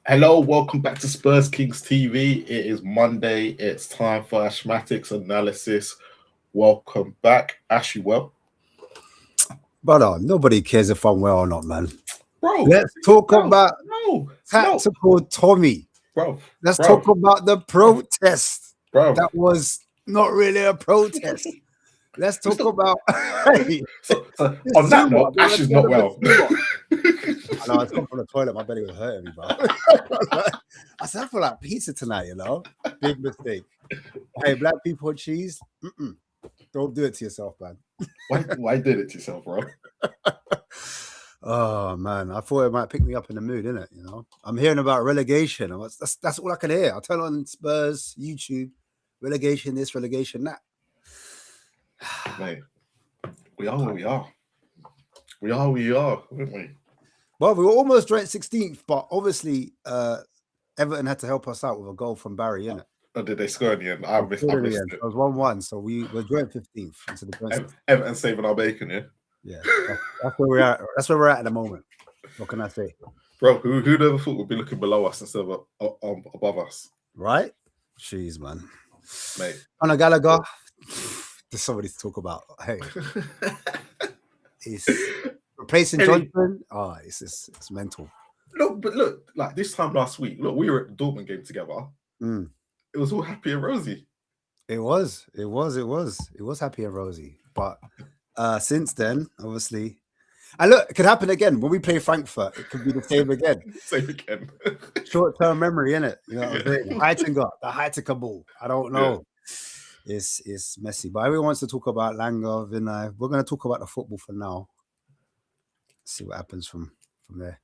Hello, welcome back to Spurs Kings TV. It is Monday. It's time for Ashmatic Analysis. Welcome back, Ash. You well, Brother, nobody cares if I'm well or not, man. bro? Let's talk Bro, about no, tactical Tommy. bro, Let's bro, talk about the protest. bro. That was not really a protest. Let's talk about hey, So this on that Zuma. note, Ash is not well. I know I was coming from the toilet. My belly was hurting me, bro. I said I feel like pizza tonight. Big mistake. Hey, black people and cheese. Don't do it to yourself, man. Why did it to yourself, bro? Oh man, I thought it might pick me up in the mood, innit? I'm hearing about relegation. That's all I can hear. I turn on Spurs YouTube, relegation this, relegation that. Mate, we are where we are. We are where we are, aren't we? Well, we were almost ranked 16th, but obviously Everton had to help us out with a goal from Barry, innit? Or did they score in the end? I missed it. It was 1-1, so we were joined 15th into the process. Everton saving our bacon, yeah. Yeah, that's where we're at. That's where we're at the moment. What can I say, bro? Who'd ever thought we'd be looking below us instead of above us? Right? Jeez, man. Mate, Conor Gallagher. There's somebody to talk about. Hey, he's replacing Johnson. It's mental. Look, like this time last week. Look, we were at the Dortmund game together. It was all happy and rosy. It was happy and rosy, but. Since then, obviously, and look, it could happen again when we play Frankfurt. It could be the same again. Short-term memory, innit? You know what I'm saying? The Heitinga ball. I don't know. Yeah. It's messy, but everyone wants to talk about Langer, Vinay. We're going to talk about the football for now. See what happens from there.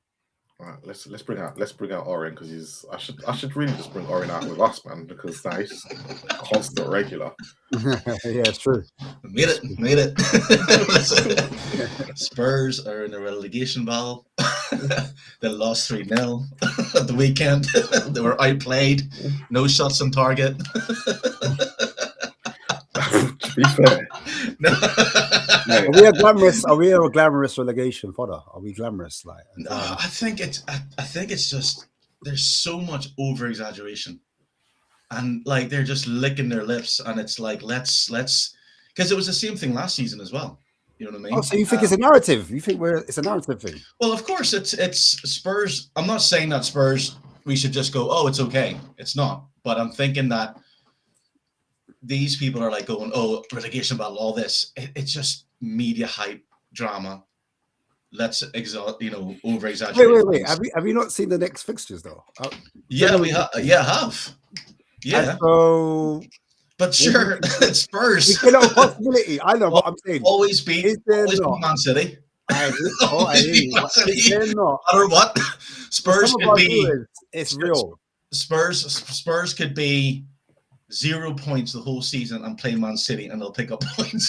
All right, let's bring out Oren because I should really just bring Oren out with us, man, because now he's just a constant regular. Yeah, it's true. Made it. Spurs are in the relegation battle. They lost 3-0 at the weekend. They were outplayed. No shots on target. To be fair. Are we a glamorous relegation fodder? Are we glamorous? No, I think it's just there's so much over exaggeration, and like they're just licking their lips, and it's like let's because it was the same thing last season as well. You know what I mean? Oh, so you think it's a narrative? You think it's a narrative thing? Well, of course it's Spurs. I'm not saying that Spurs we should just go, oh, it's okay. It's not, but I'm thinking that these people are like going, oh, relegation battle, all this. It's just media hype drama. Let's over exaggerate. Wait. Have you not seen the next fixtures though? Yeah, we have. Yeah, have. Yeah. So, but sure, it's Spurs. It's not a possibility. I know what I'm saying. Always beat Man City. I hear you. No matter what, Spurs could be. It's real. Spurs could be 0 points the whole season and play Man City and they'll pick up points.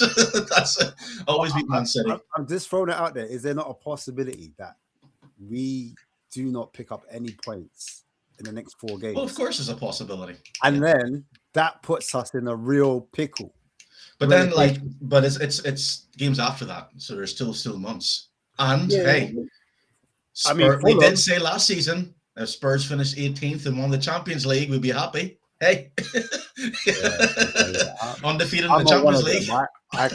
That's it. Always beat Man City. I'm just throwing it out there. Is there not a possibility that we do not pick up any points in the next 4 games? Well, of course there's a possibility. And then that puts us in a real pickle. But then it's games after that. So there's still months. And we did say last season if Spurs finished 18th and won the Champions League, we'd be happy. Hey, undefeated in the Champions League. I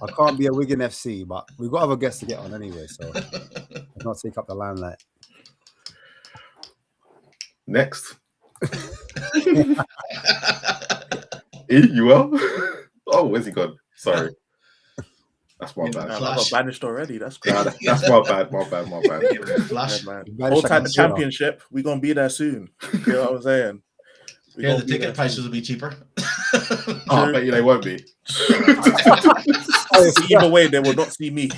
can't be a Wigan FC, but we've got other guests to get on anyway, so let's not take up the limelight. Next, you well? Oh, where's he gone? Sorry. That's my bad. I got banished already. That's great. That's my bad. My bad. Flash. Yeah, man. Hold tight the championship. We're going to be there soon. You know what I'm saying? The ticket prices will be cheaper. I bet you they won't be. Either way, they will not see me.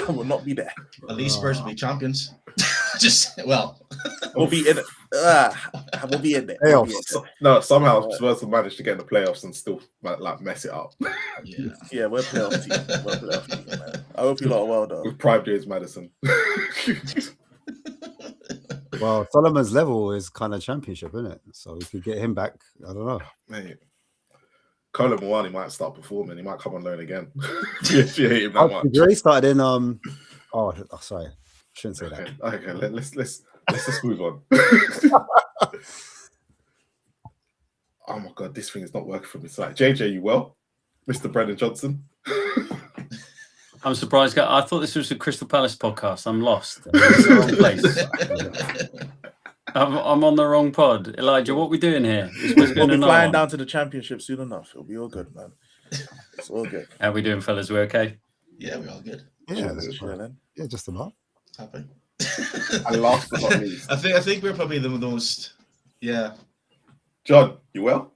I will not be there. At least Spurs will be champions. We'll be in it. We'll be in there. No, somehow Spurs will manage to get in the playoffs and still like mess it up. Yeah, we're playoff team. Man. I hope you lot are well though. With Prime Days Madison. Well, Solomon's level is kind of championship, isn't it? So if you get him back, I don't know. Mate, Colin Moani might start performing. He might come on loan again. If you hate him that much. He started in sorry. Shouldn't say that. Okay. Let's just move on. Oh my god, this thing is not working for me. It's like, JJ, you well, Mr. Brendan Johnson? I'm surprised. I thought this was a Crystal Palace podcast. I'm lost. I'm in the wrong place. I'm on the wrong pod. Elijah, what are we doing here? We'll be flying down to the championship soon enough. It'll be all good, man. It's all good. How are we doing, fellas? We okay? Yeah, we're all good. Yeah, just about. Happy. And last but not least, I think we're probably the most. Yeah. John, you well?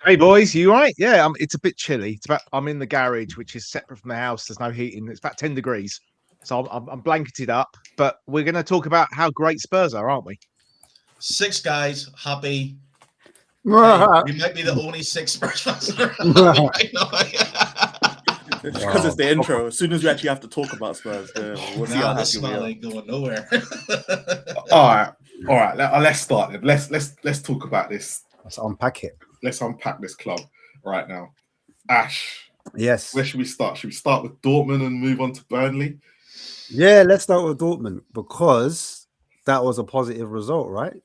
Hey boys, you all right? Yeah, it's a bit chilly. I'm in the garage, which is separate from the house. There's no heating. It's about 10 degrees, so I'm blanketed up. But we're going to talk about how great Spurs are, aren't we? 6 guys happy. We might be the only 6 Spurs fans that are happy right now. Because it's the intro. As soon as we actually have to talk about Spurs, we'll see how this smell ain't going nowhere. All right. Let's start it. Let's talk about this. Let's unpack it. Let's unpack this club right now. Ash. Yes. Where should we start? Should we start with Dortmund and move on to Burnley? Yeah, let's start with Dortmund because that was a positive result, right?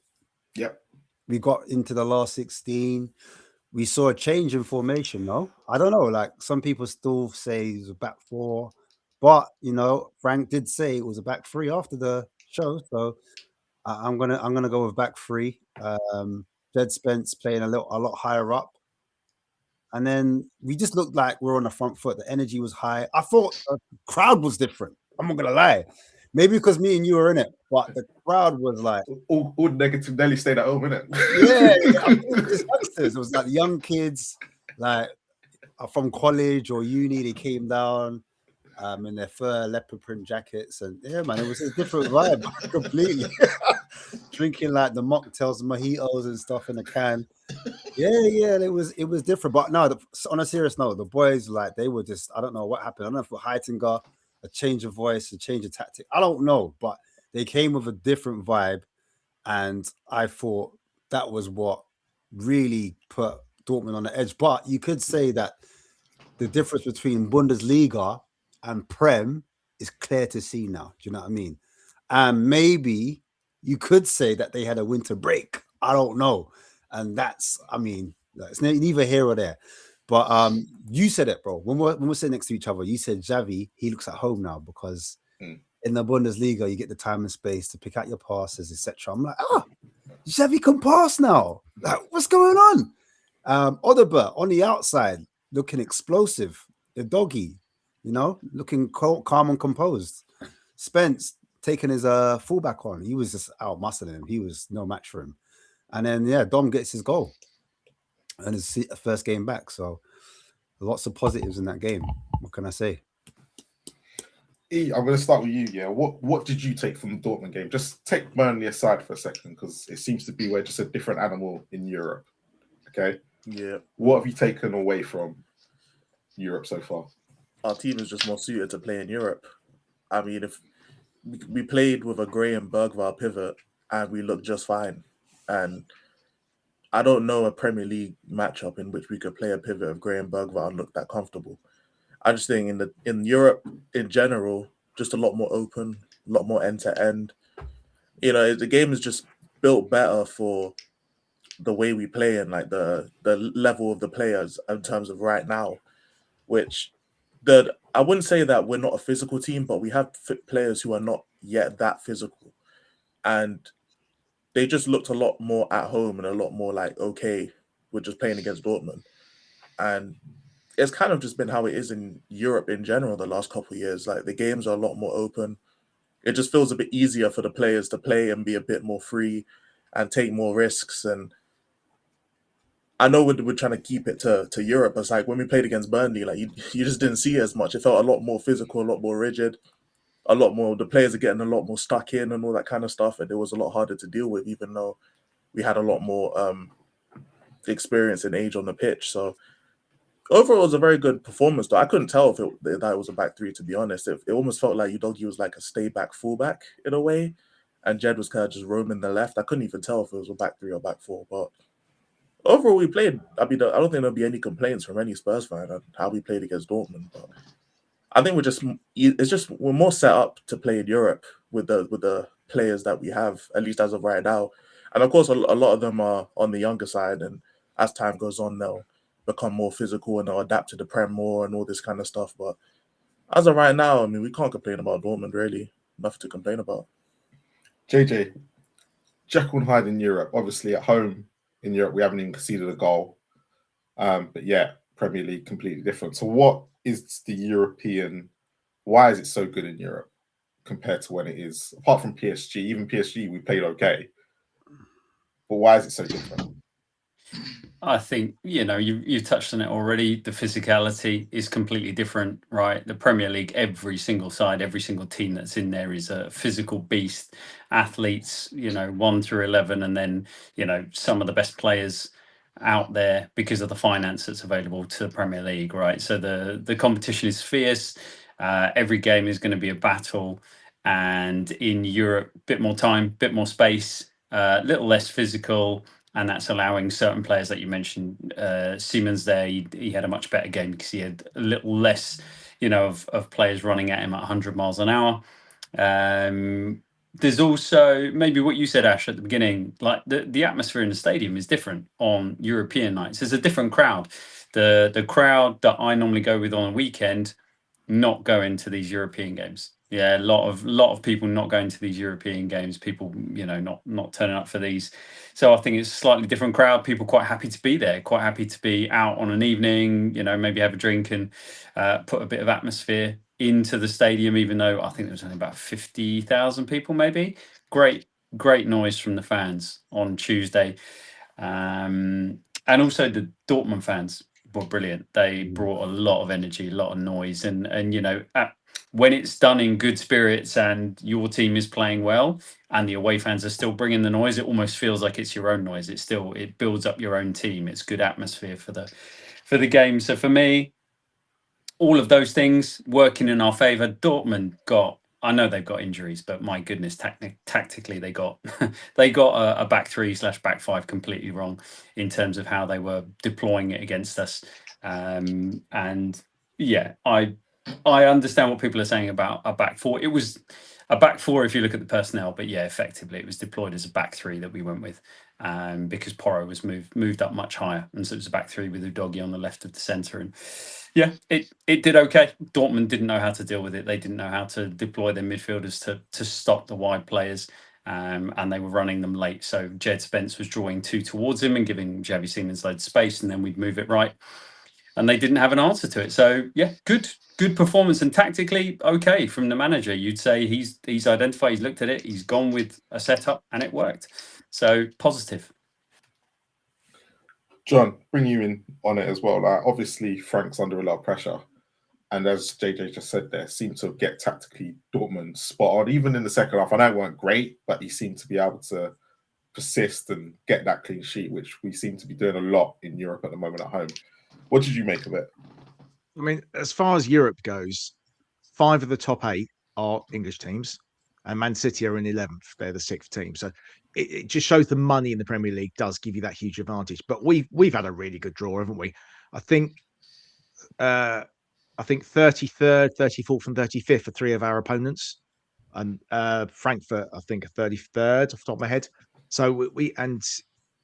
Yep. We got into the last 16. We saw a change in formation, no? I don't know. Like some people still say it was a back 4, but Frank did say it was a back 3 after the show. So I'm gonna go with back 3. Jed Spence playing a lot higher up. And then we just looked like we were on the front foot. The energy was high. I thought the crowd was different. I'm not gonna lie. Maybe because me and you were in it, but the crowd was like all negative Nelly stayed at home, innit? Yeah, I mean, it was youngsters. It was like young kids, like from college or uni. They came down in their fur leopard print jackets, and yeah, man, it was a different vibe completely. Drinking like the mocktails, mojitos, and stuff in a can. Yeah, it was different. But no, on a serious note, the boys they were just I don't know what happened. I don't know if it was Heitinger, a change of voice, a change of tactic. I don't know, but they came with a different vibe, and I thought that was what really put Dortmund on the edge. But you could say that the difference between Bundesliga and Prem is clear to see now. Do you know what I mean? And maybe you could say that they had a winter break. I don't know. And it's neither here or there. But you said it, bro. When we're sitting next to each other, you said Xavi, he looks at home now because in the Bundesliga, you get the time and space to pick out your passes, etc. I'm like, Xavi can pass now. Like, what's going on? Odegaard on the outside, looking explosive. The doggy, looking calm and composed. Spence taking his fullback on. He was just out muscling him. He was no match for him. And then, Dom gets his goal. And his first game back. So lots of positives in that game. What can I say? I'm going to start with you. Yeah, what did you take from the Dortmund game? Just take Burnley aside for a second because it seems to be we're just a different animal in Europe. Okay. Yeah. What have you taken away from Europe so far? Our team is just more suited to play in Europe. I mean, if we played with a Gray and Bergvall pivot and we looked just fine, and I don't know a Premier League matchup in which we could play a pivot of Gray and Bergvall and look that comfortable. I just think in Europe in general, just a lot more open, a lot more end to end. The game is just built better for the way we play and like the level of the players in terms of right now. Which I wouldn't say that we're not a physical team, but we have players who are not yet that physical, and they just looked a lot more at home and a lot more like, okay, we're just playing against Dortmund. And it's kind of just been how it is in Europe in general the last couple of years. Like the games are a lot more open. It just feels a bit easier for the players to play and be a bit more free and take more risks. And I know we're trying to keep it to Europe. It's like when we played against Burnley, like you just didn't see it as much. It felt a lot more physical, a lot more rigid. A lot more, the players are getting a lot more stuck in and all that kind of stuff, and it was a lot harder to deal with, even though we had a lot more experience and age on the pitch. So overall, it was a very good performance. Though I couldn't tell if that was a back 3. To be honest, it almost felt like Udogie was like a stay back fullback in a way, and Jed was kind of just roaming the left. I couldn't even tell if it was a back 3 or back 4. But overall, we played. I mean, I don't think there'll be any complaints from any Spurs fan on how we played against Dortmund. But I think we're more set up to play in Europe with the players that we have, at least as of right now. And of course, a lot of them are on the younger side, and as time goes on, they'll become more physical and they'll adapt to the Prem more and all this kind of stuff. But as of right now, I mean, we can't complain about Dortmund, really. Nothing to complain about. JJ, Jekyll and Hyde in Europe. Obviously, at home in Europe, we haven't even conceded a goal. But yeah, Premier League completely different. So what is the European? Why is it so good in Europe compared to when it is? Apart from PSG, even PSG, we played okay. But why is it so different? I think, you've touched on it already. The physicality is completely different, right? The Premier League, every single side, every single team that's in there is a physical beast. Athletes, 1 through 11, and then, some of the best players out there because of the finance that's available to the Premier League, right? So the competition is fierce. Every game is going to be a battle. And in Europe, a bit more time, bit more space, a little less physical. And that's allowing certain players that you mentioned, Siemens there, he had a much better game because he had a little less, of players running at him at 100 miles an hour. There's also maybe what you said, Ash, at the beginning, like the atmosphere in the stadium is different on European nights. There's a different crowd. The crowd that I normally go with on a weekend, not going to these European games. Yeah, a lot of people not going to these European games. People, not turning up for these. So I think it's a slightly different crowd. People quite happy to be there, quite happy to be out on an evening. Maybe have a drink and put a bit of atmosphere into the stadium. Even though I think there was only about 50,000 people, maybe. Great noise from the fans on Tuesday, and also the Dortmund fans were brilliant. They brought a lot of energy, a lot of noise, and when it's done in good spirits and your team is playing well and the away fans are still bringing the noise, it almost feels like it's your own noise. It builds up your own team. It's good atmosphere for the game. So for me, all of those things working in our favour. Dortmund I know they've got injuries, but my goodness, tactically they got a back 3/back 5 completely wrong in terms of how they were deploying it against us. And yeah, I understand what people are saying about a back 4. It was a back 4 if you look at the personnel, but yeah, effectively it was deployed as a back 3 that we went with, because Porro was moved up much higher, and so it was a back 3 with Udogie on the left of the centre. And yeah, it did okay. Dortmund didn't know how to deal with it. They didn't know how to deploy their midfielders to stop the wide players, and they were running them late. So Jed Spence was drawing 2 towards him and giving Xavi Siemens loads of space, and then we'd move it right. And they didn't have an answer to it. So yeah, good performance, and tactically okay from the manager. You'd say he's identified, he's looked at it, he's gone with a setup, and it worked. So positive. John, bring you in on it as well. Like, obviously, Frank's under a lot of pressure. And as JJ just said there, seemed to get tactically Dortmund spot on. Even in the second half, I know it weren't great, but he seemed to be able to persist and get that clean sheet, which we seem to be doing a lot in Europe at the moment at home. What did you make of it? I mean, as far as Europe goes, 5 of the top 8 are English teams, and Man City are in 11th. They're the 6th team. So it just shows the money in the Premier League does give you that huge advantage. But we've had a really good draw, haven't we? I think 33rd, 34th, and 35th are 3 of our opponents, and Frankfurt, I think, are 33rd off the top of my head. So and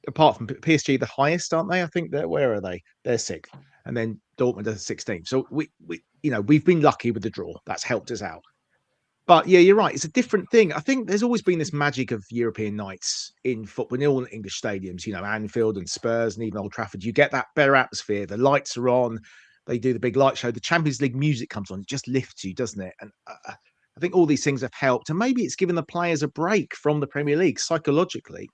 apart from PSG, the highest, aren't they? I think where are they? They're 6th, and then Dortmund are 16th. So we've been lucky with the draw. That's helped us out. But yeah, you're right. It's a different thing. I think there's always been this magic of European nights in football, in all English stadiums, Anfield and Spurs and even Old Trafford. You get that better atmosphere. The lights are on. They do the big light show. The Champions League music comes on. It just lifts you, doesn't it? And I think all these things have helped. And maybe it's given the players a break from the Premier League psychologically.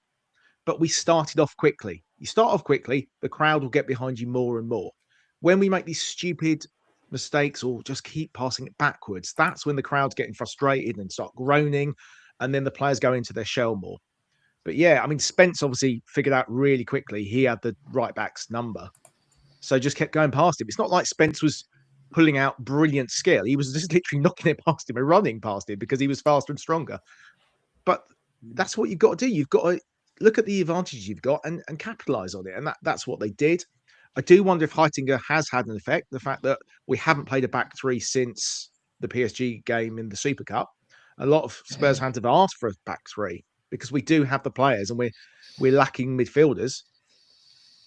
But we started off quickly. You start off quickly, the crowd will get behind you more and more. When we make these stupid mistakes or just keep passing it backwards, that's when the crowd's getting frustrated and start groaning, and then the players go into their shell more. But yeah, I mean, Spence obviously figured out really quickly he had the right back's number, so just kept going past him. It's not like Spence was pulling out brilliant skill. He was just literally knocking it past him and running past him because he was faster and stronger. But that's what you've got to do. You've got to look at the advantages you've got and capitalize on it, and that's what they did. I do wonder if Heitinger has had an effect. The fact that we haven't played a back three since the PSG game in the Super Cup. A lot of Spurs fans have asked for a back three because we do have the players and we're lacking midfielders.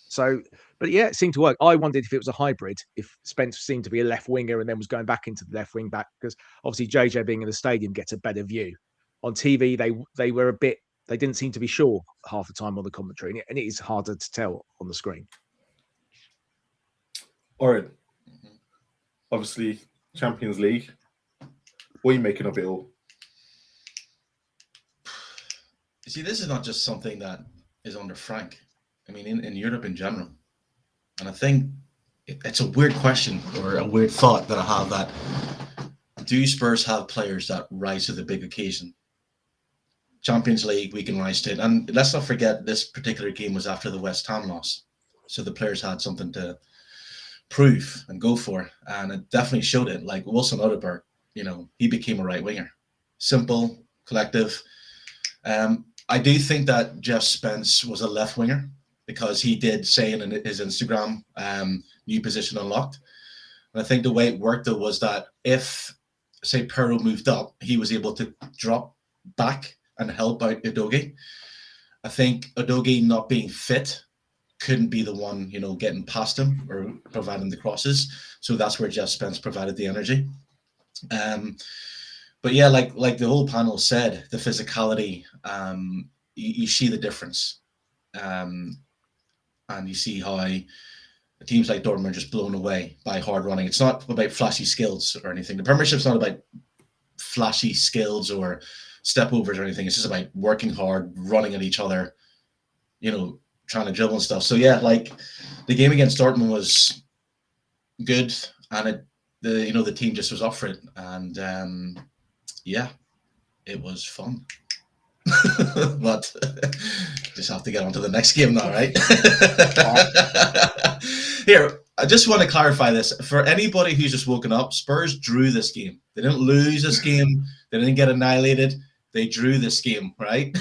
So, but yeah, it seemed to work. I wondered if it was a hybrid, if Spence seemed to be a left winger and then was going back into the left wing back, because obviously JJ being in the stadium gets a better view. On TV, they were a bit, they didn't seem to be sure half the time on the commentary, and it is harder to tell on the screen. Oren, obviously Champions League. What are you making of it all? You see, this is not just something that is under Frank. I mean, in Europe in general. And I think it's a weird question or a weird thought that I have, that do Spurs have players that rise to the big occasion? Champions League, we can rise to it. And let's not forget, this particular game was after the West Ham loss. So the players had something to prove and go for. And it definitely showed it. Like Wilson Odobert, he became a right winger. Simple, collective. I do think that Jeff Spence was a left winger, because he did say in his Instagram, new position unlocked. And I think the way it worked, though, was that if, say, Perro moved up, he was able to drop back and help out Udogie. I think Udogie not being fit couldn't be the one, getting past him or providing the crosses. So that's where Jeff Spence provided the energy. But yeah, like the whole panel said, the physicality, you see the difference. And you see how teams like Dortmund are just blown away by hard running. It's not about flashy skills or anything. The Premiership's not about flashy skills or step overs or anything. It's just about working hard, running at each other, trying to dribble and stuff. So yeah, like the game against Dortmund was good, and the team just was up for it, and yeah, it was fun. But just have to get on to the next game now, right? Here, I just want to clarify this. For anybody who's just woken up, Spurs drew this game. They didn't lose this game. They didn't get annihilated. They drew this game, right?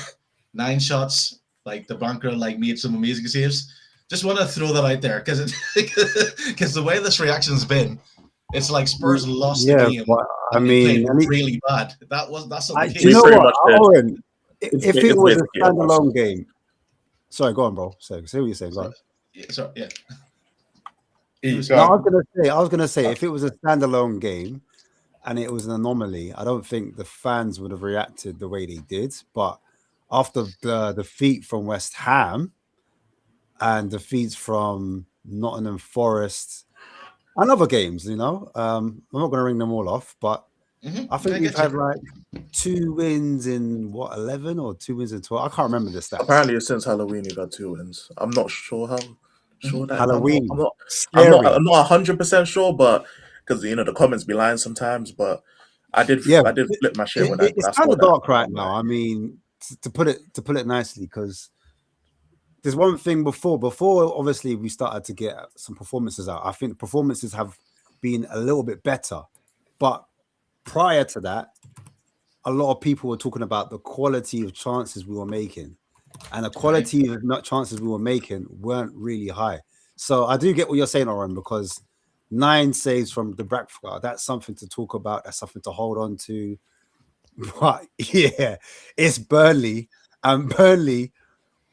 9 shots. Like the bunker, made some amazing saves. Just want to throw that out there because the way this reaction's been, it's like Spurs lost the game. But, I mean, really bad. That's not the case. You know what, Owen? If it was a standalone game, sorry, go on, bro. Say what you're saying. Go on. Sorry, yeah. I was gonna say, if it was a standalone game and it was an anomaly, I don't think the fans would have reacted the way they did. But after the defeat from West Ham and defeats from Nottingham Forest and other games, I'm not going to ring them all off, but I think we've had 2 wins in 11 or 2 wins in 12. I can't remember the stats. Apparently, since Halloween, you've had 2 wins. I'm not sure how. Sure that Halloween. I'm not 100% sure, but because the comments be lying sometimes. But I did flip my shit when it's kind of dark right now. I mean, to put it nicely, because there's one thing before obviously we started to get some performances out. I think the performances have been a little bit better, but prior to that, a lot of people were talking about the quality of chances we were making, and the quality of chances we were making weren't really high. So I do get what you're saying, Oren, because 9 saves from the Bradford, that's something to talk about. That's something to hold on to. But yeah, it's Burnley, and Burnley,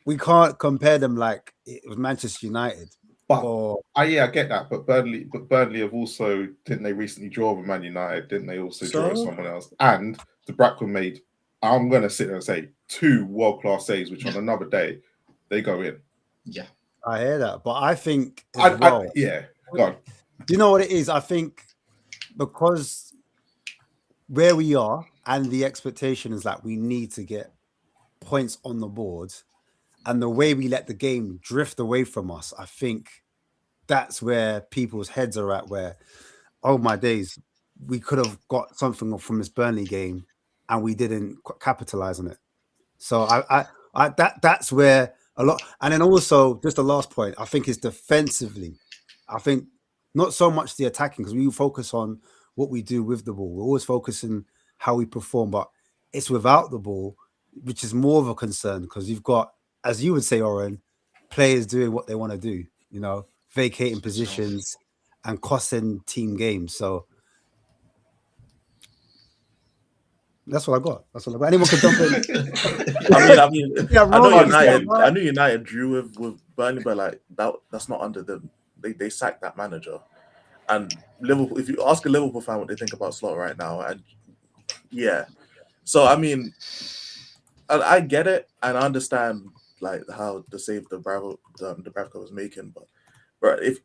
we can't compare them like it was Manchester United. But I get that. But Burnley have also, didn't they recently draw with Man United? Didn't they also draw with someone else? And the Brackwood made, I'm going to sit there and say, 2 world-class saves, which on another day, they go in. Yeah. I hear that. But I think go on. Do you know what it is? I think because where we are and the expectation is that we need to get points on the board, and the way we let the game drift away from us, I think that's where people's heads are at, where, oh my days, we could have got something from this Burnley game and we didn't capitalize on it. So that's where a lot, and then also just the last point, I think is defensively. I think not so much the attacking, because we focus on what we do with the ball. We're always focusing how we perform, but it's without the ball, which is more of a concern, because you've got, as you would say, Oren, players doing what they want to do, vacating positions, and costing team games. So that's what I got. Anyone can jump in. I mean, Yeah, I know wrong, United. yeah, I know United drew with Burnley, but like that's not under them. They sacked that manager, and Liverpool. If you ask a Liverpool fan what they think about Slot right now, and yeah, so I mean, I get it, and I understand like how the save the Bravco was making, but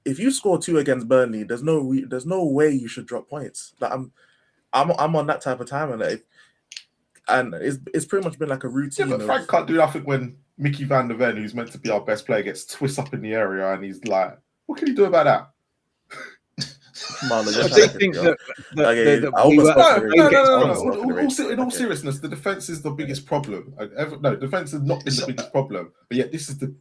if you score 2 against Burnley, there's no way you should drop points. Like I'm on that type of time, and it's pretty much been like a routine. Yeah, but Frank can't do nothing when Mickey van der Ven, who's meant to be our best player, gets twist up in the area, and he's like, "What can he do about that?" I do think that In all seriousness, the defense is the biggest problem. Defense has not been the biggest problem, but yet this is the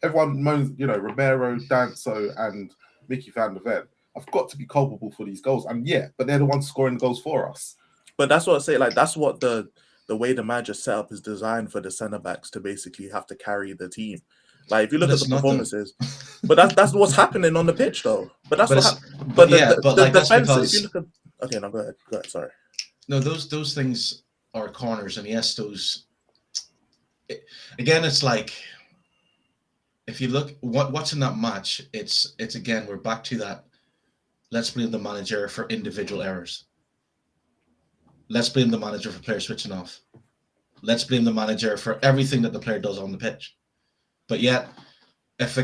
everyone moans. Romero, Danso, and Mickey van der Ven have got to be culpable for these goals, and but they're the ones scoring the goals for us. But that's what I say. Like that's what the way the manager set up is designed for the centre backs to basically have to carry the team. Like if you look at the performances, but that's what's happening on the pitch though. But that's the defense. If you look at, okay, no, go ahead. Sorry. No, those things are corners, and yes, those. Again, it's like if you look what's in that match, it's again we're back to that. Let's blame the manager for individual errors. Let's blame the manager for players switching off. Let's blame the manager for everything that the player does on the pitch. But yet,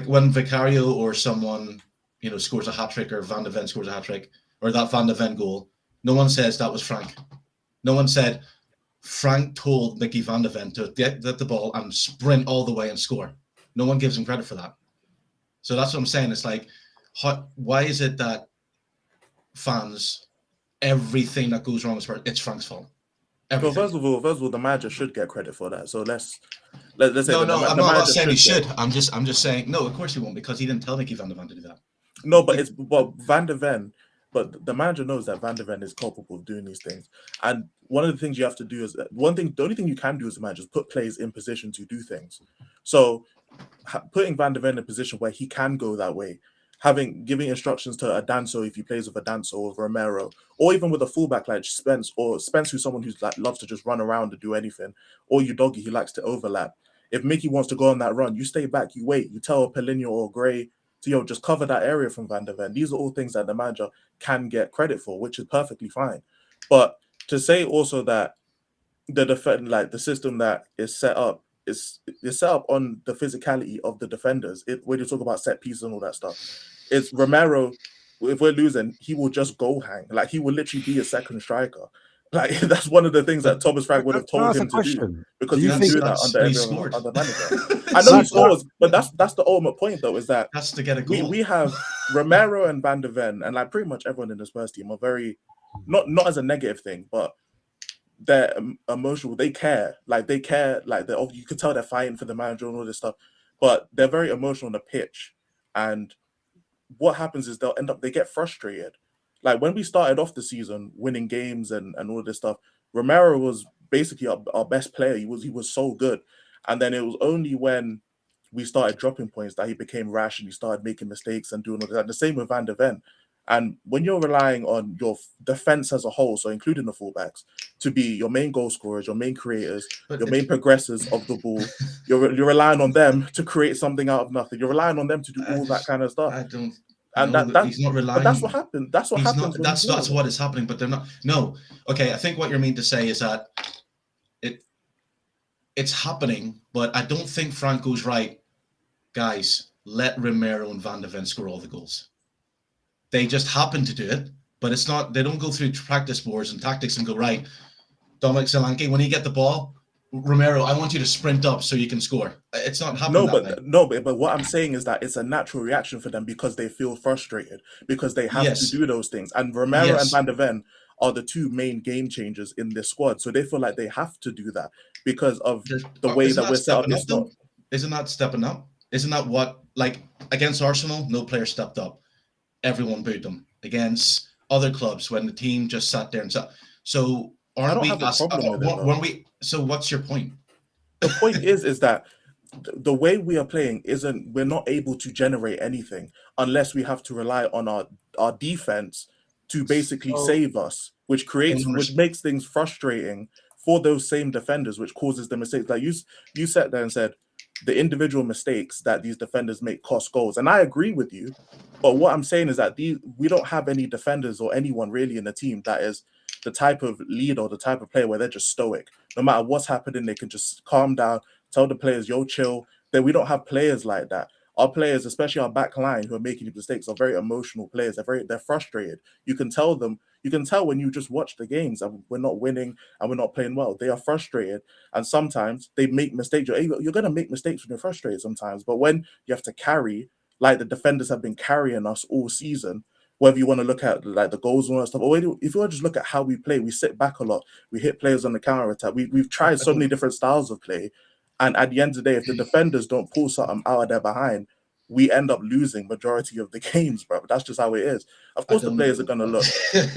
when Vicario or someone scores a hat trick, or Van de Ven scores a hat trick, or that Van de Ven goal, no one says that was Frank. No one said Frank told Mickey van de Ven to get the ball and sprint all the way and score. No one gives him credit for that. So that's what I'm saying. It's like, why is it that fans, everything that goes wrong with Spurs, it's Frank's fault? Well, first of all, the manager should get credit for that. So let's say I'm not saying he should. I'm just saying no. Of course he won't, because he didn't tell Mickey van de Ven to do that. No, but Van de Ven. But the manager knows that Van de Ven is culpable of doing these things. And one of the things you have to do is the only thing you can do as a manager is put players in position to do things. So putting Van de Ven in a position where he can go that way, giving instructions to a Danso if he plays with a Danso or Romero, or even with a fullback like Spence, who's someone who's like loves to just run around and do anything, or Udogie, he likes to overlap. If Mickey wants to go on that run, you stay back, you wait, you tell Paulinho or Gray to just cover that area from Van de Ven. These are all things that the manager can get credit for, which is perfectly fine. But to say also that the system that is set up is set up on the physicality of the defenders. When you talk about set pieces and all that stuff, it's Romero. If we're losing, he will just go hang. Like he will literally be a second striker. Like that's one of the things that Thomas Frank would have told him to do, because he didn't do that under manager. I know he scores, but that's the ultimate point though, is that that's to get a goal. We have Romero and Van de Ven, and like pretty much everyone in the Spurs team are very not as a negative thing, but they're emotional. They care. Like you can tell they're fighting for the manager and all this stuff, but they're very emotional on the pitch. And what happens is they get frustrated. Like when we started off the season winning games and all this stuff, Romero was basically our best player. He was so good. And then it was only when we started dropping points that he became rash and he started making mistakes and doing all that. The same with Van de Ven. And when you're relying on your defense as a whole, so including the fullbacks, to be your main goal scorers, your main creators, your main progressors of the ball, you're relying on them to create something out of nothing. You're relying on them to do all that kind of stuff. And he's not relying. But that's what happened. That's what happens. That's what is happening. But they're not. No. Okay. I think what you're meaning to say is that it's happening, but I don't think Frank goes, right, guys, let Romero and Van de Ven score all the goals. They just happen to do it, but it's not. They don't go through practice boards and tactics and go, right, Dominic Solanke, when you get the ball, Romero, I want you to sprint up so you can score. It's not happening. But what I'm saying is that it's a natural reaction for them because they feel frustrated, because they have to do those things. And Romero and Van de Ven are the two main game changers in this squad, so they feel like they have to do that because of the way that we're set up. Isn't that stepping up? Isn't that what, like against Arsenal, no player stepped up. Everyone booed them. Against other clubs, when the team just sat there and sat. So aren't we? So what's your point? The point is that the way we are playing isn't. We're not able to generate anything unless we have to rely on our defense to basically So- save us, which makes things frustrating for those same defenders, which causes the mistakes. Like you sat there and said the individual mistakes that these defenders make cost goals, and I agree with you. But what I'm saying is that we don't have any defenders or anyone really in the team that is the type of leader or the type of player where they're just stoic. No matter what's happening, they can just calm down, tell the players, yo, chill. Then we don't have players like that. Our players, especially our back line who are making these mistakes, are very emotional players. They're frustrated. You can tell when you just watch the games and we're not winning and we're not playing well. They are frustrated. And sometimes they make mistakes. You're going to make mistakes when you're frustrated sometimes. But when you have to carry, like the defenders have been carrying us all season, whether you want to look at like the goals and all that stuff, or if you want to just look at how we play, we sit back a lot. We hit players on the counter attack. We've tried so many different styles of play. And at the end of the day, if the defenders don't pull something out of their behind, we end up losing majority of the games, bro. That's just how it is. Of course, the players are going to look.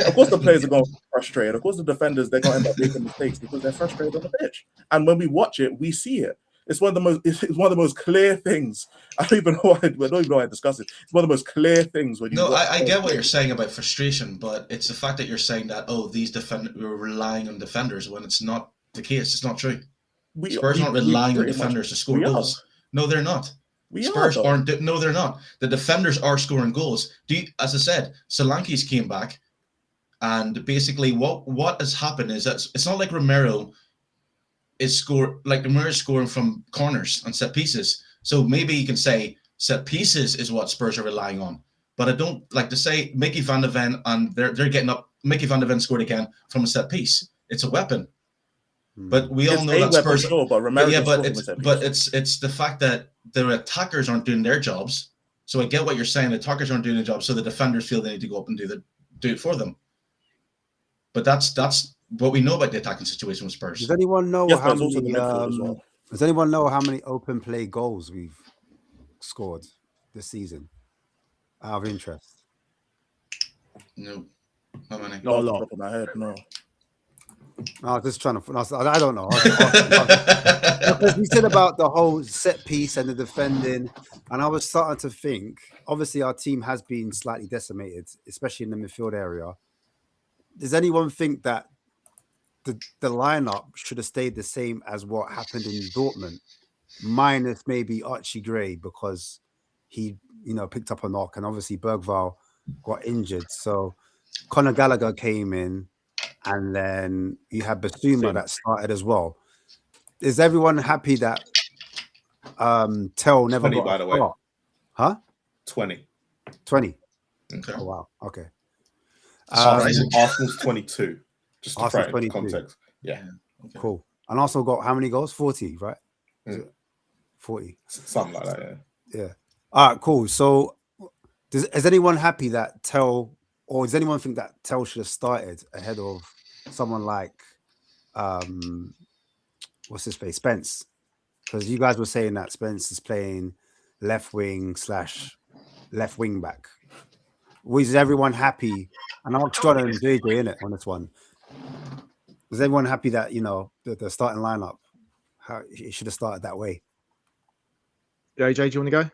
Of course, the players are going to be frustrated. Of course, the defenders, they're going to end up making mistakes because they're frustrated on the pitch. And when we watch it, we see it. It's one of the most. It's one of the most clear things. I don't even know why I discuss it. It's one of the most clear things when you. No, I get what you're saying about frustration, but it's the fact that you're saying that we're relying on defenders when it's not the case. It's not true. Spurs aren't relying on defenders to score goals. No, they're not. Spurs aren't. No, they're not. The defenders are scoring goals. As I said, Solanke's came back, and basically what has happened is that it's not like Romero is scoring from corners and set pieces. So maybe you can say set pieces is what Spurs are relying on. But I don't like to say Mickey van de Ven and they're getting up. Mickey van de Ven scored again from a set piece. It's a weapon. But we all know that Spurs. Sure, but it's the fact that the attackers aren't doing their jobs. So I get what you're saying. The attackers aren't doing their job, so the defenders feel they need to go up and do it for them. But that's what we know about the attacking situation with Spurs. Does anyone know how many? Does anyone know how many open play goals we've scored this season? Out of interest. No, how many? Not a lot. Off my head, no. I was just trying to. I don't know. Because we said about the whole set piece and the defending, and I was starting to think. Obviously, our team has been slightly decimated, especially in the midfield area. Does anyone think that the lineup should have stayed the same as what happened in Dortmund, minus maybe Archie Gray because he, picked up a knock, and obviously Bergvall got injured. So Conor Gallagher came in, and then you had Basuma that started as well. Is everyone happy that Tell never 20, got by the way? Huh? 20. 20. Okay. Oh wow. Okay. Arsenal's 22. Just to Arsenal's put it 22. into context. Yeah. Okay. Cool. And also got how many goals? 40, right? 40. Something like that, yeah. Yeah. All right, cool. So is anyone happy that Tell, or does anyone think that Tell should have started ahead of someone like what's his face? Spence? Because you guys were saying that Spence is playing left wing / left wing back. Was everyone happy? And I'll try to JJ in it on this one. Was everyone happy that the starting lineup, how it should have started that way? AJ, do you want to go?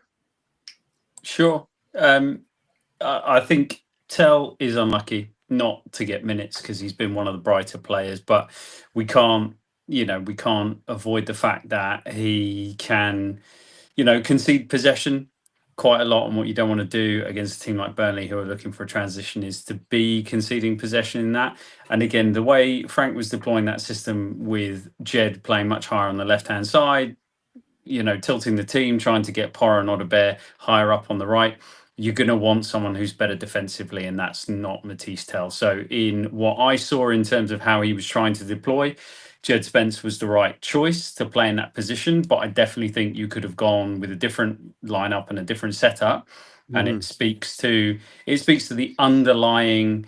Sure. I think Tell is unlucky not to get minutes because he's been one of the brighter players, but we can't avoid the fact that he can, concede possession quite a lot. And what you don't want to do against a team like Burnley, who are looking for a transition, is to be conceding possession in that. And again, the way Frank was deploying that system with Jed playing much higher on the left-hand side, tilting the team, trying to get Porro and Odebear higher up on the right, you're going to want someone who's better defensively, and that's not Matisse Tell. So in what I saw in terms of how he was trying to deploy, Jed Spence was the right choice to play in that position, but I definitely think you could have gone with a different lineup and a different setup. And it speaks to the underlying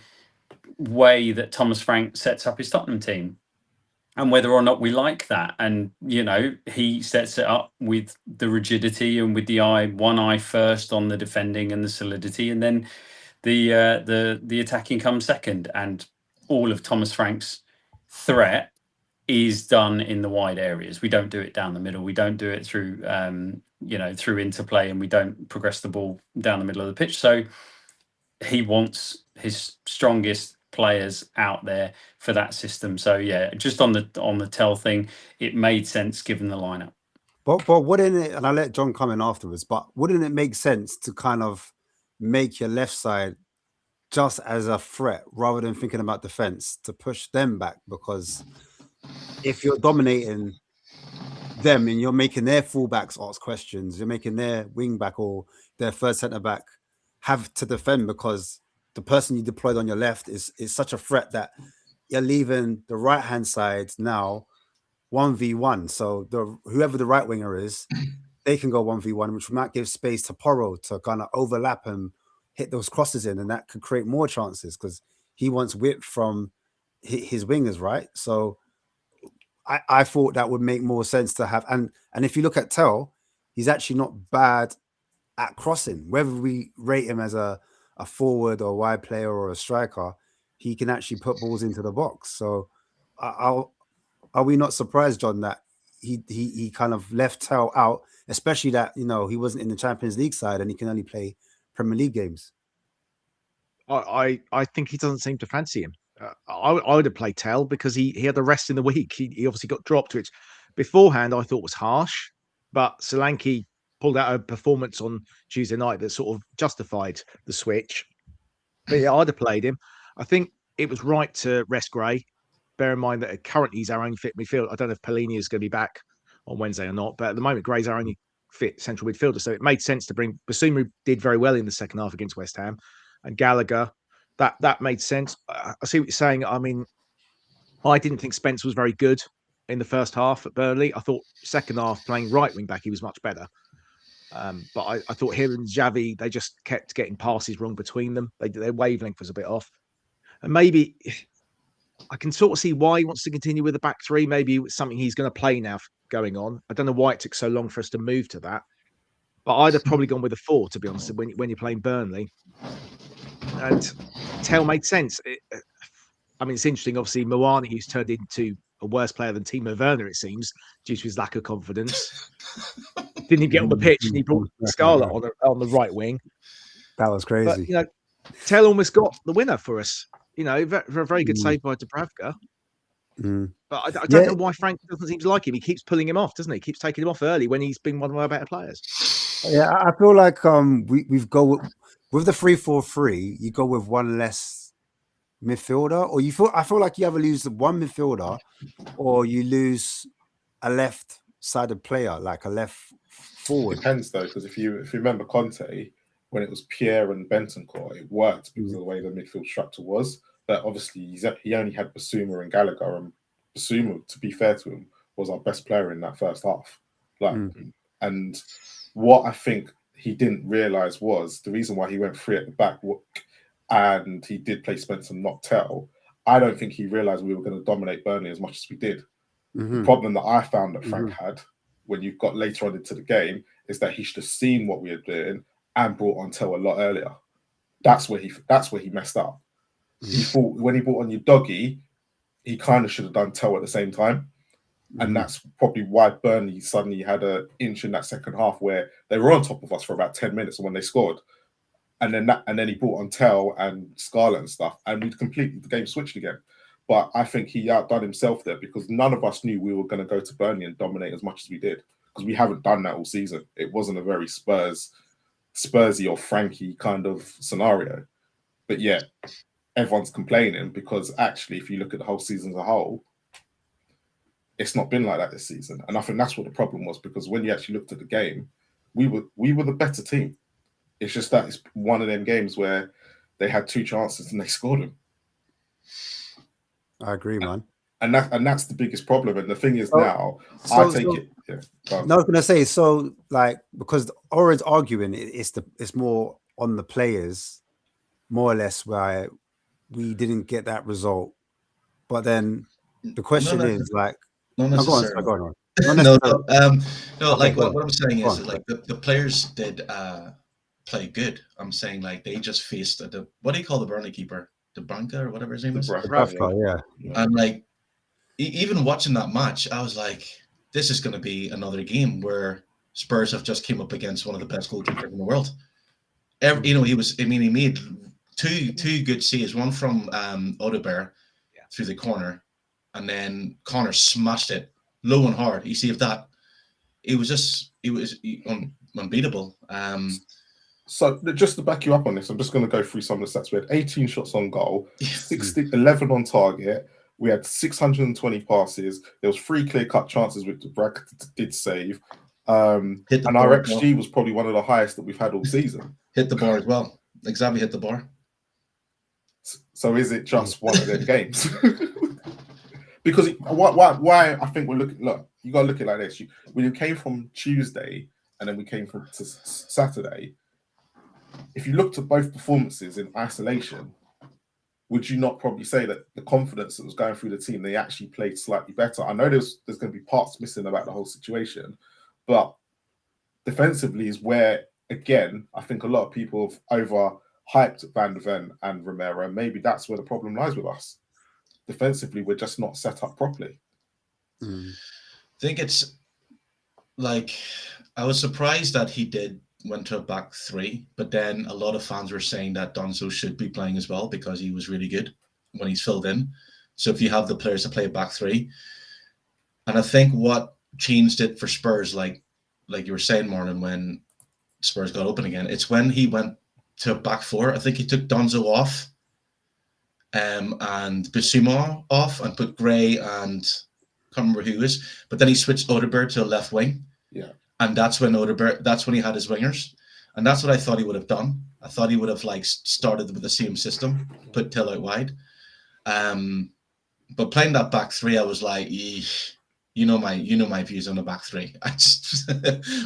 way that Thomas Frank sets up his Tottenham team, and whether or not we like that. And he sets it up with the rigidity and with the one eye first on the defending and the solidity, and then the attacking comes second. And all of Thomas Frank's threat is done in the wide areas. We don't do it down the middle. We don't do it through, through interplay, and we don't progress the ball down the middle of the pitch. So he wants his strongest players out there for that system. So yeah, just on the tell thing, it made sense given the lineup. But wouldn't it, and I'll let John come in afterwards, but wouldn't it make sense to kind of make your left side just as a threat rather than thinking about defense to push them back? Because if you're dominating them and you're making their fullbacks ask questions, you're making their wing back or their third centre back have to defend because the person you deployed on your left is such a threat that you're leaving the right hand side now 1v1. So whoever the right winger is, they can go 1v1, which might give space to Porro to kind of overlap and hit those crosses in, and that could create more chances because he wants width from his wingers, right? So I thought that would make more sense to have, and if you look at Tell, he's actually not bad at crossing. Whether we rate him as a forward or wide player or a striker, he can actually put balls into the box. So are we not surprised, John, that he kind of left Tell out, especially that, he wasn't in the Champions League side and he can only play Premier League games? I think he doesn't seem to fancy him. I would have played Tell because he had the rest in the week. He obviously got dropped, which beforehand I thought was harsh, but Solanke pulled out a performance on Tuesday night that sort of justified the switch. But yeah, I'd have played him. I think it was right to rest Gray. Bear in mind that currently he's our only fit midfielder. I don't know if Pellegrini is going to be back on Wednesday or not, but at the moment Gray's our only fit central midfielder. So it made sense to bring Basuma, did very well in the second half against West Ham, and Gallagher. That made sense. I see what you're saying. I mean, I didn't think Spence was very good in the first half at Burnley. I thought second half playing right wing back, he was much better. But I thought him and Xavi, they just kept getting passes wrong between them. Their wavelength was a bit off. And maybe I can sort of see why he wants to continue with the back three. Maybe it's something he's going to play now going on. I don't know why it took so long for us to move to that. But I'd have probably gone with a 4, to be honest, when you're playing Burnley. And Tell made sense. It's interesting. Obviously, Moani, who's turned into a worse player than Timo Werner, it seems, due to his lack of confidence. Didn't even get on the pitch, and he brought Scarlett on the right wing. That was crazy. But, Tell almost got the winner for us. For a very good save by Dubravka. But I don't know why Frank doesn't seem to like him. He keeps pulling him off, doesn't he? He keeps taking him off early when he's been one of our better players. Yeah, I feel like we've go with the 3-4-3. You go with one less midfielder, or I feel like you either lose one midfielder, or you lose a left-sided player, like a left forward. Depends though, because if you remember Conte, when it was Pierre and Bentancur, it worked because of the way the midfield structure was. But obviously, he only had Basuma and Gallagher, and Basuma, to be fair to him, was our best player in that first half. And what I think he didn't realise was the reason why he went free at the back, and he did play Spence and not Tell. I don't think he realised we were going to dominate Burnley as much as we did. The problem that I found that Frank had when you got later on into the game is that he should have seen what we were doing and brought on Tell a lot earlier. That's where he messed up. He thought when he brought on your doggy, he kind of should have done Tell at the same time. And that's probably why Burnley suddenly had an inch in that second half where they were on top of us for about 10 minutes when they scored. And then he brought on Tell and Scarlett and stuff, and the game switched again. But I think he outdone himself there because none of us knew we were going to go to Burnley and dominate as much as we did, because we haven't done that all season. It wasn't a very Spursy or Frankie kind of scenario. But yeah, everyone's complaining because actually, if you look at the whole season as a whole, it's not been like that this season. And I think that's what the problem was, because when you actually looked at the game, we were the better team. It's just that it's one of them games where they had 2 chances and they scored them. I agree, man. And that's the biggest problem. And the thing is I was going to say, so like, because Oren's arguing it's more on the players, more or less, where we didn't get that result. But then the question is like, not necessarily. Go on. Like what I'm saying is like the players did play good. I'm saying like they just faced what do you call the Burnley keeper? Dubravka or whatever his name is? Dubravka, yeah. And like even watching that match, I was like, this is going to be another game where Spurs have just came up against one of the best goalkeepers in the world. He made two good saves, one from Odegaard through the corner, and then Connor smashed it low and hard. He saved that. It was unbeatable. So just to back you up on this, I'm just going to go through some of the stats. We had 18 shots on goal, 11 on target. We had 620 passes. There was 3 clear-cut chances which Brad did save. And our XG was probably one of the highest that we've had all season. Hit the bar as well. Exactly, hit the bar. So is it just one of them games? Because why I think we're looking. Look, you got to look at it like this. We came from Tuesday and then we came from to Saturday. If you looked at both performances in isolation, would you not probably say that the confidence that was going through the team, they actually played slightly better? I know there's going to be parts missing about the whole situation, but defensively is where, again, I think a lot of people have overhyped Van de Ven and Romero. Maybe that's where the problem lies with us. Defensively, we're just not set up properly. I think it's like, I was surprised that he went to a back 3, but then a lot of fans were saying that Donzo should be playing as well because he was really good when he's filled in. So if you have the players to play a back 3, and I think what changed it for Spurs, like you were saying, Marlon, when Spurs got open again, it's when he went to a back 4. I think he took Donzo off and Bissouma off and put Gray and I can't remember who it was, but then he switched Odegaard to a left wing. Yeah. And that's when he had his wingers. And that's what I thought he would have done. I thought he would have started with the same system, put Till out wide. But playing that back 3, I was like, eesh. You know my views on the back 3. I just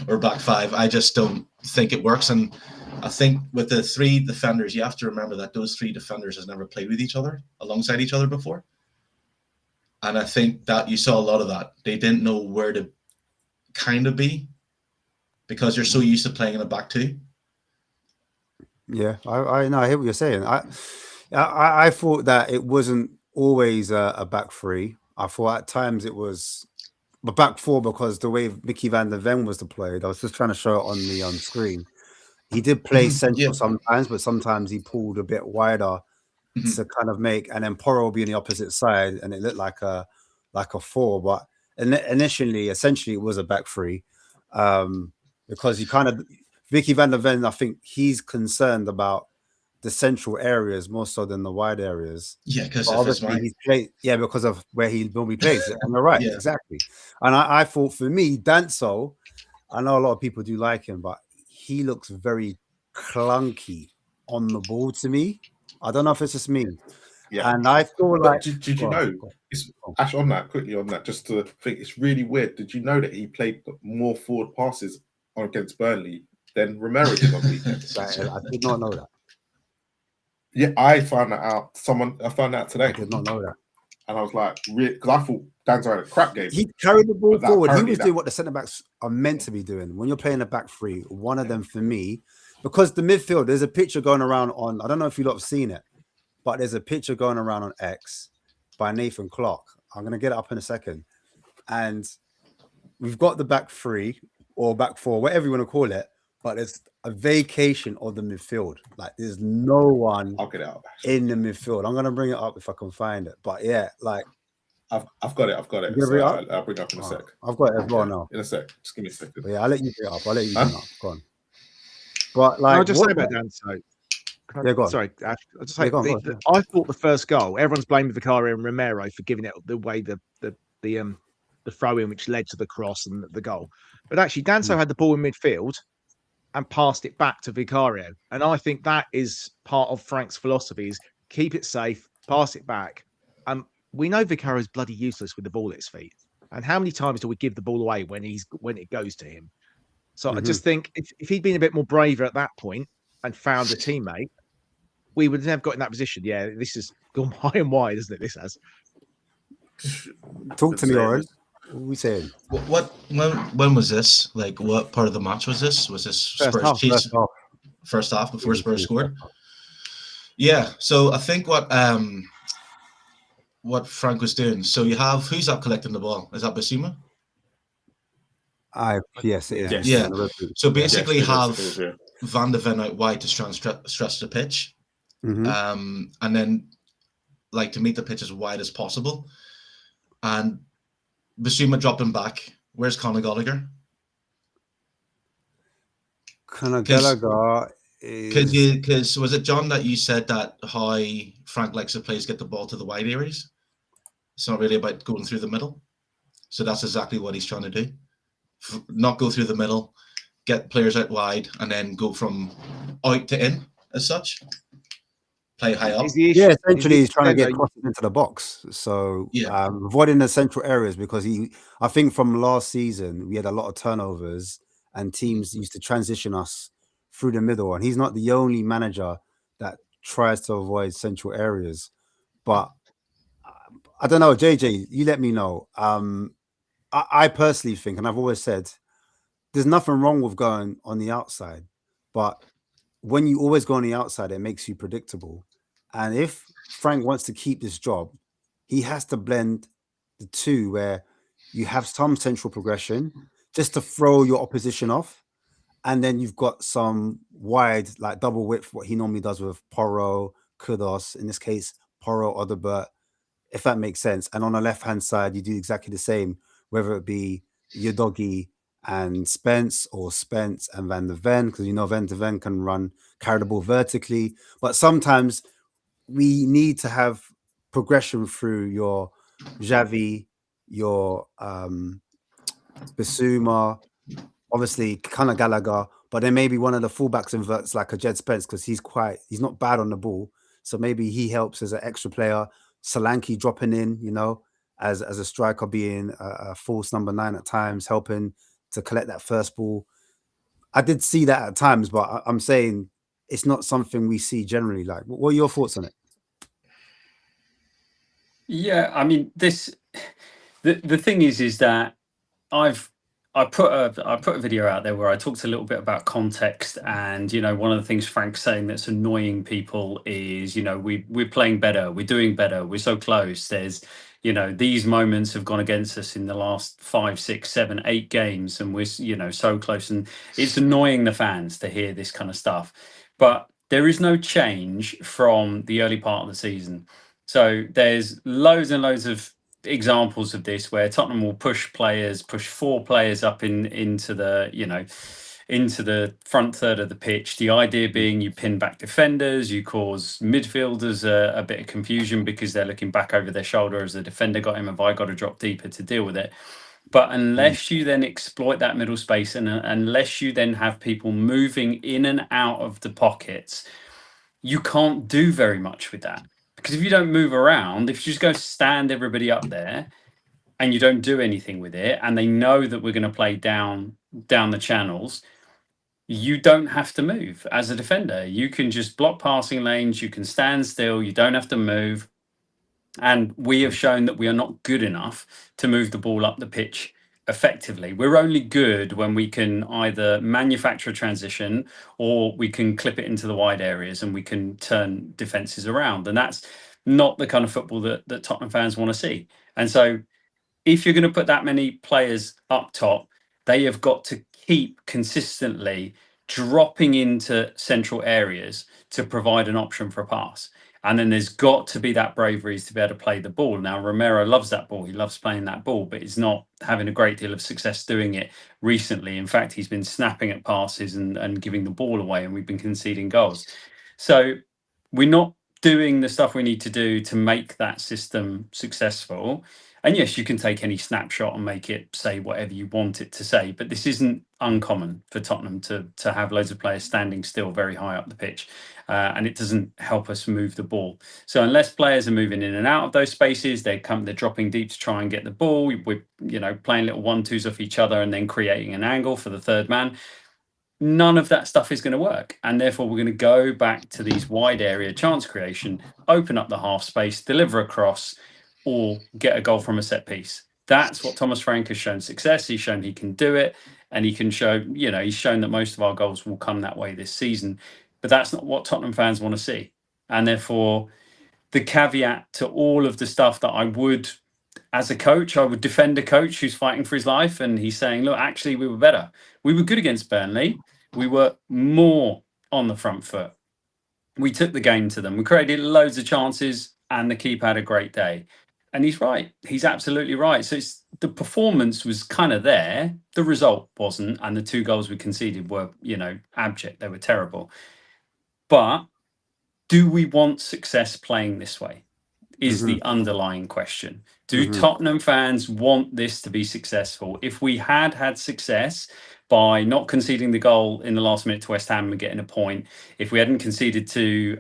or back 5. I just don't think it works. And I think with the 3 defenders, you have to remember that those 3 defenders has never played with each other alongside each other before. And I think that you saw a lot of that. They didn't know where to kind of be because they're so used to playing in a back 2. Yeah, I know. I hear what you're saying. I thought that it wasn't always a back 3. I thought at times it was a back 4 because the way Mickey Van der Ven was deployed. I was just trying to show it on the screen. He did play central sometimes, but sometimes he pulled a bit wider to kind of make, and then Porro will be on the opposite side, and it looked like a 4. But essentially, it was a back 3 because he kind of Mickey Van der Ven. I think he's concerned about the central areas more so than the wide areas. Yeah, because because of where he normally plays. And you're right, exactly. And I thought for me, Danso, I know a lot of people do like him, but he looks very clunky on the ball to me. I don't know if it's just me. Yeah. And I feel like did you know Ash, on that, just to think it's really weird. Did you know that he played more forward passes against Burnley than Romero did on the weekend? I did not know that. Yeah, I found that out. I found that today. I did not know that. And I was like, because I thought Danzo had a crap game. He carried the ball forward. He was doing what the centre backs are meant to be doing. When you're playing a back 3, one of them for me, because the midfield, there's a picture going around on, I don't know if you lot have seen it, but there's a picture going around on X by Nathan Clark. I'm going to get it up in a second. And we've got the back 3 or back 4, whatever you want to call it, but it's a vacation of the midfield. Like there's no one I'll get it up in the midfield. I'm going to bring it up if I can find it. But yeah, like I've got it. So I'll bring it up in a sec. I've got it as well now. In a sec. Just give me a second. But yeah, I'll let you bring it up. I'll let you bring it up. Go on. But like, I'll just say about Danso. Yeah, go on. Sorry, Ash. I'll just say, go on. I thought the first goal, everyone's blaming Vicario and Romero for giving it the way the throw in, which led to the cross and the goal. But actually, Danso had the ball in midfield and passed it back to Vicario. And I think that is part of Frank's philosophy: is keep it safe, pass it back. We know Vicario's bloody useless with the ball at his feet. And how many times do we give the ball away when it goes to him? So I just think if he'd been a bit more braver at that point and found a teammate, we would have never got in that position. Yeah, this has gone high and wide, isn't it? This has. Talk to me, Oren. What are we saying? When was this? Like, what part of the match was this? Was this Spurs first half before Spurs scored? Yeah. So I think what Frank was doing. So you have, who's up collecting the ball? Is that Basuma? Yes, it is. Yeah. Yeah. On the red boot. So basically Yes, have it is, yeah. Van de Ven out wide to try and stress the pitch. Mhm. And then like to make the pitch as wide as possible. And Basuma dropping back. Where's Conor Gallagher? Conor Gallagher is. Because was it John that you said that how Frank likes to players get the ball to the wide areas? It's not really about going through the middle. So that's exactly what he's trying to do. Not go through the middle, get players out wide, and then go from out to in as such. Play high up. Yeah, essentially he's trying to get crosses into the box. So Yeah. avoiding the central areas, because I think from last season we had a lot of turnovers and teams used to transition us through the middle. And he's not the only manager that tries to avoid central areas. But I don't know, JJ, you let me know. I personally think, and I've always said, there's nothing wrong with going on the outside, but when you always go on the outside, it makes you predictable. And if Frank wants to keep this job, he has to blend the two, where you have some central progression just to throw your opposition off. And then you've got some wide, like double width, what he normally does with Porro, Kudos, in this case, Porro, Odebert, if that makes sense. And on the left-hand side, you do exactly the same, whether it be Udogie and Spence, or Spence and Van de Ven, because Van de Ven can carry the ball vertically. But sometimes we need to have progression through your Xavi, your Bissouma, obviously Conor Gallagher, but then maybe one of the fullbacks inverts like a Jed Spence, because he's not bad on the ball. So maybe he helps as an extra player. Solanke dropping in, as a striker, being a false number 9 at times, helping to collect that first ball. I did see that at times, but I'm saying it's not something we see generally. Like, what are your thoughts on it? Yeah, I mean, the thing is that I put a video out there where I talked a little bit about context, and one of the things Frank's saying that's annoying people is we're playing better, we're doing better, we're so close. There's these moments have gone against us in the last 5, 6, 7, 8 games, and we're so close, and it's annoying the fans to hear this kind of stuff. But there is no change from the early part of the season. So there's loads and loads of examples of this where Tottenham will push 4 players up into the into the front third of the pitch. The idea being you pin back defenders, you cause midfielders a bit of confusion because they're looking back over their shoulder as the defender got him. Have I got to drop deeper to deal with it? But unless you then exploit that middle space, and unless you then have people moving in and out of the pockets, you can't do very much with that. Because if you don't move around, if you just go stand everybody up there and you don't do anything with it, and they know that we're going to play down the channels, you don't have to move as a defender. You can just block passing lanes, you can stand still, you don't have to move. And we have shown that we are not good enough to move the ball up the pitch effectively. We're only good when we can either manufacture a transition or we can clip it into the wide areas and we can turn defenses around. And that's not the kind of football that Tottenham fans want to see. And so if you're going to put that many players up top, they have got to keep consistently dropping into central areas to provide an option for a pass. And then there's got to be that bravery to be able to play the ball. Now, Romero loves that ball. He loves playing that ball, but he's not having a great deal of success doing it recently. In fact, he's been snapping at passes and giving the ball away, and we've been conceding goals. So we're not doing the stuff we need to do to make that system successful. And yes, you can take any snapshot and make it say whatever you want it to say, but this isn't uncommon for Tottenham to have loads of players standing still very high up the pitch, and it doesn't help us move the ball. So unless players are moving in and out of those spaces, they're dropping deep to try and get the ball. We're playing little 1-2s off each other and then creating an angle for the third man. None of that stuff is going to work, and therefore we're going to go back to these wide area chance creation, open up the half space, deliver a cross, or get a goal from a set piece. That's what Thomas Frank has shown success. He's shown he can do it, and he can show, he's shown that most of our goals will come that way this season. But that's not what Tottenham fans want to see. And therefore, the caveat to all of the stuff that I would, as a coach, I would defend a coach who's fighting for his life, and he's saying, look, actually, we were better. We were good against Burnley. We were more on the front foot. We took the game to them. We created loads of chances, and the keeper had a great day. And he's right. He's absolutely right. So the performance was kind of there. The result wasn't. And the 2 goals we conceded were, abject. They were terrible. But do we want success playing this way? Is the underlying question. Do Tottenham fans want this to be successful? If we had success by not conceding the goal in the last minute to West Ham and getting a point, if we hadn't conceded to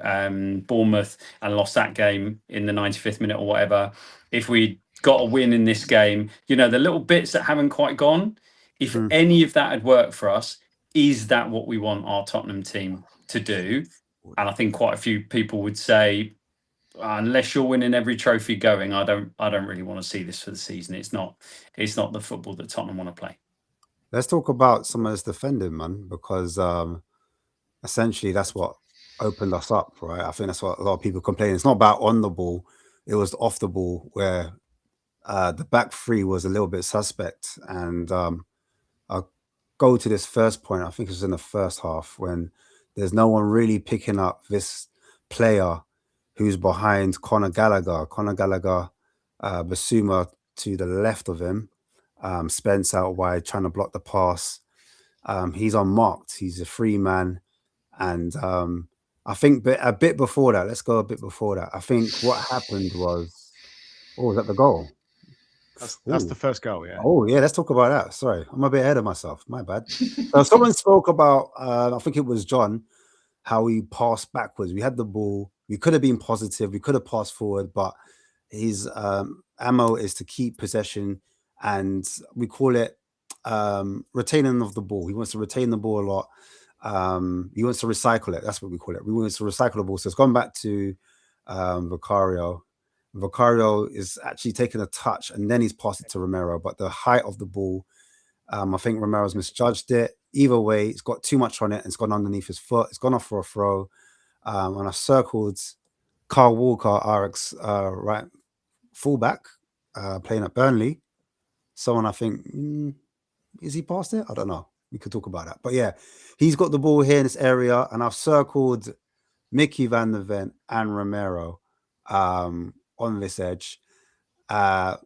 Bournemouth and lost that game in the 95th minute or whatever, if we got a win in this game, the little bits that haven't quite gone, if any of that had worked for us, is that what we want our Tottenham team to do? And I think quite a few people would say, unless you're winning every trophy going, I don't really want to see this for the season. It's not the football that Tottenham want to play. Let's talk about some of this defending, man, because essentially that's what opened us up, right? I think that's what a lot of people complain. It's not about on the ball; it was off the ball where the back three was a little bit suspect. And I'll go to this first point. I think it was in the first half when there's no one really picking up this player who's behind Conor Gallagher. Conor Gallagher, Basuma to the left of him, Spence out wide trying to block the pass. He's unmarked. He's a free man. And I think a bit before that, let's go a bit before that. I think what happened was, was that the goal? That's the first goal, yeah. Oh, yeah, let's talk about that. Sorry, I'm a bit ahead of myself. My bad. So someone spoke about, I think it was John, how we passed backwards. We had the ball. We could have been positive. We could have passed forward, but his ammo is to keep possession, and we call it retaining of the ball. He wants to retain the ball a lot. He wants to recycle it. That's what we call it. We want to recycle the ball. So it's gone back to Vicario. Vicario is actually taking a touch, and then he's passed it to Romero. But the height of the ball, I think Romero's misjudged it. Either way, it's got too much on it, and it's gone underneath his foot. It's gone off for a throw. And I circled Carl Walker, RX right fullback, playing at Burnley. Someone I think, is he past it? I don't know. We could talk about that. But yeah, he's got the ball here in this area, and I've circled Mickey van der Ven and Romero on this edge.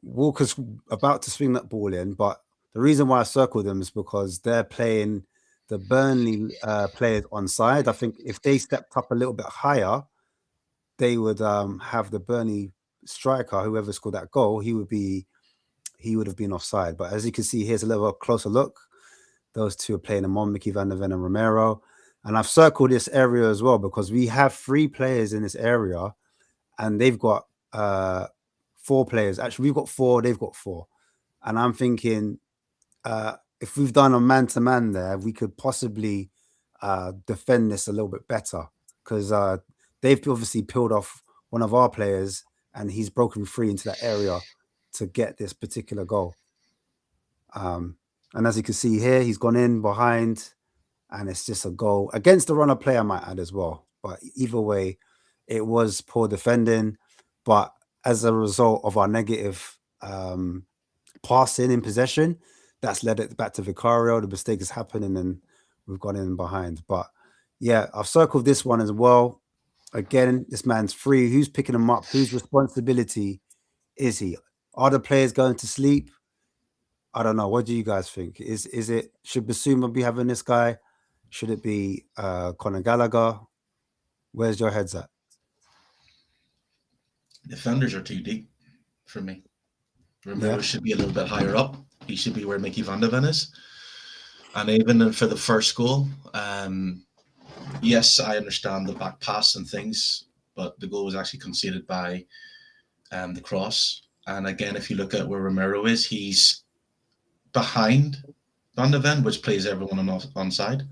Walker's about to swing that ball in, but the reason why I circled them is because they're playing the Burnley players on side. I think if they stepped up a little bit higher, they would have the Burnley striker, whoever scored that goal, he would have been offside. But as you can see, here's a little closer look. Those two are playing them on, Mickey van der Ven and Romero. And I've circled this area as well because we have 3 players in this area, and they've got 4 players. Actually, we've got 4, they've got 4. And I'm thinking, if we've done a man-to-man there, we could possibly defend this a little bit better because they've obviously peeled off one of our players and he's broken free into that area to get this particular goal. And as you can see here, he's gone in behind and it's just a goal against the runner play, I might add as well. But either way, it was poor defending. But as a result of our negative passing in possession, that's led it back to Vicario. The mistake has happened and then we've gone in behind. But yeah, I've circled this one as well. Again, this man's free. Who's picking him up? Whose responsibility is he? Are the players going to sleep? I don't know. What do you guys think? Should Basuma be having this guy? Should it be Conor Gallagher? Where's your heads at? Defenders are too deep for me. Romero should be a little bit higher up. He should be where Mickey van der Ven is. And even for the first goal, yes, I understand the back pass and things, but the goal was actually conceded by the cross. And again, if you look at where Romero is, he's behind Van der Ven, which plays everyone on onside.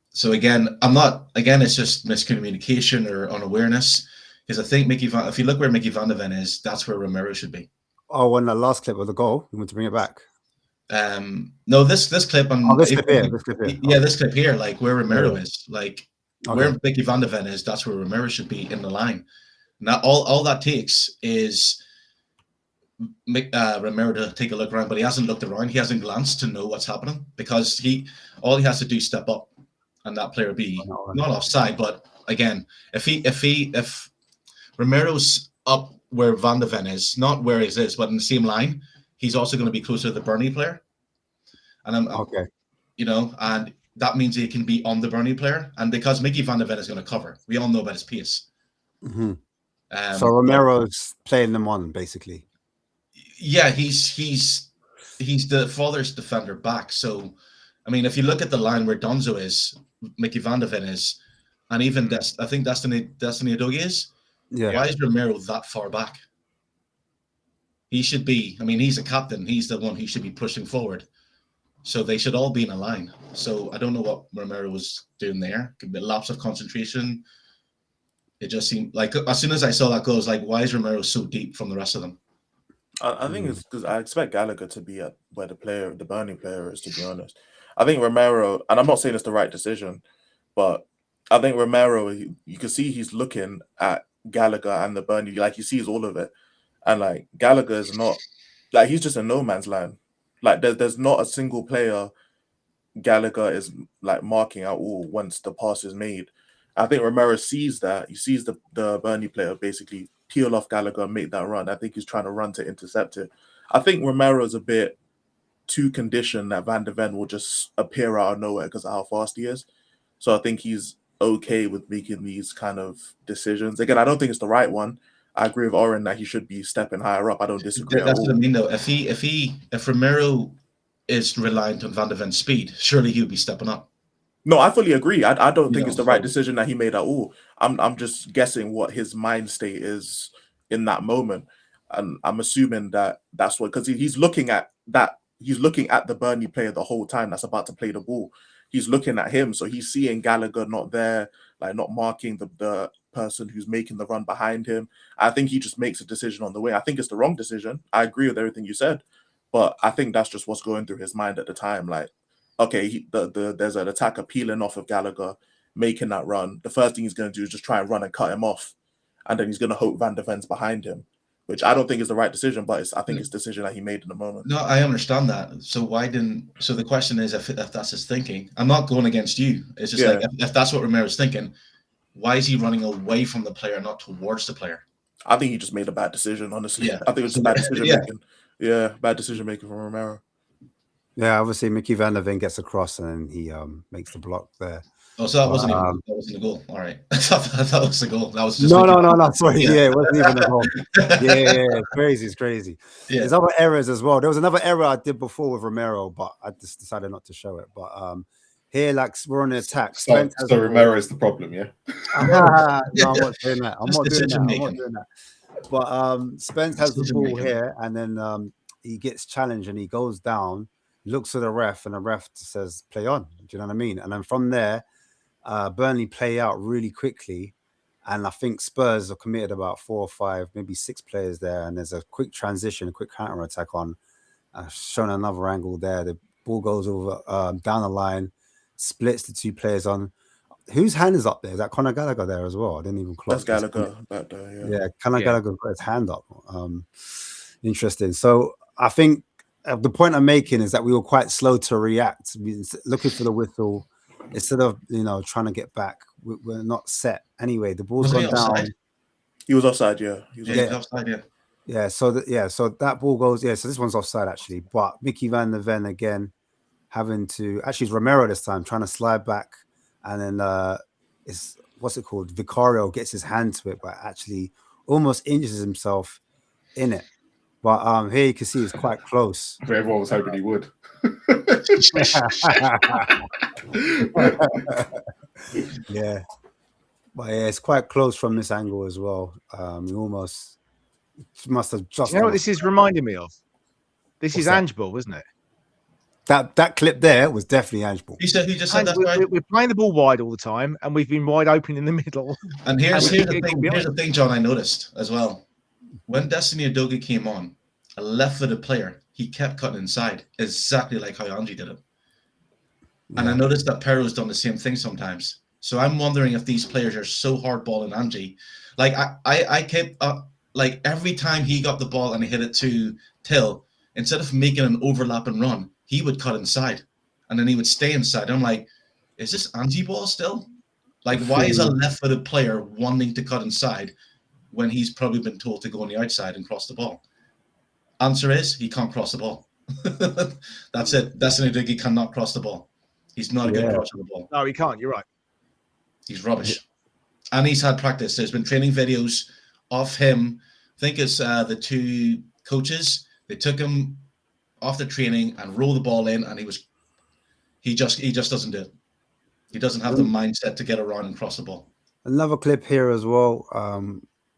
So again, it's just miscommunication or unawareness. Because I think if you look where Mickey van der Ven is, that's where Romero should be. Oh, on the last clip of the goal, you want to bring it back? No, this clip on this clip here. Yeah, this clip here, like where Romero is, like Where Mickey van de Ven is, that's where Romero should be in the line. Now, all that takes is Romero to take a look around, but he hasn't looked around. He hasn't glanced to know what's happening because all he has to do is step up, and that player be not offside. But again, if Romero's up where Van de Ven is, not where he is, but in the same line, he's also going to be closer to the Burnley player. And and that means he can be on the Burnley player. And because Mickey van de Ven is going to cover, we all know about his pace. Mm-hmm. So Romero's playing them on, basically. Yeah, he's the farthest defender back. So, I mean, if you look at the line where Donzo is, Mickey van de Ven is, and even I think Destiny Udogie is. Yeah. Why is Romero that far back? He should be. I mean, he's a captain. He's the one who should be pushing forward. So they should all be in a line. So I don't know what Romero was doing there. Could be a lapse of concentration. It just seemed like as soon as I saw that goal, I was like, why is Romero so deep from the rest of them? I think it's because I expect Gallagher to be at where the Burnley player is, to be honest. I think Romero, and I'm not saying it's the right decision, but I think Romero, you can see he's looking at Gallagher and the Burnley, like he sees all of it. And like Gallagher is not, like he's just a no man's land. Like there's not a single player Gallagher is like marking out all once the pass is made. I think Romero sees that. He sees the Burnley player basically peel off Gallagher and make that run. I think he's trying to run to intercept it. I think Romero's a bit too conditioned that Van de Ven will just appear out of nowhere because of how fast he is. So I think he's okay with making these kind of decisions. Again, I don't think it's the right one. I agree with Oren that he should be stepping higher up. I don't disagree. That's what I mean, though. If Romero is reliant on Van de Ven's speed, surely he would be stepping up. No, I fully agree. I don't think it's the right decision that he made at all. I'm just guessing what his mind state is in that moment, and I'm assuming that that's what, because he's looking at that. He's looking at the Burnley player the whole time that's about to play the ball. He's looking at him, so he's seeing Gallagher not there, like not marking the person who's making the run behind him. I think he just makes a decision on the way. I think it's the wrong decision. I agree with everything you said, but I think that's just what's going through his mind at the time. Like, okay, there's an attacker peeling off of Gallagher, making that run. The first thing he's going to do is just try and run and cut him off, and then he's going to hope Van de Ven's behind him, which I don't think is the right decision, but I think it's the decision that he made in the moment. No, I understand that. So the question is, if that's his thinking, I'm not going against you. It's just like, if that's what Romero's thinking, why is he running away from the player, not towards the player? I think he just made a bad decision, honestly. Yeah. I think it was a bad decision making. Yeah, bad decision making from Romero. Yeah, obviously Mickey van de Ven gets across and then he makes the block there. Oh, so that wasn't the goal. All right. I thought that was the goal. That was just no. Sorry, it wasn't even a goal. Yeah, crazy. It's crazy. Yeah. There's other errors as well. There was another error I did before with Romero, but I just decided not to show it. But here, like, we're on the attack. So Romero is the problem, yeah? No, I'm not doing that. I'm not doing that. But Spence has the ball here, and then he gets challenged and he goes down, looks at the ref, and the ref says, play on. Do you know what I mean? And then from there, Burnley play out really quickly, and I think Spurs are committed about 4 or 5, maybe 6 players there, and there's a quick transition, a quick counter attack on. Shown another angle there. The ball goes over down the line, splits the 2 players on. Whose hand is up there? Is that Conor Gallagher there as well? I didn't even clock. That's Gallagher back there. Yeah, Conor Gallagher got his hand up. Interesting. So I think the point I'm making is that we were quite slow to react, looking for the whistle. Instead of trying to get back, we're not set. Anyway, the ball's gone down. He was offside, yeah. He was offside, yeah. Yeah, so that ball goes. Yeah, so this one's offside actually. But Mickey van de Ven again having to it's Romero this time trying to slide back, and then it's what's it called? Vicario gets his hand to it, but actually almost injures himself in it. But here you can see it's quite close. Everyone was hoping he would. Yeah, but yeah, it's quite close from this angle as well. He almost must have just. You know what this is reminding me of? This is Ange Ball, isn't it? That clip there was definitely Ange Ball. He just said that right. We're playing the ball wide all the time, and we've been wide open in the middle. And here's the thing, John. I noticed as well. When Destiny Udogie came on, a left-footed player, he kept cutting inside, exactly like how Ange did it. Yeah. And I noticed that Perro's done the same thing sometimes. So I'm wondering if these players are so hardballing Angie. Like I kept like every time he got the ball and he hit it to Till, instead of making an overlap and run, he would cut inside, and then he would stay inside. I'm like, is this Angie ball still? Like, why is a left-footed player wanting to cut inside when he's probably been told to go on the outside and cross the ball? Answer is he can't cross the ball. That's it. Destiny Diggy cannot cross the ball. He's not a good crosser of the ball. No, he can't. You're right. He's rubbish. And he's had practice. There's been training videos of him. I think it's the two coaches. They took him off the training and rolled the ball in, and he just doesn't do it. He doesn't have the mindset to get around and cross the ball. Another clip here as well.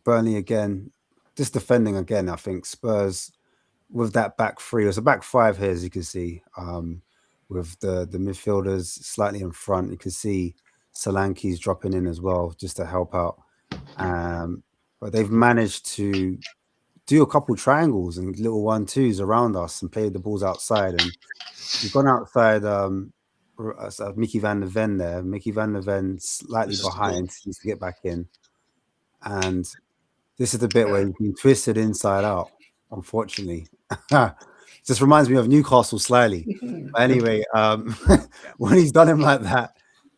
Burnley again, just defending again. I think Spurs with that back three. There's a back five here, as you can see, with the midfielders slightly in front. You can see Solanke's dropping in as well just to help out. But they've managed to do a couple triangles and little 1-2s around us and play the balls outside. And we've gone outside. Mickey van der Ven there. Mickey van der Ven slightly behind. He needs to get back in. And this is the bit where he's been twisted inside out, unfortunately. Just reminds me of Newcastle slightly. But anyway, when he's done him like that,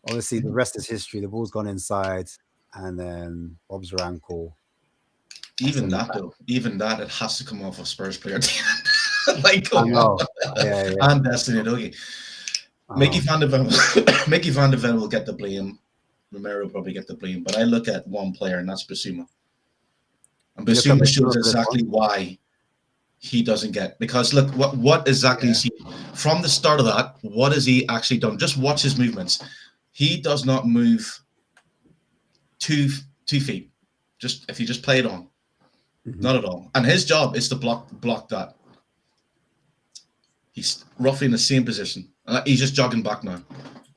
obviously the rest is history. The ball's gone inside, and then Bob's your ankle. Even that, it has to come off a Spurs player. Like, Yeah. And Destiny Dougie. Mickey van der Ven will get the blame. Romero will probably get the blame. But I look at one player, and that's Basuma. And Basuma shows exactly why he doesn't get. Because look, what exactly is he from the start of that? What has he actually done? Just watch his movements. He does not move 2 feet. Just if you just play it on, not at all. And his job is to block that. He's roughly in the same position. He's just jogging back now,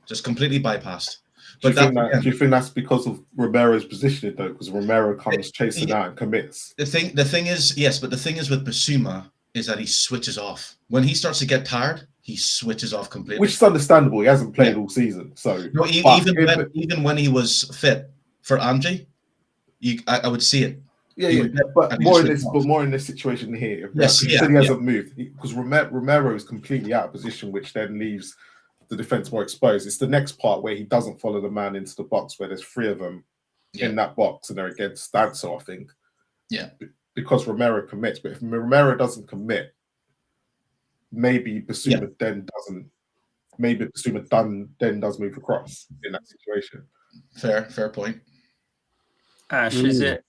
just completely bypassed. But do you think that's because of Romero's positioning though? Because Romero comes chasing out and commits. The thing is, yes, but the thing is with Basuma is that he switches off when he starts to get tired. He switches off completely, which is understandable. He hasn't played all season, so no, even when he was fit for Angie, I would see it. But more in this situation here. Yes, he said he hasn't moved because Romero is completely out of position, which then leaves the defense more exposed. It's the next part where he doesn't follow the man into the box, where there's 3 of them in that box and they're against Stansel, I think. Yeah, because Romero commits, but if Romero doesn't commit, maybe Basuma then doesn't. Maybe Basuma then does move across in that situation. Fair point. Ash, is it?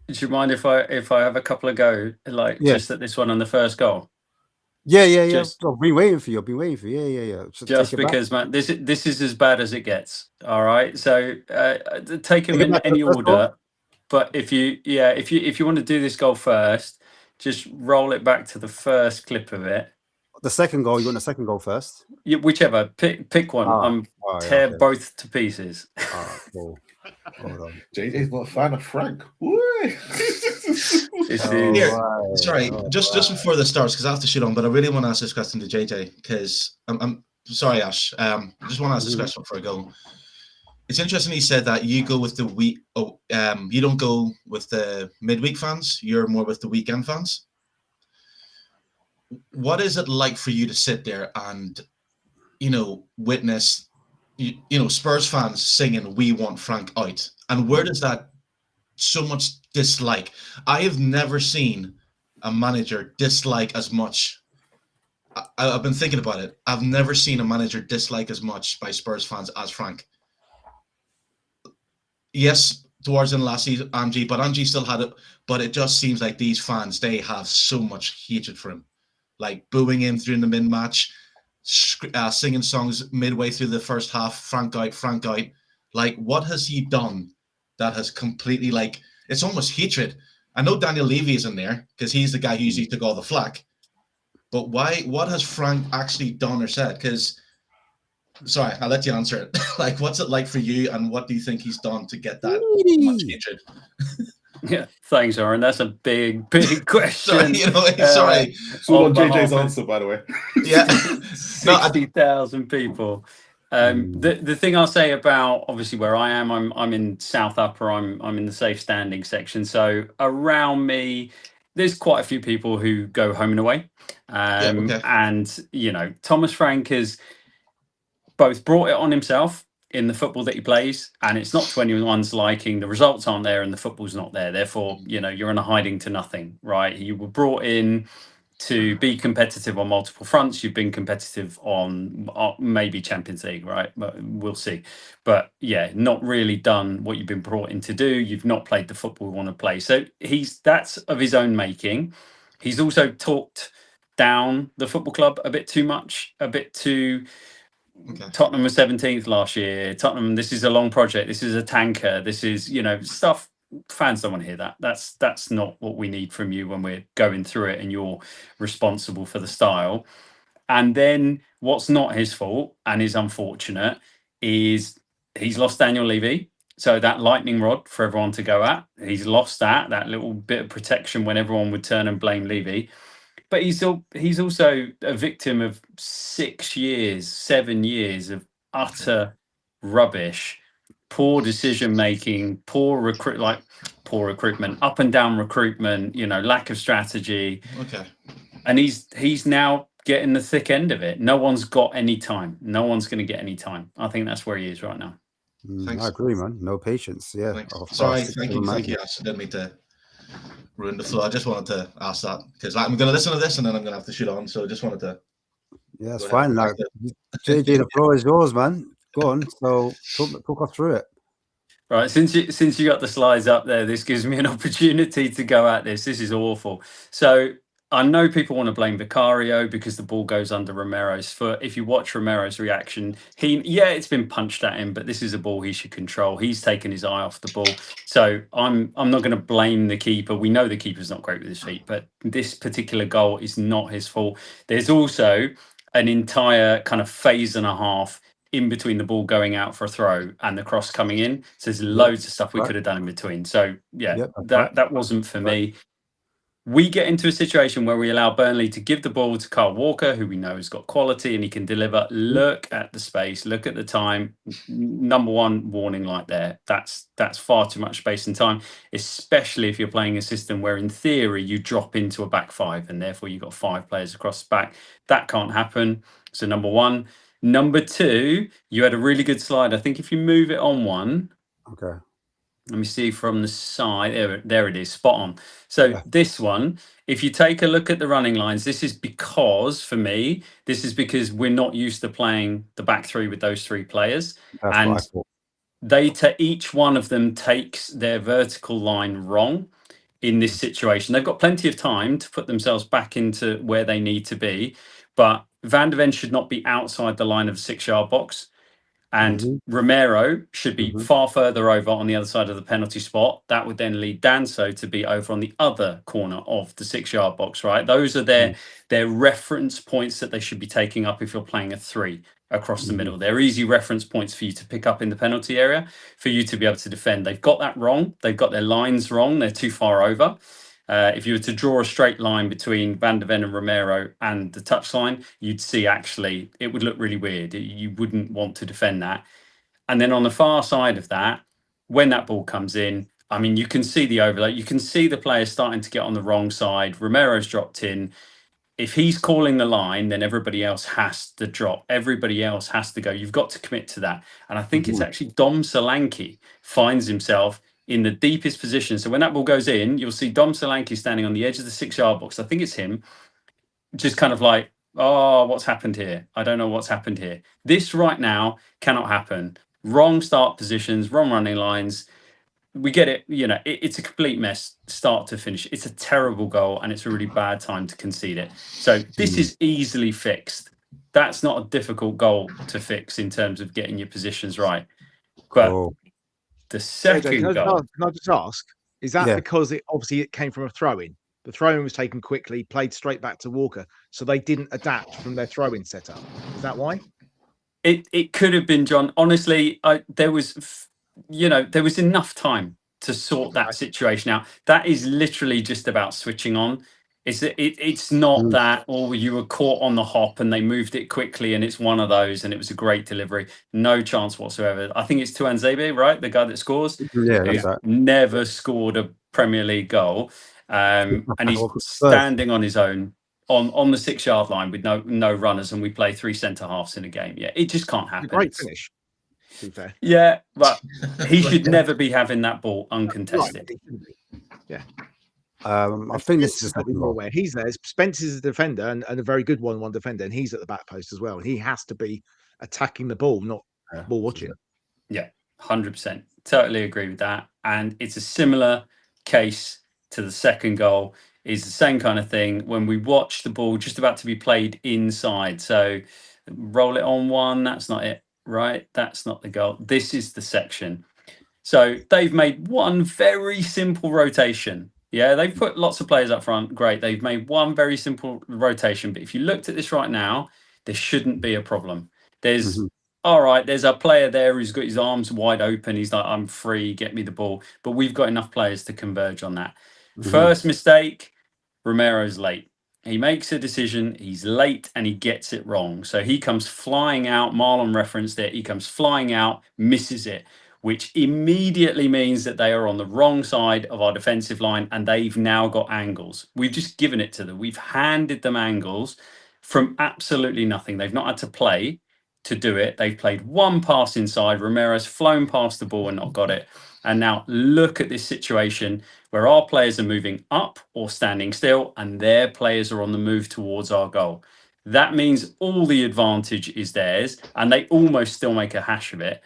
Do you mind if I have a couple of go, just at this one on the first goal? Yeah. I've been waiting for you. Yeah. Just because, man, this is as bad as it gets. All right. So take them in any order. But if you want to do this goal first, just roll it back to the first clip of it. The second goal. You want the second goal first? Yeah, whichever. Pick one. Tear both to pieces. Cool. Hold on. JJ's not a fan of Frank. Sorry, just before this starts, because I have to shoot on, but I really want to ask this question to JJ, because I'm sorry, Ash. I just want to ask this question before I go. It's interesting he said that you go with the week. You don't go with the midweek fans. You're more with the weekend fans. What is it like for you to sit there and, witness, Spurs fans singing "We want Frank out"? And where does that so much dislike? I have never seen a manager dislike as much. I've been thinking about it. I've never seen a manager dislike as much by Spurs fans as Frank. Yes, towards the end of last season, Angie, but Angie still had it. But it just seems like these fans, they have so much hatred for him, like booing him during the mid-match, singing songs midway through the first half, Frank out. Like, what has he done that has completely, it's almost hatred? I know Daniel Levy is in there because he's the guy who usually took all the flack. But what has Frank actually done or said? Because, sorry, I'll let you answer it. What's it like for you, and what do you think he's done to get that much hatred? Yeah, thanks, Aaron. That's a big question. Sorry. It's all on JJ's answer, by the way. Yeah. 60,000 people. The thing I'll say about obviously where I am, I'm in South Upper. I'm in the safe standing section. So around me, there's quite a few people who go home and away. Okay. And Thomas Frank has both brought it on himself in the football that he plays, and it's not to anyone's liking. The results aren't there, and the football's not there. Therefore, you're in a hiding to nothing, right? You were brought in to be competitive on multiple fronts. You've been competitive on maybe Champions League, right? But we'll see. But yeah, not really done what you've been brought in to do. You've not played the football you want to play. So that's of his own making. He's also talked down the football club a bit too much, a bit too. Okay. Tottenham was 17th last year. Tottenham, this is a long project. This is a tanker. This is, stuff fans don't want to hear that. That's not what we need from you when we're going through it and you're responsible for the style. And then what's not his fault and is unfortunate is he's lost Daniel Levy. So that lightning rod for everyone to go at, he's lost that little bit of protection when everyone would turn and blame Levy. But he's also a victim of 7 years of utter rubbish, poor decision making, poor recruitment, up and down recruitment, lack of strategy. Okay. And he's now getting the thick end of it. No one's got any time. No one's going to get any time. I think that's where he is right now. Thanks. I agree, man. No patience. Yeah. Sorry, thank you. Ash. I didn't mean to ruin the flow. I just wanted to ask that because I'm going to listen to this and then I'm going to have to shoot on. So I just wanted to. Yeah, it's fine. Like, JJ, the floor is yours, man. Go on. So talk us through it. Right, since you got the slides up there, this gives me an opportunity to go at this. This is awful. So I know people want to blame Vicario because the ball goes under Romero's foot. If you watch Romero's reaction, it's been punched at him, but this is a ball he should control. He's taken his eye off the ball. So I'm not going to blame the keeper. We know the keeper's not great with his feet, but this particular goal is not his fault. There's also an entire kind of phase and a half in between the ball going out for a throw and the cross coming in. So there's loads of stuff we could have done in between. So that wasn't for me. We get into a situation where we allow Burnley to give the ball to Kyle Walker, who we know has got quality and he can deliver. Look at the space, look at the time. Number one warning light there. That's far too much space and time, especially if you're playing a system where in theory you drop into a back five and therefore you've got 5 players across the back. That can't happen. So number one. Number two, you had a really good slide. I think if you move it on one. Okay. Let me see from the side. There it is. Spot on. So this one, if you take a look at the running lines, this is because we're not used to playing the back three with those 3 players. That's and each one of them takes their vertical line wrong in this situation. They've got plenty of time to put themselves back into where they need to be, but Van de Ven should not be outside the line of the 6-yard box. And Romero should be far further over on the other side of the penalty spot. That would then lead Danso to be over on the other corner of the 6-yard box, right? Those are their reference points that they should be taking up if you're playing a 3 across the middle. They're easy reference points for you to pick up in the penalty area for you to be able to defend. They've got that wrong. They've got their lines wrong. They're too far over. If you were to draw a straight line between Van de Ven and Romero and the touchline, you'd see actually it would look really weird. You wouldn't want to defend that. And then on the far side of that, when that ball comes in, I mean, you can see the overlay. You can see the players starting to get on the wrong side. Romero's dropped in. If he's calling the line, then everybody else has to drop. Everybody else has to go. You've got to commit to that. And I think it's actually Dom Solanke finds himself in the deepest position. So when that ball goes in, you'll see Dom Solanke standing on the edge of the 6-yard box. I think it's him, just kind of like, oh, what's happened here? I don't know what's happened here. This right now cannot happen. Wrong start positions, wrong running lines. We get it. It's a complete mess, start to finish. It's a terrible goal, and it's a really bad time to concede it. So this is easily fixed. That's not a difficult goal to fix in terms of getting your positions right. But the second goal. Can I just ask? Is that because it came from a throw-in? The throw-in was taken quickly, played straight back to Walker, so they didn't adapt from their throw-in setup. Is that why? It could have been, John. Honestly, there was enough time to sort that situation out. That is literally just about switching on. It's not that, or you were caught on the hop and they moved it quickly and it's one of those and it was a great delivery. No chance whatsoever. I think it's Tuanzebe, right? The guy that scores. Yeah, Who that's right. never scored a Premier League goal. And he's standing on his own on the 6-yard line with no runners, and we play 3 centre halves in a game. Yeah, it just can't happen. Great finish, to be fair. Yeah, but he should never be having that ball uncontested. Yeah. I think this is got to be more aware. He's there. Spence is a defender and a very good one defender, and he's at the back post as well. And he has to be attacking the ball, not ball watching. Yeah, 100%. Totally agree with that. And it's a similar case to the second goal. Is the same kind of thing when we watch the ball just about to be played inside. So roll it on one. That's not it, right? That's not the goal. This is the section. So they've made one very simple rotation. Yeah, they've put lots of players up front. Great. They've made one very simple rotation. But if you looked at this right now, there shouldn't be a problem. There's all right, there's a player there who's got his arms wide open. He's like, I'm free, get me the ball. But we've got enough players to converge on that. First mistake, Romero's late. He makes a decision, he's late, and he gets it wrong. So he comes flying out. Marlon referenced it. He comes flying out, misses it, which immediately means that they are on the wrong side of our defensive line, and they've now got angles. We've just given it to them. We've handed them angles from absolutely nothing. They've not had to play to do it. They've played one pass inside. Romero's flown past the ball and not got it. And now look at this situation where our players are moving up or standing still, and their players are on the move towards our goal. That means all the advantage is theirs, and they almost still make a hash of it.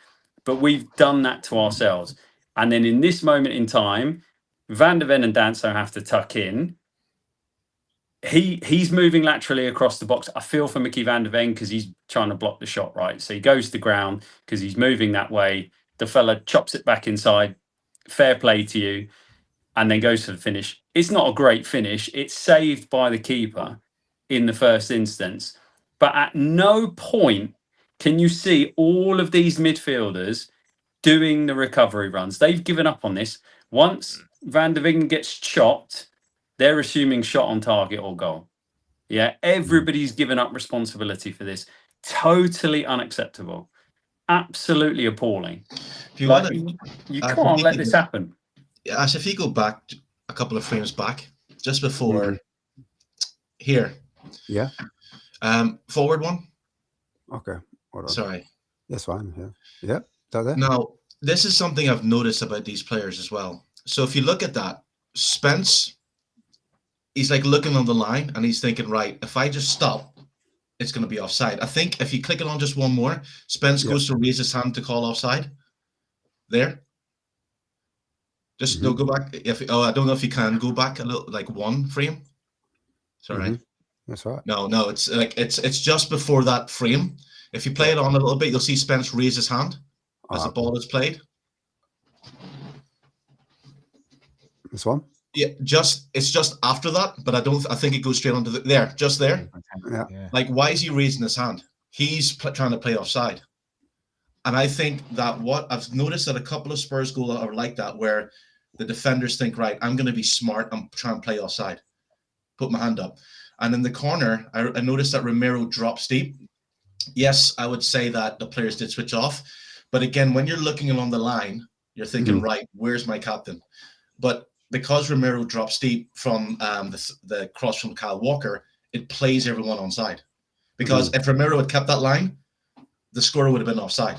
But we've done that to ourselves. And then in this moment in time, Van der Ven and Danso have to tuck in. He's moving laterally across the box. I feel for Mickey Van der Ven because he's trying to block the shot, right? So he goes to the ground because he's moving that way. The fella chops it back inside. Fair play to you. And then goes for the finish. It's not a great finish. It's saved by the keeper in the first instance. But at no point can you see all of these midfielders doing the recovery runs. They've given up on this. Once Van der Ven gets chopped, they're assuming shot on target or goal. Yeah, everybody's given up responsibility for this. Totally unacceptable. Absolutely appalling. If you you can't let this happen. As if you go back a couple of frames back, just before here. Yeah. Forward one. Okay. Hold on. Sorry. That's fine. Yeah. Yeah. Now, this is something I've noticed about these players as well. So if you look at that, Spence, he's like looking on the line and he's thinking, right, if I just stop, it's going to be offside. I think if you click it on just one more, Spence goes to raise his hand to call offside. There. Just no, go back. I don't know if you can go back a little, like one frame. Sorry. That's right. No, it's like it's just before that frame. If you play it on a little bit, you'll see Spence raise his hand as the ball is played. This one? Yeah, it's just after that, but I think it goes straight onto just there. Yeah. Like, why is he raising his hand? He's trying to play offside. And I think that what I've noticed that a couple of Spurs goals are like that, where the defenders think, right, I'm going to be smart and try and play offside. Put my hand up. And in the corner, I noticed that Romero drops deep. Yes, I would say that the players did switch off. But again, when you're looking along the line, you're thinking, right, where's my captain? But because Romero drops deep from the cross from Kyle Walker, it plays everyone onside. Because if Romero had kept that line, the scorer would have been offside.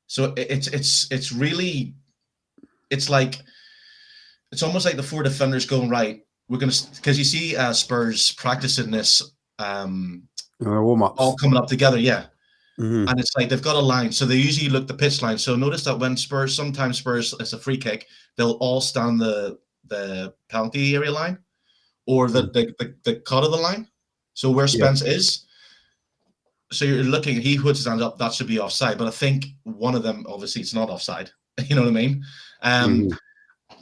So it's really, it's almost like the four defenders going, right, we're going to, because you see Spurs practicing this warm-ups all coming up together, and it's like they've got a line, so they usually look the pitch line. So notice that when sometimes Spurs, it's a free kick, they'll all stand the penalty area line or the cut of the line. So where Spence is, so you're looking, he puts his hand up, that should be offside. But I think one of them, obviously, it's not offside. You know what I mean?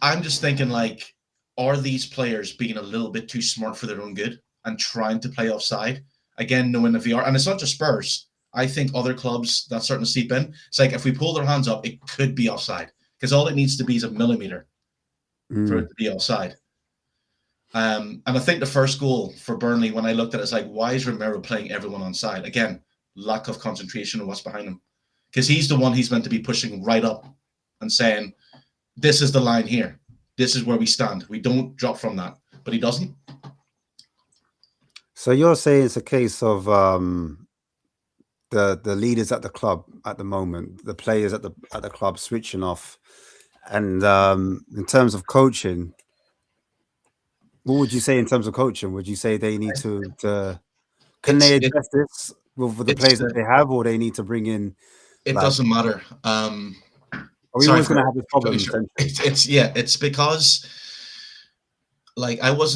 I'm just thinking, like, are these players being a little bit too smart for their own good and trying to play offside? Again, knowing the VR, and it's not just Spurs. I think other clubs that's starting to seep in. It's like if we pull their hands up, it could be offside because all it needs to be is a millimeter for it to be offside. And I think the first goal for Burnley, when I looked at it, it's like, why is Romero playing everyone on side? Again, lack of concentration on what's behind him. Because he's the one he's meant to be pushing right up and saying, this is the line here. This is where we stand. We don't drop from that. But he doesn't. So you're saying it's a case of the leaders at the club at the moment, the players at the club switching off, and in terms of coaching, what would you say in terms of coaching? Would you say they need to can they address this with the players that they have, or they need to bring in? It doesn't matter. Are we always going to have this problem? It's because, like, I was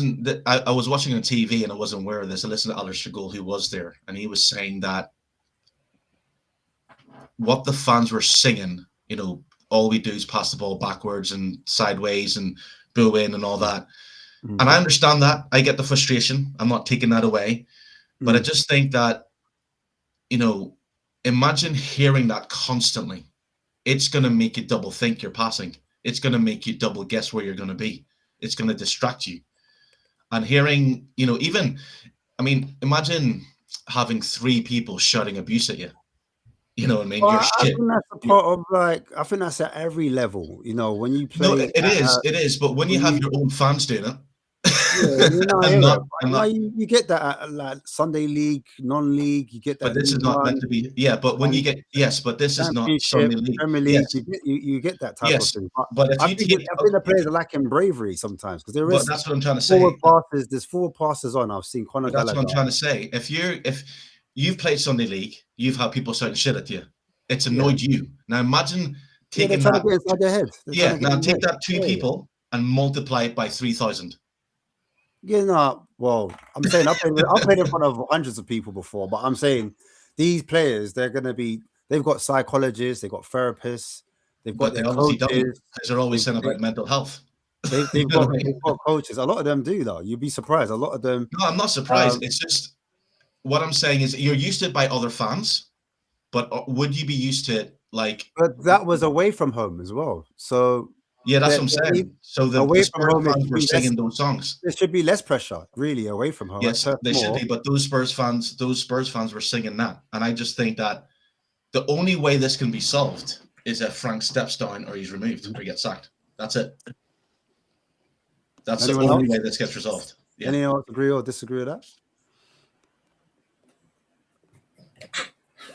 watching on TV and I wasn't aware of this. I listened to Alistair Gould, who was there, and he was saying that what the fans were singing, you know, all we do is pass the ball backwards and sideways and boo in and all that. Mm-hmm. And I understand that. I get the frustration. I'm not taking that away. Mm-hmm. But I just think that, you know, imagine hearing that constantly. It's going to make you double think you're passing. It's going to make you double guess where you're going to be. It's going to distract you. And hearing, you know, even, I mean, imagine having 3 people shouting abuse at you. You know what I mean? Well, I think that's a part of, like, I think that's at every level. You know, when you play. No, it is. But when you have your own fans doing it. Yeah, you get that at, like, Sunday league, non-league. You get that. But this is not meant to be. Yeah, but when you get but this is not Sunday league. Premier League. Yes. You get that type of thing. But if I think the players are lacking bravery sometimes, because there is. That's what I'm trying to say. There's 4 passes on. I've seen Conor Gallagher. That's what I'm trying to say. If you've played Sunday league, you've had people shouting shit at you. It's annoyed you. Now imagine taking that. To get inside their head. Now take that 2 people and multiply it by 3,000. Yeah, no. Well, I'm saying I've played in front of hundreds of people before, but I'm saying these players, they've got psychologists, they've got therapists, they've got their coaches. Because they're always saying about mental health. They've got coaches. A lot of them do, though. You'd be surprised. A lot of them. No, I'm not surprised. It's just what I'm saying is you're used to it by other fans, but would you be used to it like? But that was away from home as well. So. Yeah, that's what I'm saying. So the Spurs fans were singing those songs. There should be less pressure, really, away from home. Yes, they should be. But those Spurs fans were singing that, and I just think that the only way this can be solved is if Frank steps down or he's removed or he gets sacked. That's it. That's the only way this gets resolved. Yeah. Anyone else agree or disagree with that?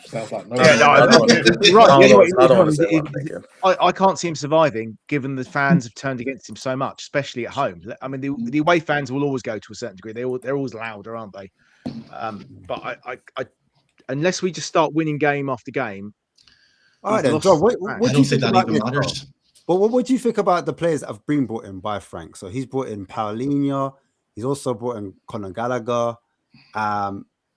Sounds like I can't see him surviving, given the fans have turned against him so much, especially at home. I mean, the away fans will always go to a certain degree. They're always louder, aren't they? But I unless we just start winning game after game. All right, then, John. What I don't think that even matters. But what do you think about the players that have been brought in by Frank? So he's brought in Paulinho. He's also brought in Conor Gallagher.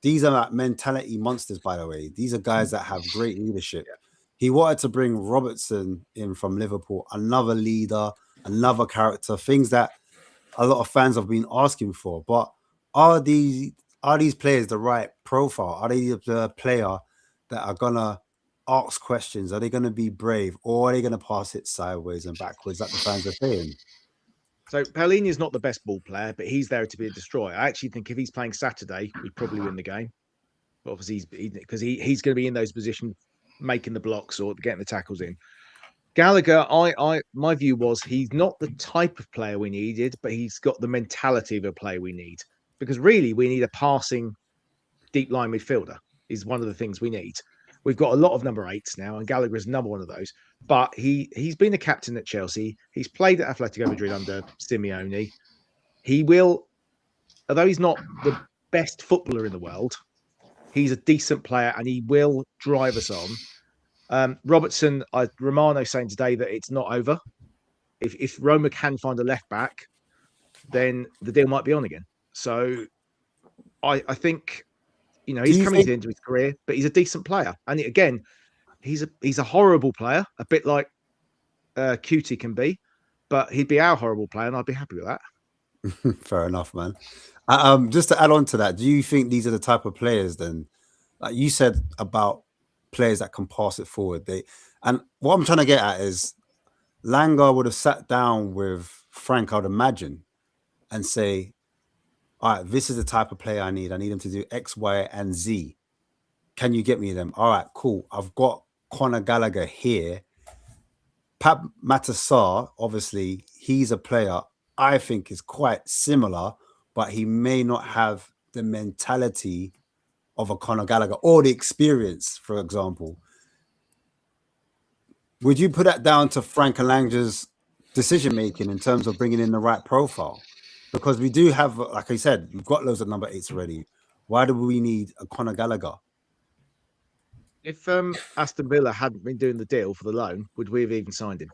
These are like mentality monsters, by the way. These are guys that have great leadership. Yeah. He wanted to bring Robertson in from Liverpool, another leader, another character, things that a lot of fans have been asking for. But are these players the right profile? Are they the player that are gonna ask questions? Are they gonna be brave, or are they gonna pass it sideways and backwards, like the fans are saying? So Paulinho is not the best ball player, but he's there to be a destroyer. I actually think if he's playing Saturday, we'd probably win the game. But obviously, because he's going to be in those positions, making the blocks or getting the tackles in. Gallagher, my view was he's not the type of player we needed, but he's got the mentality of a player we need. Because really, we need a passing, deep line midfielder. Is one of the things we need. We've got a lot of number 8s now, and Gallagher is another one of those. But he's been a captain at Chelsea. He's played at Atletico Madrid under Simeone. He will, although he's not the best footballer in the world, he's a decent player, and he will drive us on. Robertson, Romano saying today that it's not over. If Roma can find a left back, then the deal might be on again. So I think, you know, he's coming to the end of his career, but he's a decent player. And again, he's a horrible player, a bit like Cutie can be, but he'd be our horrible player, and I'd be happy with that. Fair enough, man. Just to add on to that, do you think these are the type of players then, like you said about players that can pass it forward? And what I'm trying to get at is Langer would have sat down with Frank, I'd imagine, and say, all right, this is the type of player I need. I need him to do X, Y, and Z. Can you get me them? All right, cool. I've got Conor Gallagher here. Pat Matasar, obviously, he's a player I think is quite similar, but he may not have the mentality of a Conor Gallagher or the experience, for example. Would you put that down to Frank Alanger's decision making in terms of bringing in the right profile? Because we do have, like I said, we've got loads of number 8s already. Why do we need a Conor Gallagher? If Aston Villa hadn't been doing the deal for the loan, would we have even signed him?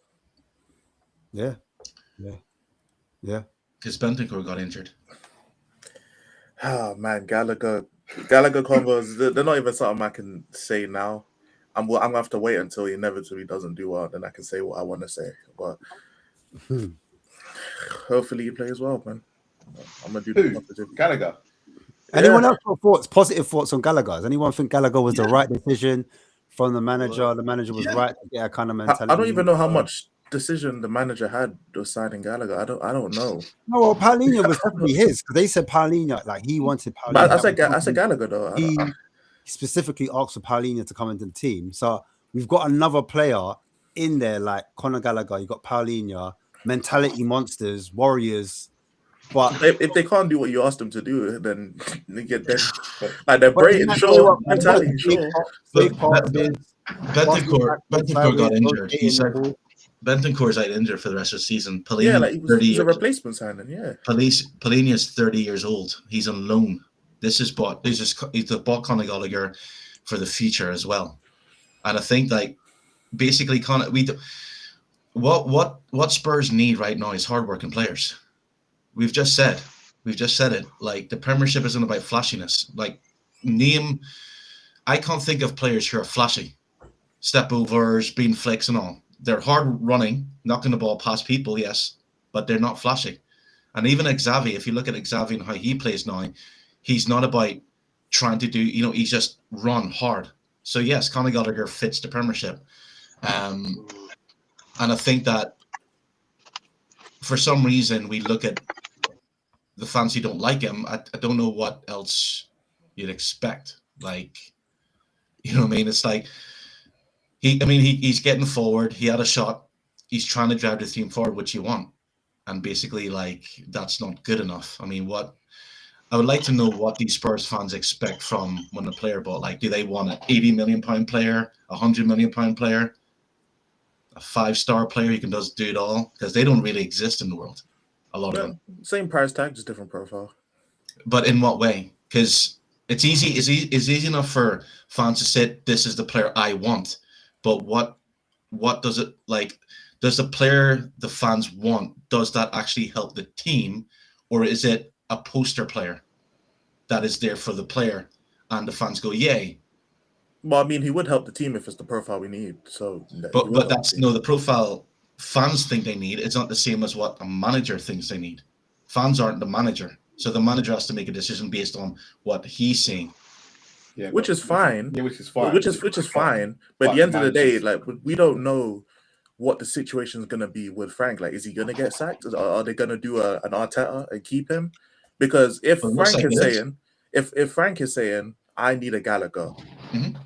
Yeah. Because Bentancur got injured. Oh man, Gallagher combos, they're not even something I can say now. I'm gonna have to wait until he inevitably doesn't do well, then I can say what I want to say. But hopefully he plays well, man. I'm gonna do the positive. Gallagher. Anyone else got thoughts, positive thoughts on Gallagher? Does anyone think Gallagher was the right decision from the manager? The manager was right to get a kind of mentality. I don't even know how much decision the manager had to signing Gallagher. I don't know. No, well, Paulinho was definitely his because they said Paulinho, like he wanted Paulinho. But I said Gallagher though. He specifically asked for Paulinho to come into the team. So we've got another player in there like Conor Gallagher. You got Paulinho, mentality monsters, warriors. But if they can't do what you asked them to do, then they get there. Like they're brain, sure, mentality, sure. Bentancur got injured. Bentancur's out injured for the rest of the season. He's a replacement signing. Yeah, Paulinho's 30 years old. He's on loan. He's bought Conor Gallagher for the future as well. And I think like basically what Spurs need right now is hardworking players. We've just said it. Like the Premiership isn't about flashiness. Like I can't think of players who are flashy, step overs, being flicks and all. They're hard running, knocking the ball past people, yes, but they're not flashy. And even Xavi, if you look at Xavi and how he plays now, he's not about trying to do, he's just run hard. So yes, Conor Gallagher fits the Premiership. And I think that for some reason we look at the fans who don't like him. I don't know what else you'd expect. Like, you know what I mean? It's like he's getting forward. He had a shot. He's trying to drive the team forward, which you want. And basically, like, that's not good enough. I mean, I would like to know what these Spurs fans expect from when a player bought. Like, do they want an £80 million player, a £100 million player, a 5-star player who can just do it all? Because they don't really exist in the world. A lot of them. Same price tag, just different profile. But in what way? Because it's easy enough for fans to say, this is the player I want. But what does it like? Does the player the fans want, does that actually help the team? Or is it a poster player that is there for the player and the fans go, yay? Well, I mean, he would help the team if it's the profile we need. So, but that's the profile fans think they need. It's not the same as what a manager thinks they need. Fans aren't the manager, so the manager has to make a decision based on what he's saying. Yeah, which is fine. Yeah, which is fine. Which is fine. But at the end of the day, like we don't know what the situation is gonna be with Frank. Like, is he gonna get sacked? Are they gonna do an Arteta and keep him? Because if Frank is saying, I need a Gallagher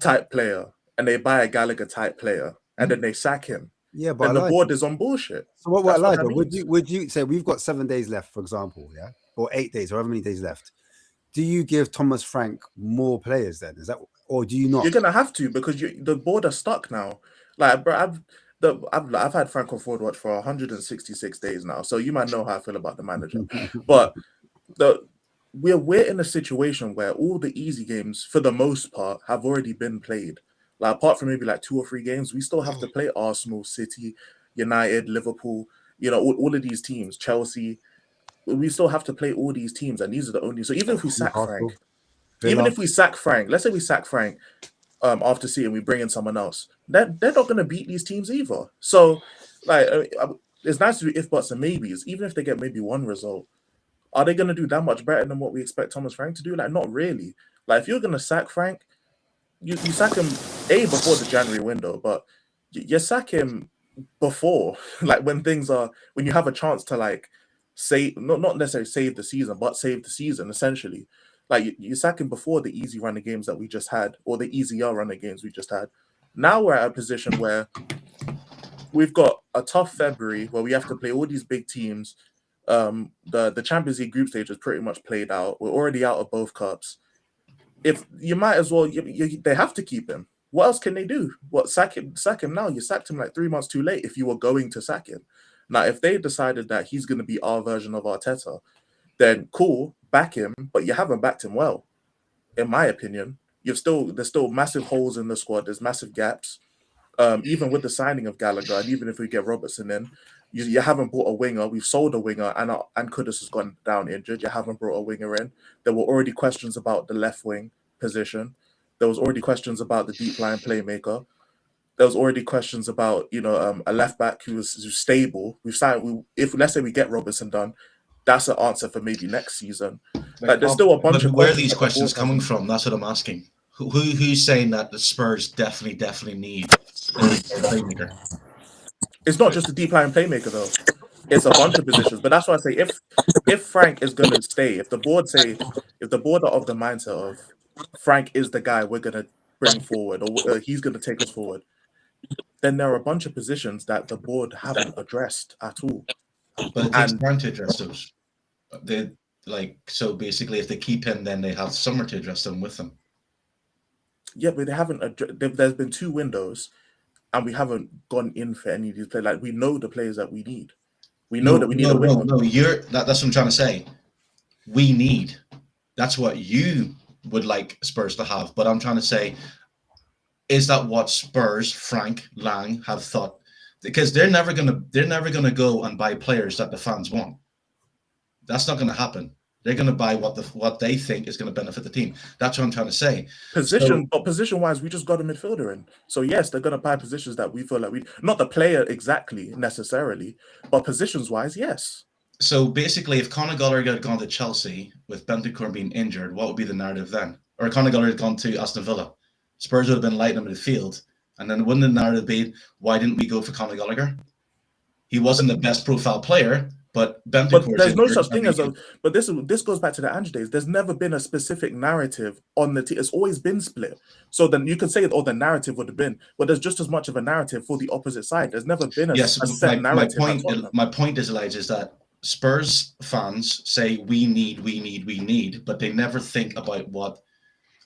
type player, and they buy a Gallagher type player, and then they sack him. Yeah, but the board is on bullshit. So what Elijah, would you say we've got 7 days left, for example, yeah, or 8 days, or however many days left? Do you give Thomas Frank more players then? Is that, or do you not? You're gonna have to, because the board are stuck now. Like, bro, I've had Frank on forward watch for 166 days now, so you might know how I feel about the manager. But we're in a situation where all the easy games, for the most part, have already been played. Like, apart from maybe like 2 or 3 games, we still have to play Arsenal, City, United, Liverpool, all of these teams, Chelsea. We still have to play all these teams, and these are the only. So even if we sack Frank, let's say we sack Frank after City and we bring in someone else, they're not going to beat these teams either. So, like, it's nice to do if buts and maybes. Even if they get maybe one result, are they going to do that much better than what we expect Thomas Frank to do? Like, not really. Like, if you're going to sack Frank, you sack him before the January window, but you sack him before, like when you have a chance to like not necessarily save the season, but save the season essentially. Like you sack him before the easy running games that we just had, or the easier running games we just had. Now we're at a position where we've got a tough February where we have to play all these big teams. The Champions League group stage is pretty much played out. We're already out of both cups. If you might as well, they have to keep him. What else can they do? What, sack him now? You sacked him like 3 months too late if you were going to sack him. Now, if they decided that he's going to be our version of Arteta, then cool, back him, but you haven't backed him well, in my opinion. There's still massive holes in the squad. There's massive gaps. Even with the signing of Gallagher, and even if we get Robertson in, you haven't bought a winger. We've sold a winger, and Kudus has gone down injured. You haven't brought a winger in. There were already questions about the left wing position. There was already questions about the deep line playmaker. There was already questions about a left back who's stable. If let's say we get Robertson done, that's an answer for maybe next season. Like there's still a bunch of where are questions these questions coming from? That's what I'm asking. Who's saying that the Spurs definitely need a playmaker? It's not just a deep line playmaker though. It's a bunch of positions. But that's why I say if Frank is gonna stay, if the board are of the mindset of Frank is the guy we're gonna bring forward, or he's gonna take us forward, then there are a bunch of positions that the board haven't addressed at all. But it takes time to address those. So basically, if they keep him, then they have summer to address them with them. Yeah, but they haven't. There's been 2 windows, and we haven't gone in for any of these players. Like we know the players that we need. We know that we need a winger. No, that's what I'm trying to say. We need. That's what you would like Spurs to have. But I'm trying to say, is that what Spurs, Frank, Lang have thought? Because they're never gonna go and buy players that the fans want. That's not gonna happen. They're gonna buy what they think is gonna benefit the team. That's what I'm trying to say. Position-wise, we just got a midfielder in. So yes, they're gonna buy positions that we feel like not the player exactly necessarily, but positions-wise, yes. So basically, if Conor Gallagher had gone to Chelsea with Bentancur being injured, what would be the narrative then? Or Conor Gallagher had gone to Aston Villa, Spurs would have been lighting him in the field, and then wouldn't the narrative be, why didn't we go for Conor Gallagher? He wasn't the best profile player, but Bentancur. But there's no such thing as a. But this goes back to the Ange days. There's never been a specific narrative on the team. It's always been split. So then you can say, oh, the narrative would have been, but there's just as much of a narrative for the opposite side. There's never been a set narrative. My point is, Elijah, is that Spurs fans say we need, but they never think about what,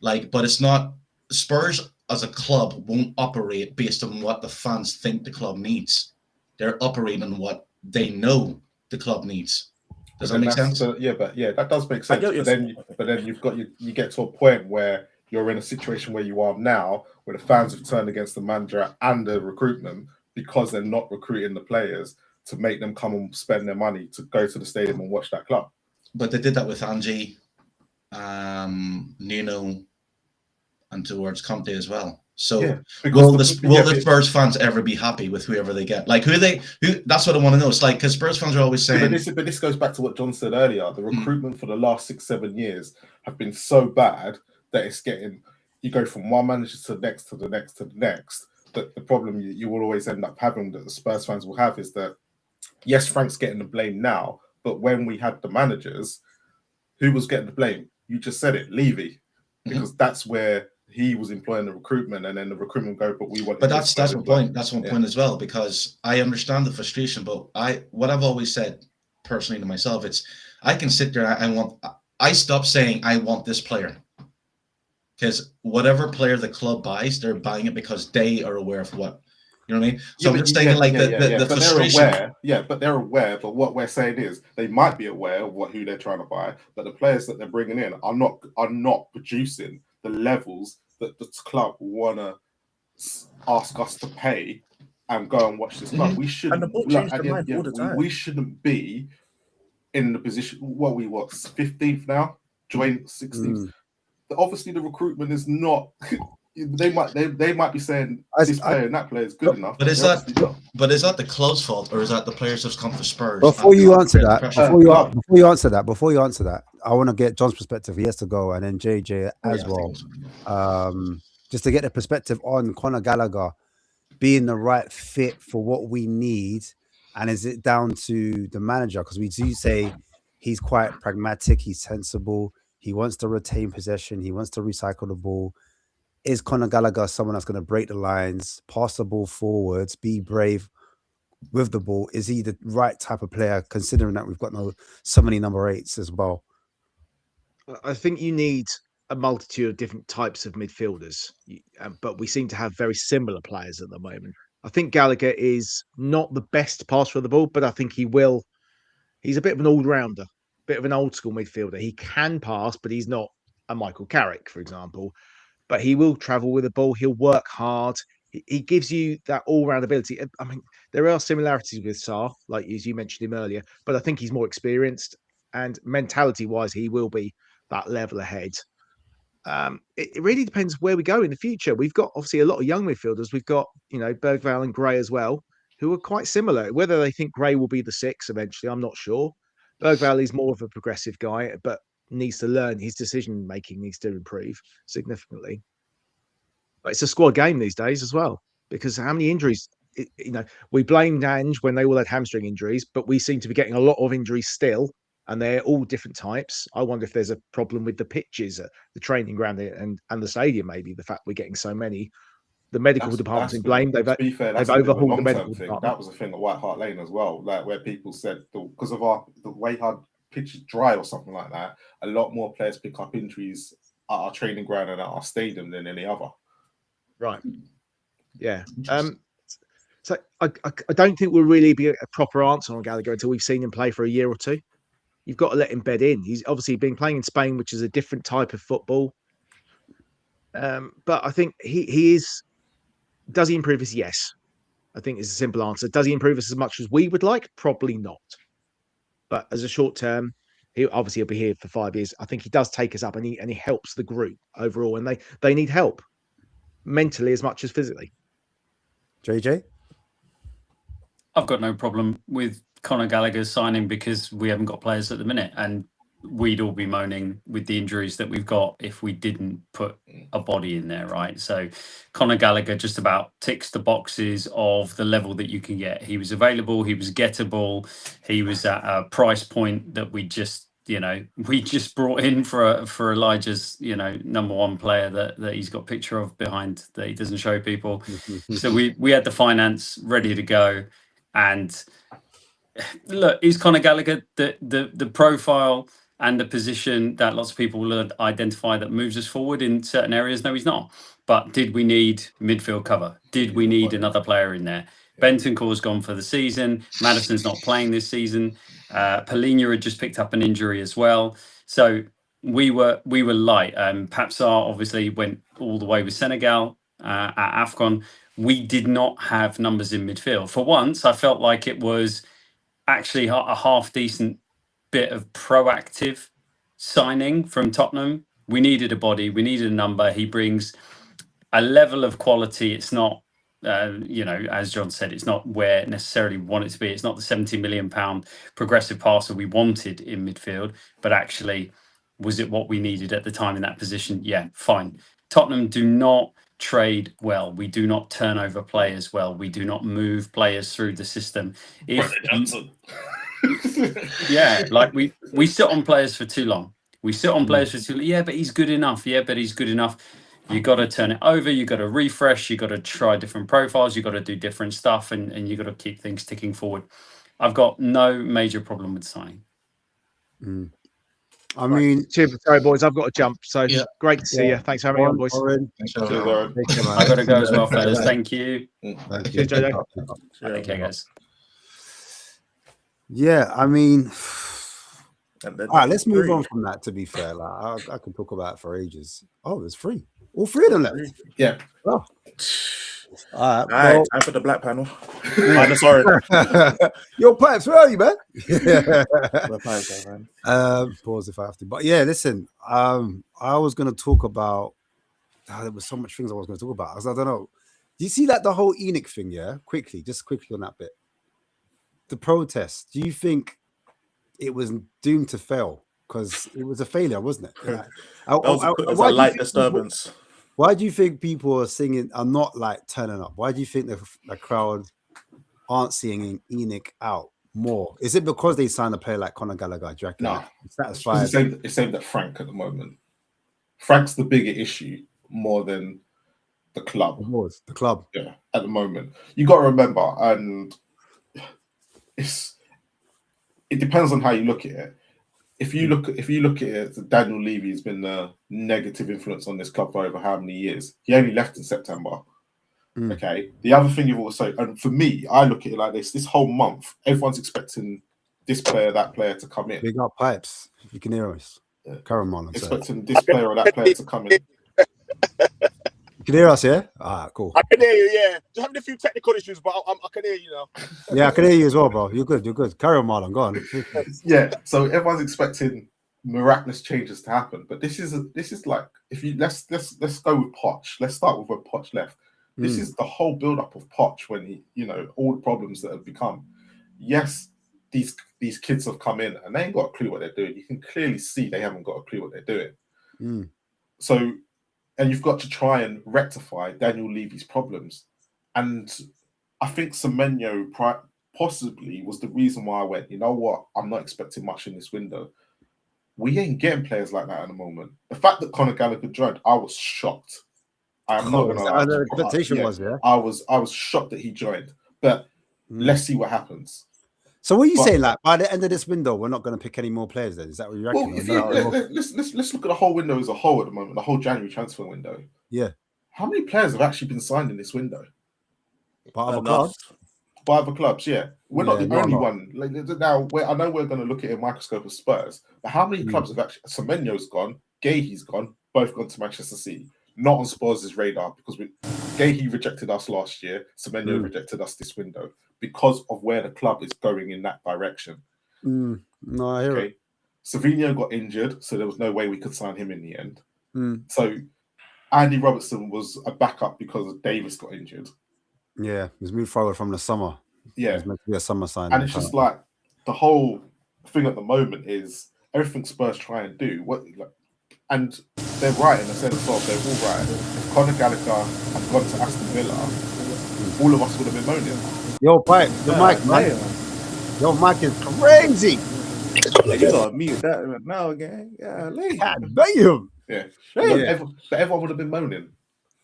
but it's not. Spurs as a club won't operate based on what the fans think the club needs. They're operating on what they know the club needs. Does that make sense? That does make sense. But then you get to a point where you're in a situation where you are now, where the fans have turned against the manager and the recruitment because they're not recruiting the players to make them come and spend their money to go to the stadium and watch that club. But they did that with Angie, Nuno, and towards Conte as well. So will the Spurs fans ever be happy with whoever they get? Like who that's what I want to know. It's like, because Spurs fans are always saying, but this goes back to what John said earlier. The recruitment for the last 6-7 years have been so bad that it's getting, you go from one manager to the next to the next to the next. That the problem you will always end up having, that the Spurs fans will have, is that yes, Frank's getting the blame now, but when we had the managers, who was getting the blame? You just said it, Levy, because that's where he was employing the recruitment, and then the recruitment go, but we want. But that's my point. That's one point as well, because I understand the frustration. But what I've always said personally to myself, it's I can sit there. I stop saying I want this player, because whatever player the club buys, they're buying it because they are aware of what. You know what I mean? So I'm just saying, the frustration. But they're aware. But what we're saying is they might be aware of who they're trying to buy, but the players that they're bringing in are not producing the levels that the club want to ask us to pay and go and watch this club. We shouldn't. And the ball changes their mind all the time. We shouldn't be in the position. What 15th now? Joint 16th. Obviously, the recruitment is not. They might be saying this player and that player is good enough. But is that the club's fault, or is that the players who've come for Spurs? Before you answer that, I want to get John's perspective. He has to go, and then JJ as well. Just to get the perspective on Conor Gallagher being the right fit for what we need, And is it down to the manager? Because we do say he's quite pragmatic, he's sensible, he wants to retain possession, he wants to recycle the ball. Is Conor Gallagher someone that's going to break the lines, pass the ball forwards, be brave with the ball? Is he the right type of player, considering that we've got so many number 8s as well? I think you need a multitude of different types of midfielders, but we seem to have very similar players at the moment. I think Gallagher is not the best passer of the ball, but I think he will. He's a bit of an all-rounder, bit of an old school midfielder. He can pass, but he's not a Michael Carrick, for example. But he will travel with the ball. He'll work hard. He gives you that all-round ability. I mean, there are similarities with Sarr, like as you mentioned him earlier, but I think he's more experienced, and mentality-wise, he will be that level ahead. It really depends where we go in the future. We've got obviously a lot of young midfielders. We've got, Bergvall and Gray as well, who are quite similar. Whether they think Gray will be the 6 eventually, I'm not sure. Bergvall is more of a progressive guy, but needs to learn. His decision making needs to improve significantly. But it's a squad game these days as well, because how many injuries? We blamed Ange when they all had hamstring injuries, but we seem to be getting a lot of injuries still, and they're all different types. I wonder if there's a problem with the pitches, the training ground, and the stadium. Maybe the fact we're getting so many. The medical department's been blamed. To be fair, they've overhauled the medical thing. department. That was a thing at White Hart Lane as well, like where people said because of the way our pitch is dry or something like that, a lot more players pick up injuries at our training ground and at our stadium than any other. Right. Yeah. So I don't think we'll really be a proper answer on Gallagher until we've seen him play for a year or two. You've got to let him bed in. He's obviously been playing in Spain, which is a different type of football. But I think he is. Does he improve us? Yes. I think is a simple answer. Does he improve us as much as we would like? Probably not. But as a short term, he'll be here for 5 years. I think he does take us up, and he helps the group overall. And they need help mentally as much as physically. JJ? I've got no problem with Conor Gallagher's signing because we haven't got players at the minute, and we'd all be moaning with the injuries that we've got if we didn't put a body in there, right? So Conor Gallagher just about ticks the boxes of the level that you can get. He was available, he was gettable, he was at a price point that we just brought in for Elijah's, number 1 player that he's got a picture of behind that he doesn't show people. So we had the finance ready to go. And look, is Conor Gallagher the profile and the position that lots of people will identify that moves us forward in certain areas? No, he's not. But did we need midfield cover? Did we need another player in there? Bentancur's gone for the season. Maddison's not playing this season. Palhinha had just picked up an injury as well. So we were light. Papsar obviously went all the way with Senegal at AFCON. We did not have numbers in midfield. For once, I felt like it was actually a half decent bit of proactive signing from Tottenham. We needed a body. We needed a number. He brings a level of quality. It's not, as John said, it's not where necessarily we want it to be. It's not the £70 million progressive passer we wanted in midfield, but actually, was it what we needed at the time in that position? Yeah, fine. Tottenham do not trade well. We do not turn over players well. We do not move players through the system. Like we sit on players for too long. Yeah, but he's good enough. You got to turn it over. You got to refresh. You got to try different profiles. You got to do different stuff, and you got to keep things ticking forward. I've got no major problem with signing. I mean, sorry, boys, I've got to jump. So great to see you. Thanks for having me on, boys. I've got to go as well, fellas. Thank you. Cheers, JJ. Okay, guys. Yeah, I mean, all right, let's move on from that. To be fair, like I can talk about it for ages. Oh, there's 3. All 3 of them left. Yeah. Oh. All right, time for the black panel. Sorry. Your pipes, where are you, man? Pause if I have to. But yeah, listen, I was going to talk about, there was so much things I was going to talk about. I don't know. Do you see the whole Enoch thing, yeah? Quickly on that bit. The protest, do you think it was doomed to fail? Because it was a failure, wasn't it? It was a light disturbance. Why do you think people are not like turning up? Why do you think the crowd aren't seeing ENIC out more? Is it because they signed a player like Conor Gallagher? Do you reckon? No, Satisfied. it's aimed at Frank at the moment. Frank's the bigger issue more than the club. The club. Yeah, at the moment. You got to remember, and it depends on how you look at it. If you look at it, Daniel Levy has been a negative influence on this club for over how many years? He only left in September. Okay. The other thing you've also, and for me, I look at it like this: this whole month, everyone's expecting this player, that player to come in. Big up pipes. You can hear us. Caramel. Expecting this player or that player to come in. You can hear us, yeah? Ah, cool. I can hear you, yeah. Just having a few technical issues, but I can hear you now. Yeah, I can hear you as well, bro. You're good. Carry on, Marlon. Go on. Yeah. So everyone's expecting miraculous changes to happen, but this is like, if you let's go with Poch. Let's start with where Poch left. This is the whole build-up of Poch when he, all the problems that have become. Yes, these kids have come in and they ain't got a clue what they're doing. You can clearly see they haven't got a clue what they're doing. So, and you've got to try and rectify Daniel Levy's problems. And I think Semenyo possibly was the reason why I went, you know what, I'm not expecting much in this window. We ain't getting players like that at the moment. The fact that Conor Gallagher joined, I was shocked. I'm not going to lie. The expectation was, yeah. I was shocked that he joined. But let's see what happens. So what are you saying? Like, by the end of this window, we're not going to pick any more players then? Is that what you reckon? Well, let's look at the whole window as a whole at the moment, the whole January transfer window. Yeah. How many players have actually been signed in this window? By other clubs? By other clubs, yeah. We're not the only one. Like, now, I know we're going to look at a microscope of Spurs, but how many clubs have actually... Semenyo's gone, Gahey's gone, both gone to Manchester City. Not on Spurs' radar because Gahey rejected us last year, Semenyo rejected us this window because of where the club is going in that direction. No, I hear it. Savinho got injured, so there was no way we could sign him in the end. So Andy Robertson was a backup because Davis got injured. Yeah, he's moved forward from the summer. Yeah. It's meant to be a summer sign. And it's just like the whole thing at the moment is everything Spurs try and do. And they're right in the sense of they're all right. If Conor Gallagher had gone to Aston Villa, all of us would have been moaning. Yo, Pipe, the mic, man. Your mic is crazy. You gotta mute that now again. Yeah, damn. Yeah. But everyone would have been moaning.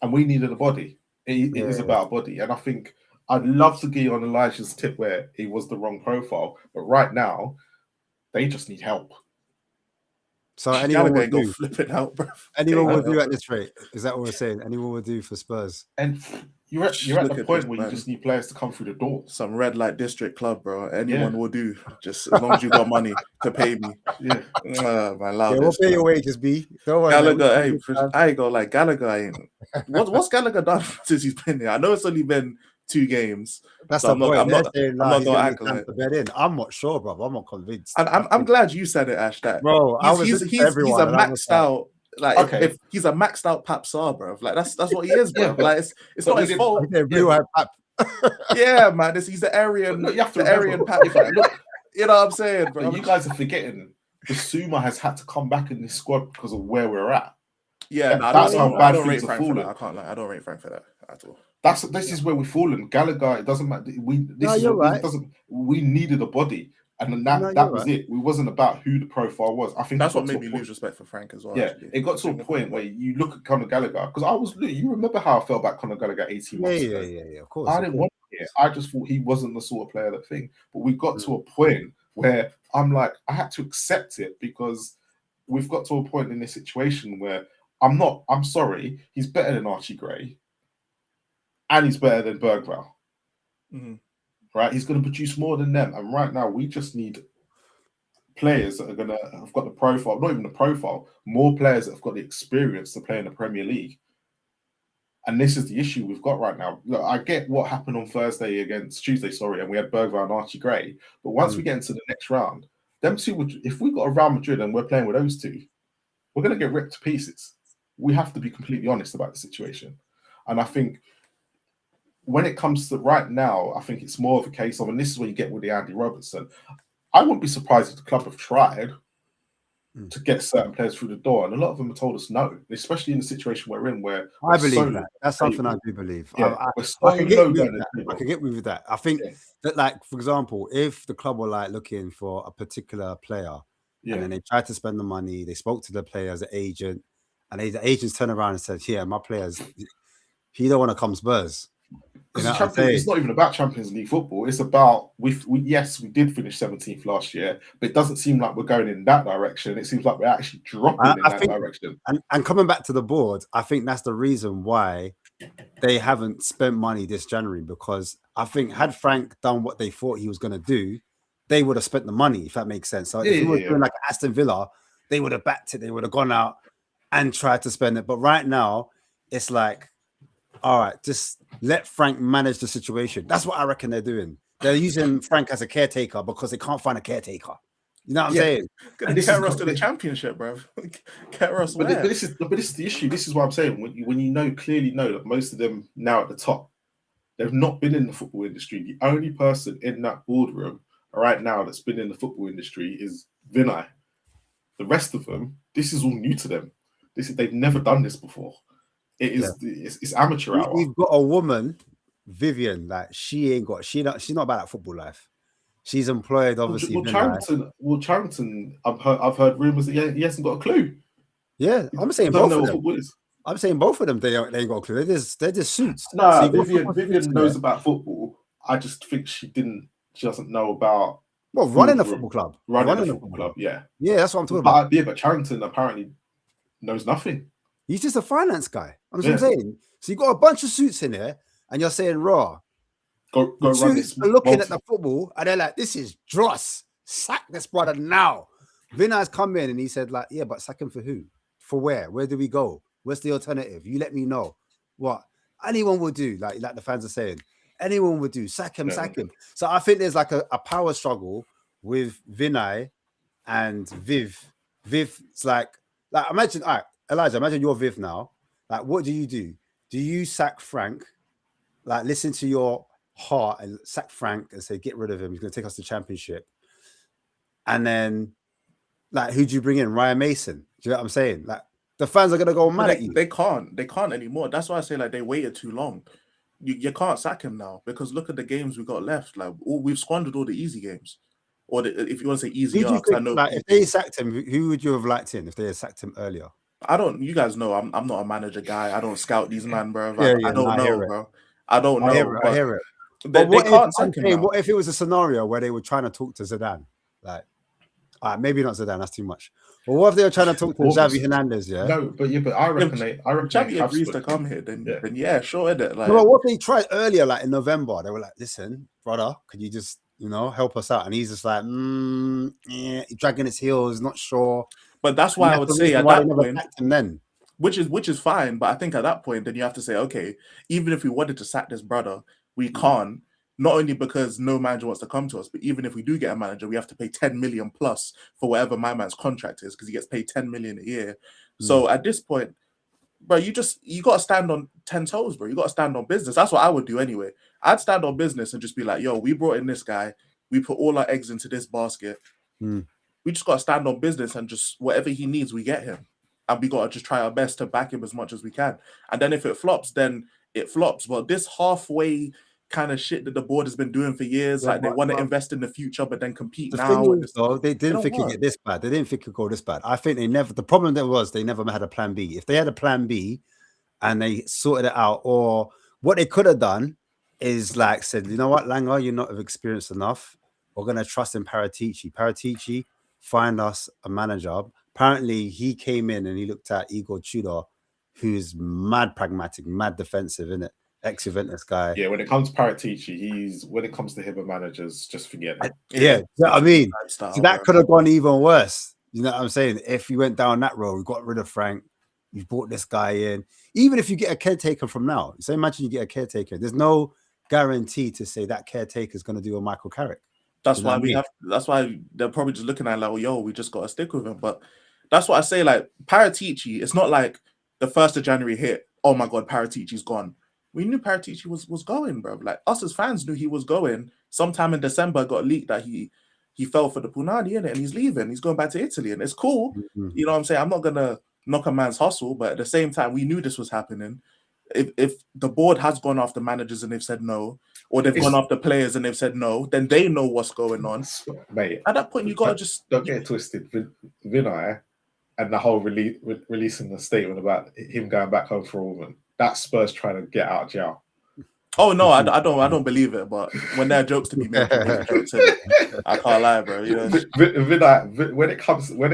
And we needed a body. It is about a body. And I think I'd love to get on Elijah's tip where he was the wrong profile. But right now, they just need help. So anyone would go flipping out, bro. Anyone would do at this rate. Is that what we're saying? Anyone would do for Spurs. And you're at the point where you just need players to come through the door. Some red light district club, bro. Anyone will do. Just as long as you got money to pay me. Yeah. We'll pay your wages, B. Don't worry. Gallagher, I ain't gonna like Gallagher. Ain't. What's Gallagher done since he's been there? I know it's only been 2 games. That's so the I'm not gonna act like it. I'm not sure, bro. I'm not convinced. And I'm glad you said it, Ash. That bro, he's a maxed out. Like if he's a maxed out Pap Sar, bro. Like that's what he is, bro. Like it's not his fault. Yeah, man. He's the Aryan. You have to Aryan Pap. Look, you know what I'm saying, bro. You guys are forgetting the Suma has had to come back in this squad because of where we're at. Yeah, that's how bad things are falling. I can't lie. I don't rate Frank for that at all. This is where we've fallen. Gallagher, it doesn't matter. We needed a body, and that was it. It wasn't about who the profile was. I think that's what made me lose respect for Frank as well. Yeah, actually. It got to a point where you look at Conor Gallagher because you remember how I felt about Conor Gallagher 18 months ago. Yeah, of course. I didn't want it. I just thought he wasn't the sort of player that thing. But we got to a point where I'm like, I had to accept it because we've got to a point in this situation where I'm sorry, he's better than Archie Gray. And he's better than Bergvall. Right? He's going to produce more than them. And right now, we just need players that are going to have got the profile, not even the profile, more players that have got the experience to play in the Premier League. And this is the issue we've got right now. Look, I get what happened on Tuesday, and we had Bergvall and Archie Gray. But once we get into the next round, them two, if we got a Real Madrid and we're playing with those two, we're going to get ripped to pieces. We have to be completely honest about the situation. And I think when it comes to right now, I think it's more of a case of, and this is what you get with the Andy Robertson. I wouldn't be surprised if the club have tried, to get certain players through the door, and a lot of them have told us no, especially in the situation we're in, where I believe that. That's something I do believe. Yeah, we're so I can get low with down that. the table. I can get with that. I think that, like, for example, if the club were like looking for a particular player, and then they tried to spend the money, they spoke to the player as an agent, and the agents turned around and said, "Yeah, my players, he don't want to come Spurs." Because it's not even about Champions League football. It's about we did finish 17th last year, but it doesn't seem like we're going in that direction. It seems like we're actually dropping in that direction. And coming back to the board, I think that's the reason why they haven't spent money this January, because I think had Frank done what they thought he was going to do, they would have spent the money, if that makes sense. So if we were doing like Aston Villa, they would have backed it. They would have gone out and tried to spend it. But right now, it's like, all right, just let Frank manage the situation. That's what I reckon they're doing. They're using Frank as a caretaker because they can't find a caretaker. You know what I'm saying? And this get us to the championship, bro. Get us but this is the issue. This is what I'm saying. When you clearly know that most of them now at the top, they've not been in the football industry. The only person in that boardroom right now that's been in the football industry is Vinay. The rest of them, this is all new to them. They've never done this before. It's amateur hour. We've got a woman, Vivian, like she's not about that football life. She's employed, obviously. Charrington, I've heard rumors that he hasn't got a clue. Yeah, I'm saying both of them. I'm saying both of them. They ain't got a clue. They're just suits. No, Vivian knows about football. I just think she doesn't know about running a football club. Running a football club. Yeah, that's what I'm talking about. Yeah, but Charrington apparently knows nothing. He's just a finance guy. I'm just saying. So you got a bunch of suits in there, and you're saying raw. Go run this. Are looking at the football, and they're like, "This is dross. Sack this brother now." Vinay's come in and he said, "Like, yeah, but sack him for who? For where? Where do we go? What's the alternative? You let me know. What anyone would do, like the fans are saying, anyone would do. Sack him, sack him." So I think there's like a power struggle with Vinay and Viv. Viv's like imagine, all right, Elijah, imagine you're Viv now. Like, what do? Do you sack Frank? Like, listen to your heart and sack Frank and say, get rid of him. He's going to take us to championship. And then, like, who do you bring in? Ryan Mason. Do you know what I'm saying? Like, the fans are going to go mad at you. They can't anymore. That's why I say, like, they waited too long. You can't sack him now, because look at the games we got left. Like, we've squandered all the easy games. Or if you want to say easier, I know, like, if they sacked him, who would you have liked in if they had sacked him earlier? You guys know I'm not a manager guy. I don't scout these men, bro. I don't know, bro. I don't know. I hear it. They can't sack him now. What if it was a scenario where they were trying to talk to Zidane? Like, maybe not Zidane, that's too much. But what if they were trying to talk to Xavi Hernandez? Yeah. No, but I reckon Xavi agrees to come here, then yeah, sure, isn't it? Like, no, what if they tried earlier, like in November? They were like, "Listen, brother, could you just help us out?" And he's just like, dragging his heels, not sure. But that's why I would say at that point, then. Which is fine, but I think at that point, then you have to say, okay, even if we wanted to sack this brother, we can't. Not only because no manager wants to come to us, but even if we do get a manager, we have to pay 10 million plus for whatever my man's contract is, because he gets paid 10 million a year. So at this point, bro, you got to stand on 10 toes, bro. You got to stand on business. That's what I would do anyway. I'd stand on business and just be like, yo, we brought in this guy. We put all our eggs into this basket. We just got to stand on business, and just whatever he needs, we get him. And we got to just try our best to back him as much as we can. And then if it flops, then it flops. But this halfway kind of shit that the board has been doing for years, like they want to invest in the future, but then compete now. They didn't think it get this bad. They didn't think it would go this bad. I think the problem they never had a plan B. If they had a plan B and they sorted it out, or what they could have done is like said, you know what, Langer, you're not experienced enough. We're going to trust in Paratici. Paratici, find us a manager. Apparently, he came in and he looked at Igor Tudor, who's mad pragmatic, mad defensive, isn't it? Ex-Juventus guy. Yeah, when it comes to Paratici, when it comes to him and managers, just forget it. Yeah, I mean, so that could have gone even worse. You know what I'm saying? If you went down that road, we got rid of Frank, you brought this guy in. Even if you get a caretaker from now, so imagine you get a caretaker, there's no guarantee to say that caretaker is going to do a Michael Carrick. That's why that's why they're probably just looking at it like, well, yo, we just got to stick with him. But that's what I say, like, Paratici, it's not like the 1st of January hit, oh my God, Paratici's gone. We knew Paratici was going, bro. Like, us as fans knew he was going. Sometime in December, got leaked that he he fell for the punani, innit? And he's leaving. He's going back to Italy, and it's cool. Mm-hmm. You know what I'm saying? I'm not gonna knock a man's hustle, but at the same time, we knew this was happening. If the board has gone after managers and they've said no, or they've gone after players and they've said no, then they know what's going on. Mate, at that point, you gotta just don't get it twisted. Vinay and the whole releasing the statement about him going back home for a woman. That's Spurs trying to get out of jail. Oh no, I don't believe it. But when there are jokes to be made, jokes, I can't lie, bro. You know, Vinay, when it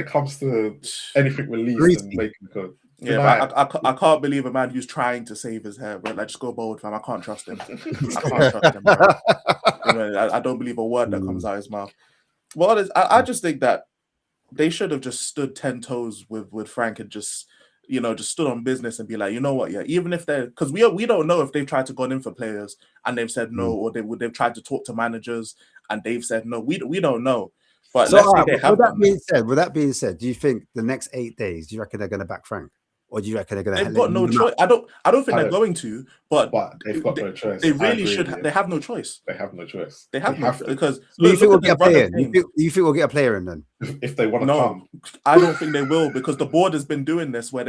comes to anything released and making good. Yeah, but I can't believe a man who's trying to save his hair, bro. Like, just go bold, fam. I can't trust him. I can't trust him, bro. You know, I don't believe a word that comes out of his mouth. Well, I just think that they should have just stood 10 toes with Frank and just, you know, just stood on business and be like, you know what, yeah, even if they're, because we don't know if they've tried to go in for players and they've said no, or they've tried to talk to managers and they've said no. We don't know. But So, let's say they have. With that being said, do you think the next 8 days, do you reckon they're going to back Frank? Or do you reckon they're going to? They've got no choice. I don't think they're going to, but they've got no choice. They really should. They have no choice. They have no choice. They have no choice because you think we'll get a player in? You think we'll get a player in then? If they want to come, I don't think they will, because the board has been doing this where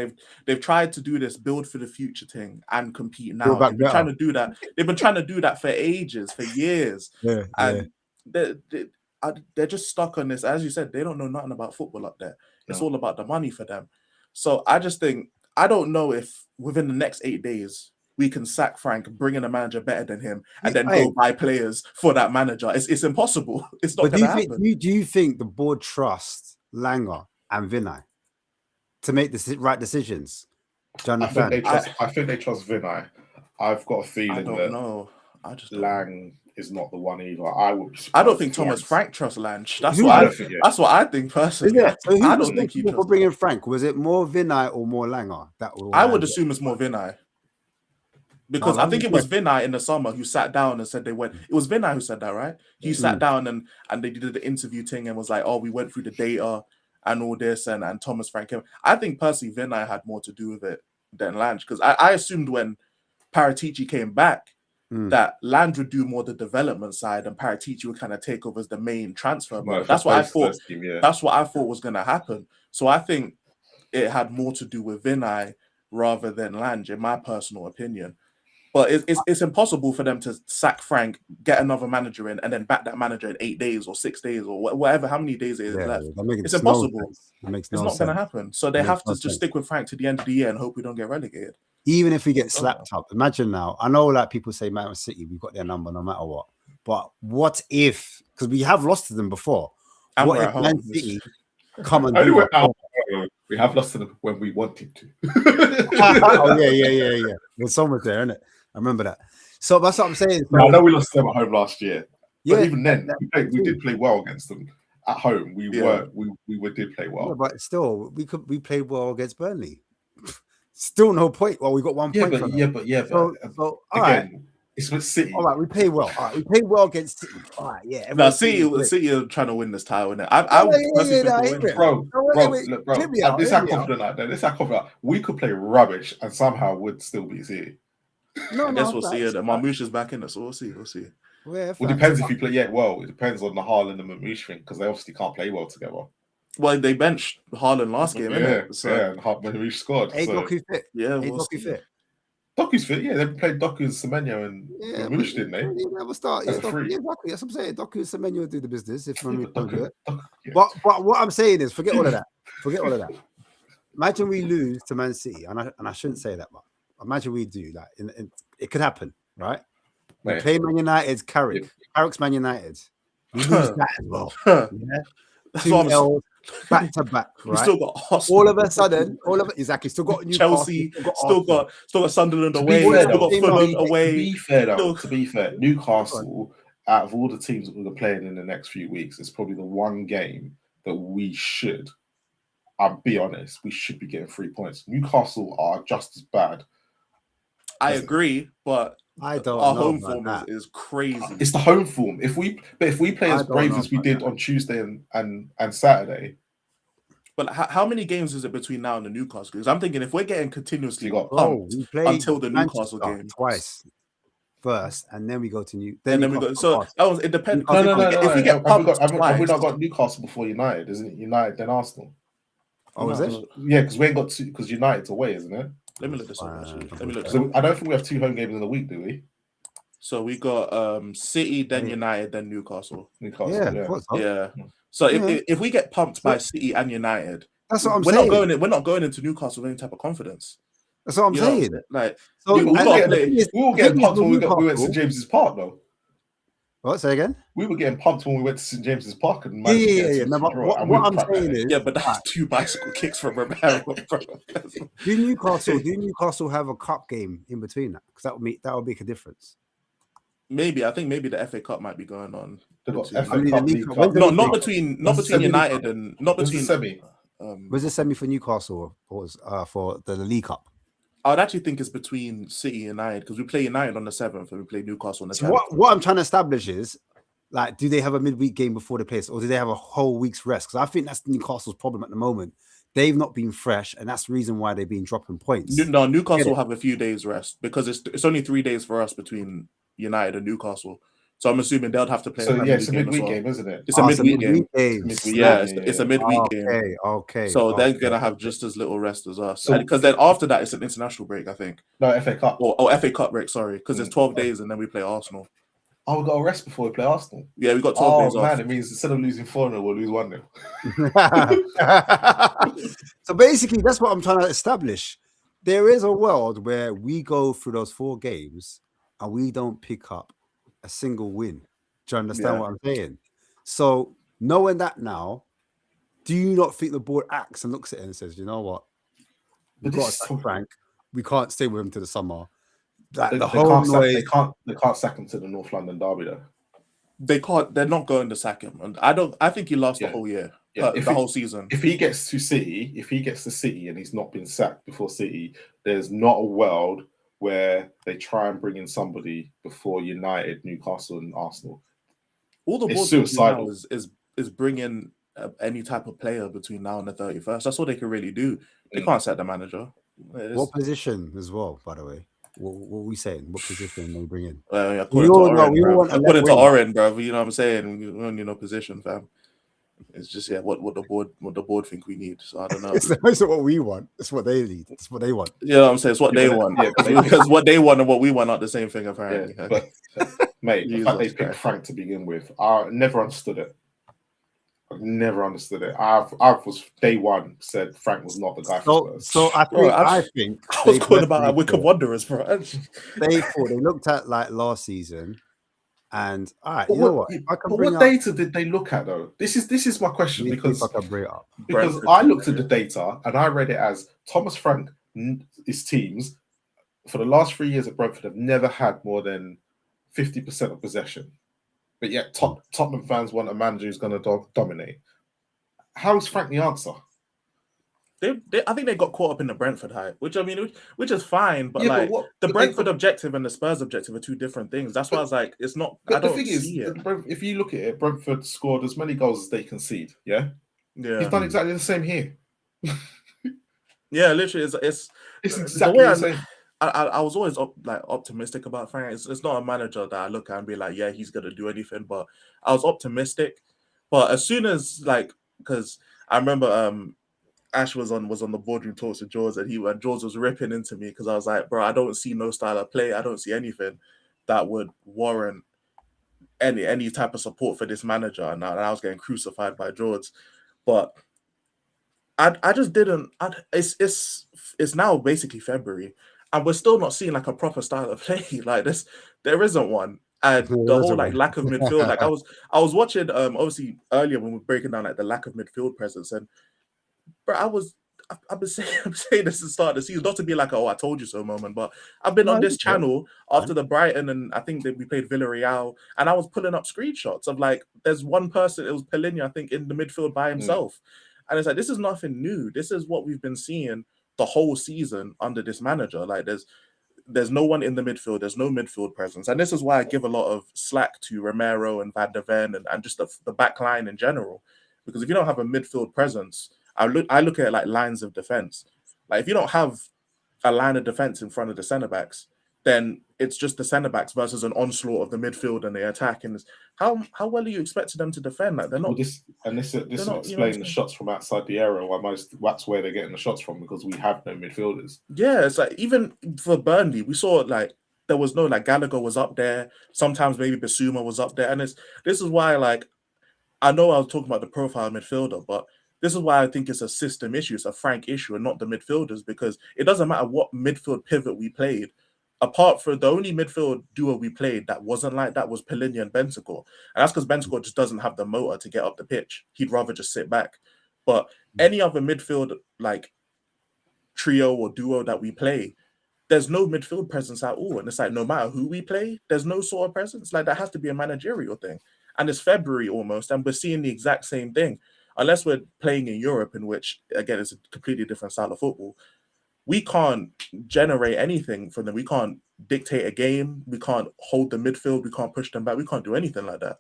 they've tried to do this build for the future thing and compete now. They've been trying to do that. They've been trying to do that for ages, for years, and they're just stuck on this. As you said, they don't know nothing about football up there. It's all about the money for them. So I just think, I don't know if within the next 8 days we can sack Frank, bring in a manager better than him, and then go buy players for that manager. It's impossible. It's not going to happen. Do you think the board trusts Langer and Vinay to make the right decisions? Do you understand? I think they trust Vinay. I've got a feeling I just Lang is not the one either. I don't think Thomas Frank trusts Lange. That's what I think personally. So I don't think he for bringing Frank. Was it more Vinay or more Langer? I would assume it's more Vinay. Because I think it was Vinay in the summer who sat down and said they went. It was Vinay who said that, right? He sat down and they did the interview thing and was like, "Oh, we went through the data and all this," and Thomas Frank came. I think personally Vinay had more to do with it than Lange, because I assumed when Paratici came back that Lange would do more the development side and Paratici would kind of take over as the main transfer. That's what I thought. That's what I thought was going to happen. So I think it had more to do with Vinay rather than Lange, in my personal opinion. But it's impossible for them to sack Frank, get another manager in, and then back that manager in 8 days or 6 days or whatever, how many days it is left. It's impossible. It's not going to happen. So they have to just stick with Frank to the end of the year and hope we don't get relegated. Even if we get slapped up, imagine now. I know, like people say, Man City, we've got their number no matter what. But what if? Because we have lost to them before. And what if Man City come and do it? We have lost to them when we wanted to. Oh yeah. There's so much there, isn't it? I remember that. So that's what I'm saying. So, I know we lost to them at home last year. But even then, we did play well against them at home. We did play well. Yeah, but still, we played well against Burnley. Still no point. Well, we got 1 point. So again, it's with City. All right, we played well. All right, we played well against City. All right, yeah. Now, City are trying to win this title, innit? Bro, this is how confident I am. This is how confident we could play rubbish and somehow would still be City. I guess we'll see. Marmoush is back in it, so we'll see. Well, it depends if you play. Yeah, well, it depends on the Haaland and Marmoush thing, because they obviously can't play well together. Well, they benched Haaland last game, innit? So, and Marmoush scored. Doku fit. Yeah, Doku fit. Doku's fit. Yeah, they played Doku and Semenyo and Marmoush, didn't they? He never start. Exactly. That's what I'm saying. Doku and Semenyo will do the business if Marmoush don't do it. But what I'm saying is, forget all of that. Imagine we lose to Man City, and I shouldn't say that, but imagine we do. Like, it could happen, right? We play Man United's Carrick. Carrick's Man United. We lose that as well. Yeah. 2 L's back to back. Right? We still got all of a sudden, exactly. Still got Chelsea. Still got Sunderland away. Still got Fulham away. To be fair, Newcastle, out of all the teams that we're playing in the next few weeks, is probably the one game that we should. I'll be honest, we should be getting 3 points. Newcastle are just as bad. I agree, but I don't. Our home form is crazy. It's the home form. If we play as brave as we did on Tuesday and Saturday. But how many games is it between now and the Newcastle? Because I'm thinking if we're getting continuously pumped until the Newcastle game twice. first, and then we go to and then we go. So it depends. No. If we get pumped Have we twice, not got Newcastle before United? Isn't it United then Arsenal? Oh, is it? Yeah, because we ain't got two. Because United's away, isn't it? let me look this up. Actually, let me look. So I don't think we have 2 home games in the week, do we? So we got City, then United, then Newcastle. Yeah. So if we get pumped by City and United, that's what I'm saying. We're not going into Newcastle with any type of confidence. That's what I'm saying. Like, so we were getting pumped when we went to St James's Park, though. What? Say again? We were getting pumped when we went to St James's Park and No, but what I'm saying is, but that's 2 bicycle kicks from Romero. Do Newcastle have a cup game in between that? Because that would make a difference. Maybe I think the FA Cup might be going on. Not between United and not between semi. Was it semi for Newcastle or was for the League Cup? I would actually think it's between City and United because we play United on the 7th and we play Newcastle on the 10th. What I'm trying to establish is, like, do they have a midweek game before they play, or do they have a whole week's rest? Because I think that's Newcastle's problem at the moment. They've not been fresh, and that's the reason why they've been dropping points. No, Newcastle will have a few days rest because it's only 3 days for us between United and Newcastle. So I'm assuming they'll have to play. So it's a midweek game, isn't it? It's a midweek game. It's a midweek game. Okay. So they're gonna have just as little rest as us, because then after that it's an international break, I think. No, FA Cup. FA Cup break. Sorry, because it's 12 days and then we play Arsenal. Oh, we got a rest before we play Arsenal. Yeah, we got 12 days off. Man, it means instead of losing 4-0, we'll lose 1-0. So basically, that's what I'm trying to establish. There is a world where we go through those 4 games and we don't pick up a single win. Do you understand what I'm saying? So knowing that now, do you not think the board acts and looks at it and says, you know what? We've got to sack Frank. We can't stay with him to the summer. Like they can't sack him to the North London derby though. They can't. They're not going to sack him, and I think he lasts the whole year, the whole season. If he gets to City, and he's not been sacked before City, there's not a world where they try and bring in somebody before United, Newcastle, and Arsenal. All the board suicidal is bringing any type of player between now and the 31st. That's all they can really do. They can't set the manager. What position as well, by the way? What are we saying? What position they bring in? According to Oren, bro. You know what I'm saying? We don't need no position, fam. It's just what the board think we need. So I don't know. It's not what we want. It's what they need. It's what they want. You know what I'm saying? It's what they want. Because what they want and what we want are the same thing, apparently. But mate, the fact they picked Frank to begin with, I never understood it. I've never understood it. I was day one said Frank was not the guy for Spurs. So I think I was calling about Wicked Wanderers, bro. They looked at like last season, and all right, what data did they look at though? This is my question because I can bring it up. Because I looked at the data and I read it as Thomas Frank, his teams for the last 3 years at Brentford have never had more than 50% of possession. But yet Tottenham fans want a manager who's going to dominate. How is Frank the answer? I think they got caught up in the Brentford hype, which is fine. But the Brentford objective and the Spurs objective are 2 different things. That's why I was like, it's not. But the thing is, if you look at it, Brentford scored as many goals as they concede. Yeah. He's done exactly the same here. Yeah, literally, it's exactly the same. I was always optimistic about Frank. It's not a manager that I look at and be like, yeah, he's gonna do anything. But I was optimistic. But as soon as because I remember Ash was on the boardroom talks with George, and George was ripping into me because I was like, bro, I don't see no style of play. I don't see anything that would warrant any type of support for this manager. And I was getting crucified by George, but I just didn't. It's now basically February. And we're still not seeing like a proper style of play. Like there isn't one. And the whole lack of midfield. Like I was watching obviously earlier when we were breaking down like the lack of midfield presence. And bro, I've been saying this at the start of the season, not to be like, oh, I told you so moment, but I've been on this channel after the Brighton and I think that we played Villarreal, and I was pulling up screenshots of like there's one person, it was Pellegrini, I think, in the midfield by himself. And it's like this is nothing new. This is what we've been seeing the whole season under this manager. Like there's no one in the midfield, there's no midfield presence. And this is why I give a lot of slack to Romero and Van der Ven and just the back line in general. Because if you don't have a midfield presence, I look at it like lines of defense. Like if you don't have a line of defense in front of the centre backs, then it's just the centre backs versus an onslaught of the midfield and the attack. And how well are you expecting them to defend? Like they're not. Well, this will not, explain the shots from outside the area. That's where they're getting the shots from, because we have no midfielders. Yeah, it's like even for Burnley, we saw like there was no like Gallagher was up there. Sometimes maybe Basuma was up there, and this is why like I know I was talking about the profile midfielder, but this is why I think it's a system issue. It's a Frank issue and not the midfielders, because it doesn't matter what midfield pivot we played. Apart from the only midfield duo we played that wasn't like that was Pellegrini and Bentancur. And that's because Bentancur just doesn't have the motor to get up the pitch. He'd rather just sit back. But any other midfield like trio or duo that we play, there's no midfield presence at all. And it's like no matter who we play, there's no sort of presence. Like that has to be a managerial thing. And it's February almost, and we're seeing the exact same thing. Unless we're playing in Europe, in which, again, it's a completely different style of football, we can't generate anything from them. We can't dictate a game. We can't hold the midfield. We can't push them back. We can't do anything like that.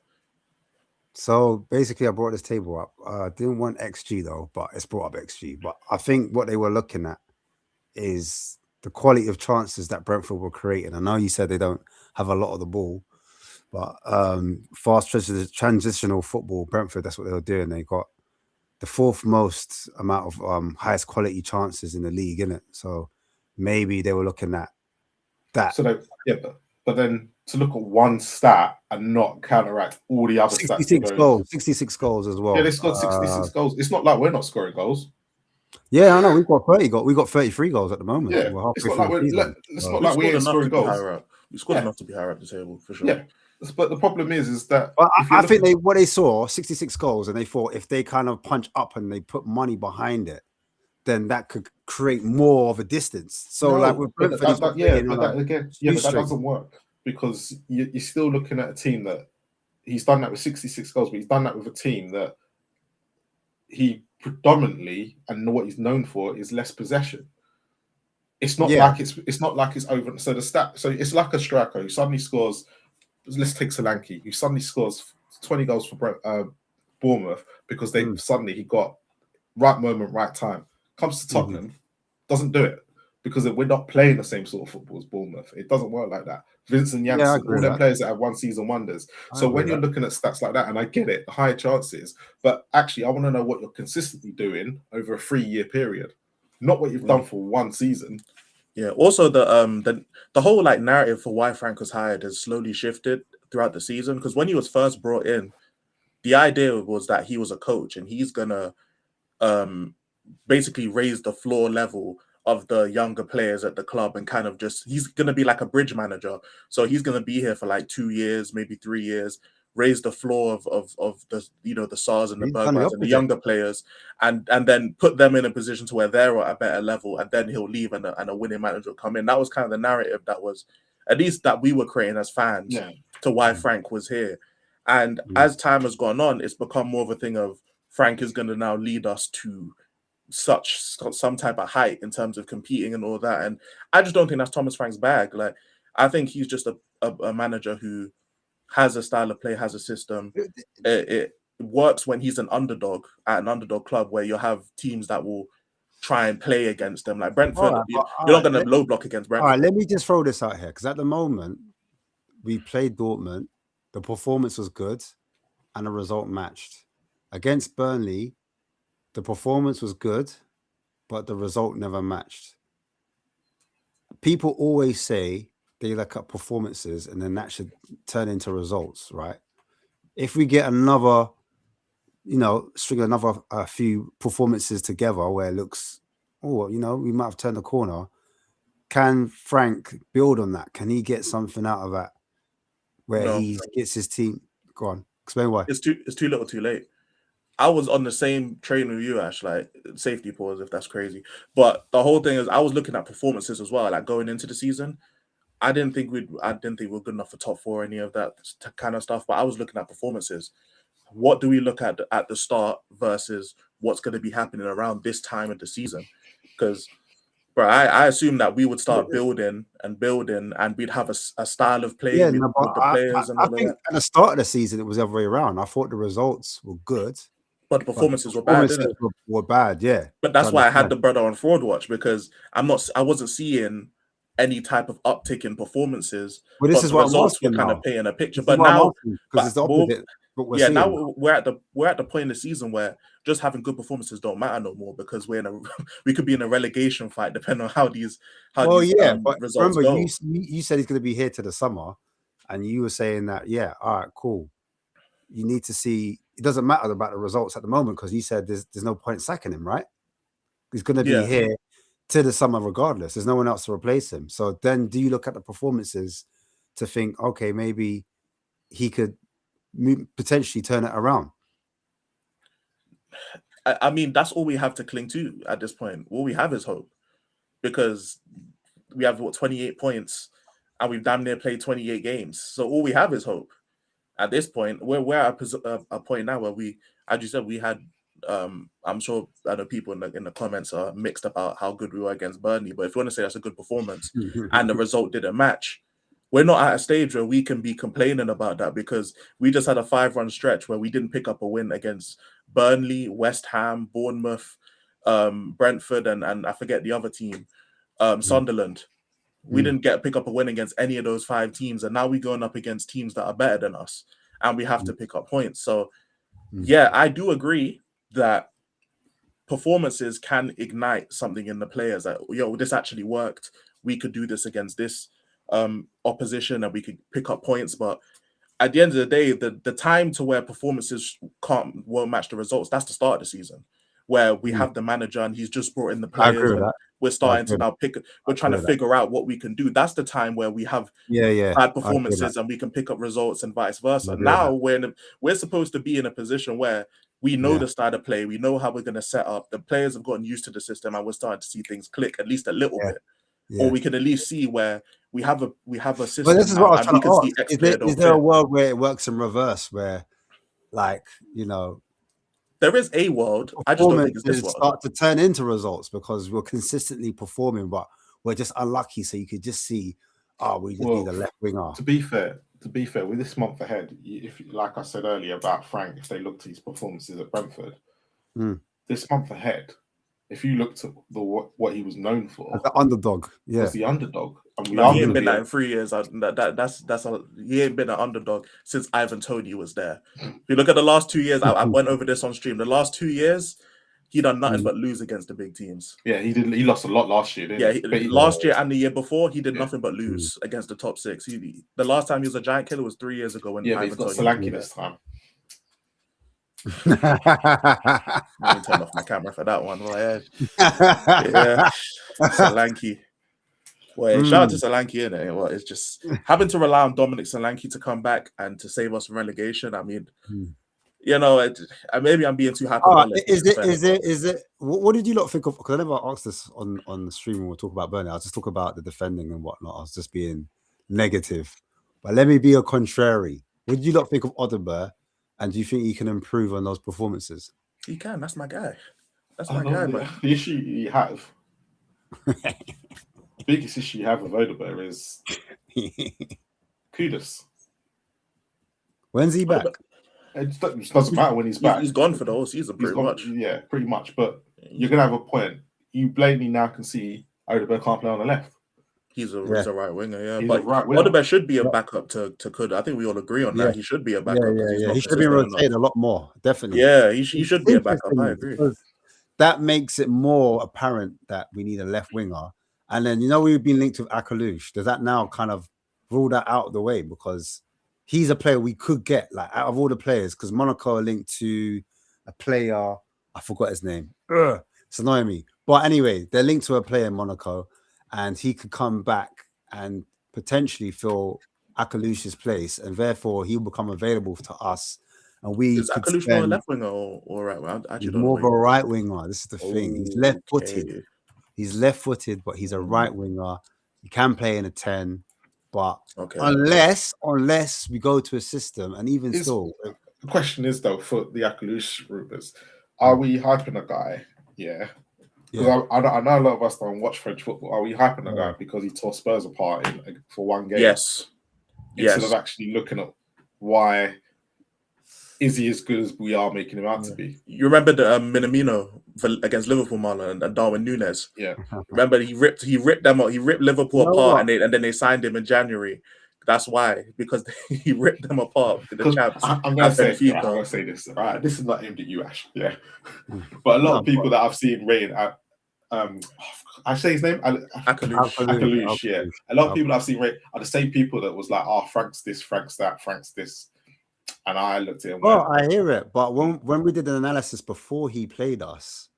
So basically, I brought this table up. Didn't want XG though, but it's brought up XG. But I think what they were looking at is the quality of chances that Brentford were creating. I know you said they don't have a lot of the ball, but fast transitional football, Brentford, that's what they were doing. They got the fourth most amount of highest quality chances in the league, innit? So maybe they were looking at that. So but then to look at one stat and not counteract all the other 66 stats. goals, 66 goals as well. Yeah, they scored 66 goals. It's not like we're not scoring goals. Yeah, I know. We've got 30 goals. We've got 33 goals at the moment. Yeah, it's not like we ain't scoring goals. We scored enough to be higher up the table for sure. Yeah. But the problem is that I think what they saw 66 goals, and they thought if they kind of punch up and they put money behind it, then that could create more of a distance. So like with Brentford, but that doesn't work, because you're still looking at a team that he's done that with 66 goals, but he's done that with a team that he predominantly, and what he's known for, is less possession. It's not like it's over. So it's like a striker who suddenly scores. Let's take Solanke, who suddenly scores 20 goals for Bournemouth because he got right moment, right time. Comes to Tottenham, doesn't do it because we're not playing the same sort of football as Bournemouth. It doesn't work like that. Vincent Janssen, all them players that have one season wonders. So when you're looking at stats like that, and I get it, the higher chances, but actually I want to know what you're consistently doing over a 3-year period, not what you've done for one season. Yeah. Also, the whole like narrative for why Frank was hired has slowly shifted throughout the season, because when he was first brought in, the idea was that he was a coach and he's gonna basically raise the floor level of the younger players at the club, and kind of he's gonna be like a bridge manager. So he's gonna be here for like 2 years, maybe 3 years, raise the floor of the the SARS and the Bergmans and the younger players, and then put them in a position to where they're at a better level, and then he'll leave and a winning manager will come in. That was kind of the narrative that was, at least that we were creating as fans, to why Frank was here. And as time has gone on, it's become more of a thing of Frank is going to now lead us to some type of height in terms of competing and all that. And I just don't think that's Thomas Frank's bag. Like, I think he's just a manager who has a style of play, has a system. It works when he's an underdog at an underdog club where you have teams that will try and play against them. Like Brentford, you're not going to low block against Brentford. All right, let me just throw this out here, because at the moment, we played Dortmund, the performance was good, and the result matched. Against Burnley, the performance was good, but the result never matched. People always say they look at performances and then that should turn into results, right? If we get another, string another few performances together where it looks, we might have turned the corner. Can Frank build on that? Can he get something out of that where he gets his team? Go on, explain why. It's too little, too late. I was on the same train with you, Ash. Like, safety pause if that's crazy. But the whole thing is, I was looking at performances as well. Like going into the season, I didn't think we were good enough for top 4, any of that kind of stuff. But I was looking at performances. What do we look at the start versus what's going to be happening around this time of the season? Because, bro, I assume that we would start building, and we'd have a style of play with the players. I think at the start of the season, it was the other way around. I thought the results were good, but the performances were bad. Were bad, yeah. But that's why I had the brother on fraud watch, because I wasn't seeing any type of uptick in performances. Well, this but is the what I'm results were asking kind now. of painting a picture. This is But what I'm now, asking, because it's the we'll- opposite. What we're yeah, seeing now now. we're at the point in the season where just having good performances don't matter no more, because we're in a we could be in a relegation fight depending on how these But results remember, go. you said he's going to be here to the summer, and you were saying that, yeah, all right, cool. You need to see. It doesn't matter about the results at the moment, because you said there's no point sacking him, right? He's going to be here to the summer regardless. There's no one else to replace him. So then, do you look at the performances to think, okay, maybe he could potentially turn it around? I mean, that's all we have to cling to at this point. All we have is hope, because we have 28 points, and we've damn near played 28 games. So all we have is hope. At this point, we're at a point now where we, as you said, we had. I'm sure other people in the comments are mixed about how good we were against Burnley. But if you want to say that's a good performance, and the result didn't match, we're not at a stage where we can be complaining about that, because we just had a 5-run stretch where we didn't pick up a win against Burnley, West Ham, Bournemouth, Brentford, and I forget the other team, Sunderland. We didn't pick up a win against any of those 5 teams, and now we're going up against teams that are better than us, and we have to pick up points. So, yeah, I do agree that performances can ignite something in the players. That, this actually worked. We could do this against this opposition, and we could pick up points. But at the end of the day, the time to where performances won't match the results, that's the start of the season, where we have the manager and he's just brought in the I agree players, with and that. we're starting to now we're trying to figure out what we can do. That's the time where we have bad performances and we can pick up results, and vice versa. Now we're supposed to be in a position where we know the style of play, we know how we're going to set up. The players have gotten used to the system, and we're starting to see things click at least a little bit. Or we can at least see where we have a system. But this is what I was and trying we to can ask. see Is there a world where it works in reverse, where, like, there is a world. I just don't think it's this world. Start to turn into results because we're consistently performing, but we're just unlucky. So you could just see, we just need a left winger. To be fair, with this month ahead, if like I said earlier about Frank, if they looked at his performances at Brentford, this month ahead, if you looked at what he was known for, the underdog, was the underdog. And he ain't been that in 3 years. He ain't been an underdog since Ivan Toney was there. If you look at the last 2 years, I went over this on stream. The last 2 years, he done nothing but lose against the big teams. Yeah, he did. He lost a lot last year, didn't he? Last year and the year before, he did nothing but lose against the top 6. The last time he was a giant killer was 3 years ago when Ivan Toney was Solanke this time. I didn't turn off my camera for that one. Solanke. Well, shout out to Solanke, innit? Well, it's just having to rely on Dominic Solanke to come back and to save us from relegation. I mean, maybe I'm being too hyperbolic. Is it? What did you lot think of? Because I never asked this on the stream when we talk about Burnley. I was just talking about the defending and whatnot. I was just being negative. But let me be a contrary. What did you lot think of Odegaard? And do you think he can improve on those performances? He can. That's my guy. That's my guy, man. The issue you have, the biggest issue you have with Odegaard is Kudus. When's he back? It doesn't matter when he's back. He's gone for the whole season, pretty much. Yeah, pretty much. But you're going to have a point. You blatantly now can see Odegaard can't play on the left. He's a right winger, yeah. He's but Odegaard should be a backup to Kuda. I think we all agree on that. He should be a backup. Yeah. He should be rotated a lot more, definitely. Yeah, he should be a backup. I agree. That makes it more apparent that we need a left winger. And then, we've been linked with Akalush. Does that now kind of rule that out of the way? Because he's a player we could get, like, out of all the players, because Monaco are linked to a player. I forgot his name. It's annoying me. But anyway, they're linked to a player in Monaco, and he could come back and potentially fill Akalush's place, and therefore he'll become available to us. And we is Akalush more a left winger or right winger? He's more of a right winger. This is the thing. He's left-footed. He's left-footed, but he's a right winger. He can play in a 10, but unless we go to a system, and even still, the question is though for the Akalush rumors, are we hyping a guy? Yeah. Because I know a lot of us don't watch French football. Are we hyping a guy because he tore Spurs apart for one game? Yes. Instead of actually looking at why is he as good as we are making him out to be? You remember the Minamino against Liverpool, Marlon, and Darwin Núñez? Yeah. Remember he ripped them up. He ripped Liverpool know apart, what? and then they signed him in January. That's why, because he ripped them apart in the champs. I'm going to say this. All right, this is not aimed at you, Ash. Yeah, but a lot of people that I've seen rating at I say his name, Akalush. Yeah, a lot of people I've seen rate are the same people that was like, "Oh, Frank's this, Frank's that, Frank's this," and I looked at him. Well, I hear it, but when we did an analysis before he played us,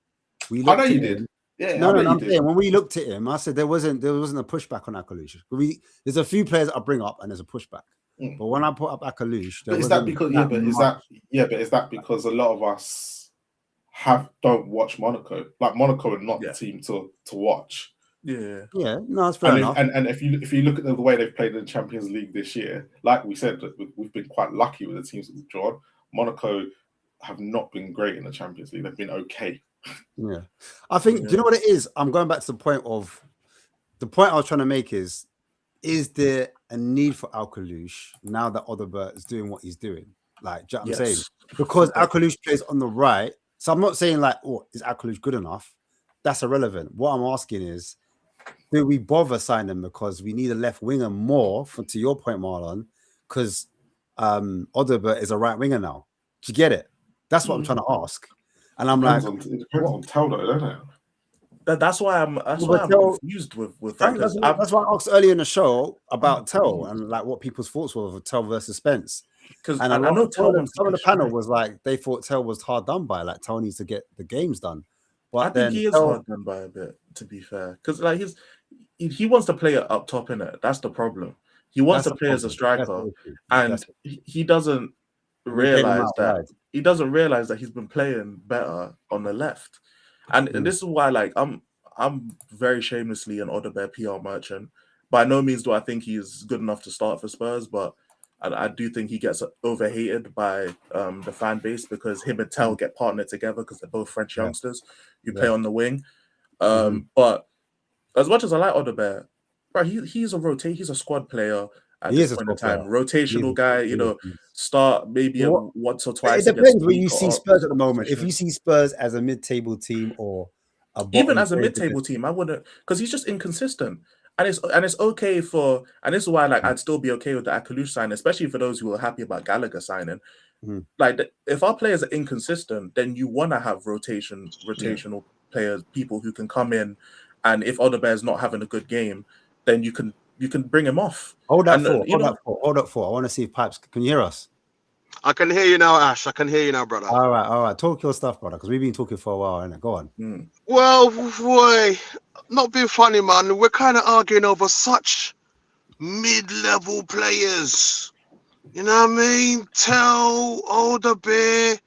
we I know you did. Yeah, no, I'm saying when we looked at him, I said there wasn't a pushback on Akalush. There's a few players I bring up and there's a pushback. But when I put up Akalush, is that because a lot of us don't watch Monaco? Like Monaco are not the team to watch. Yeah, no, that's fair enough. And if you look at the way they've played in the Champions League this year, like we said, we've been quite lucky with the teams that we've drawn. Monaco have not been great in the Champions League. They've been okay. Yeah, I think. Do you know what it is? I'm going back to the point I was trying to make is there a need for Alcalush now that Odobert is doing what he's doing? Like, do you know what I'm saying? Because Alcalush plays on the right, so I'm not saying like, oh, is Alcalush good enough? That's irrelevant. What I'm asking is, do we bother signing him because we need a left winger more? To your point, Marlon, because Odobert is a right winger now. Do you get it? That's what I'm trying to ask. And I'm it depends on Tel, though, doesn't it? That's why I'm confused with Frank, that's why I asked earlier in the show about Tel and like what people's thoughts were of Tel versus Spence. Because I know some of the panel was like they thought Tel was hard done by. Like Tel needs to get the games done. But I think he is hard done by a bit, to be fair. Because like he wants to play it up top in it. That's the problem. He wants to play as a striker, and he doesn't realize that. He doesn't realize that he's been playing better on the left, and this is why, like, I'm very shamelessly an Odobert PR merchant. By no means do I think he's good enough to start for Spurs, but I do think he gets overhated by the fan base because him and Tel get partnered together because they're both French youngsters who play on the wing. But as much as I like Odobert, bro, he's a squad player. At this point in time, rotational guy, start maybe once or twice. It depends where you see Spurs at the moment. If you see Spurs as a mid-table team or even as a mid-table team, I wouldn't, because he's just inconsistent, and it's okay for, and this is why like I'd still be okay with the Akalush sign, especially for those who are happy about Gallagher signing. Like if our players are inconsistent, then you want to have rotational players, people who can come in, and if Odebert's not having a good game, then you can bring him off. Hold that for. I want to see if Pipes can you hear us. I can hear you now, Ash. I can hear you now, brother. All right. Talk your stuff, brother, because we've been talking for a while, innit? Go on. Well, boy, not being funny, man. We're kind of arguing over such mid-level players. You know what I mean? Tel, Odobert.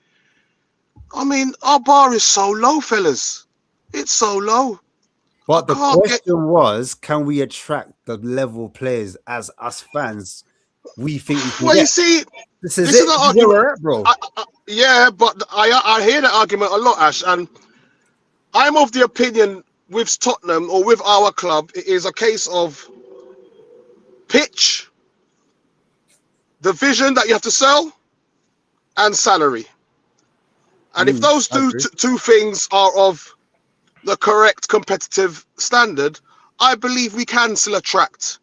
I mean, our bar is so low, fellas. It's so low. But the question was, can we attract the level players as us fans we think we can get? You see, this is the argument, bro. Yeah, but I hear that argument a lot, Ash, and I'm of the opinion with Tottenham or with our club, it is a case of pitch, the vision that you have to sell, and salary. And if those two things are of the correct competitive standard, I believe we can still attract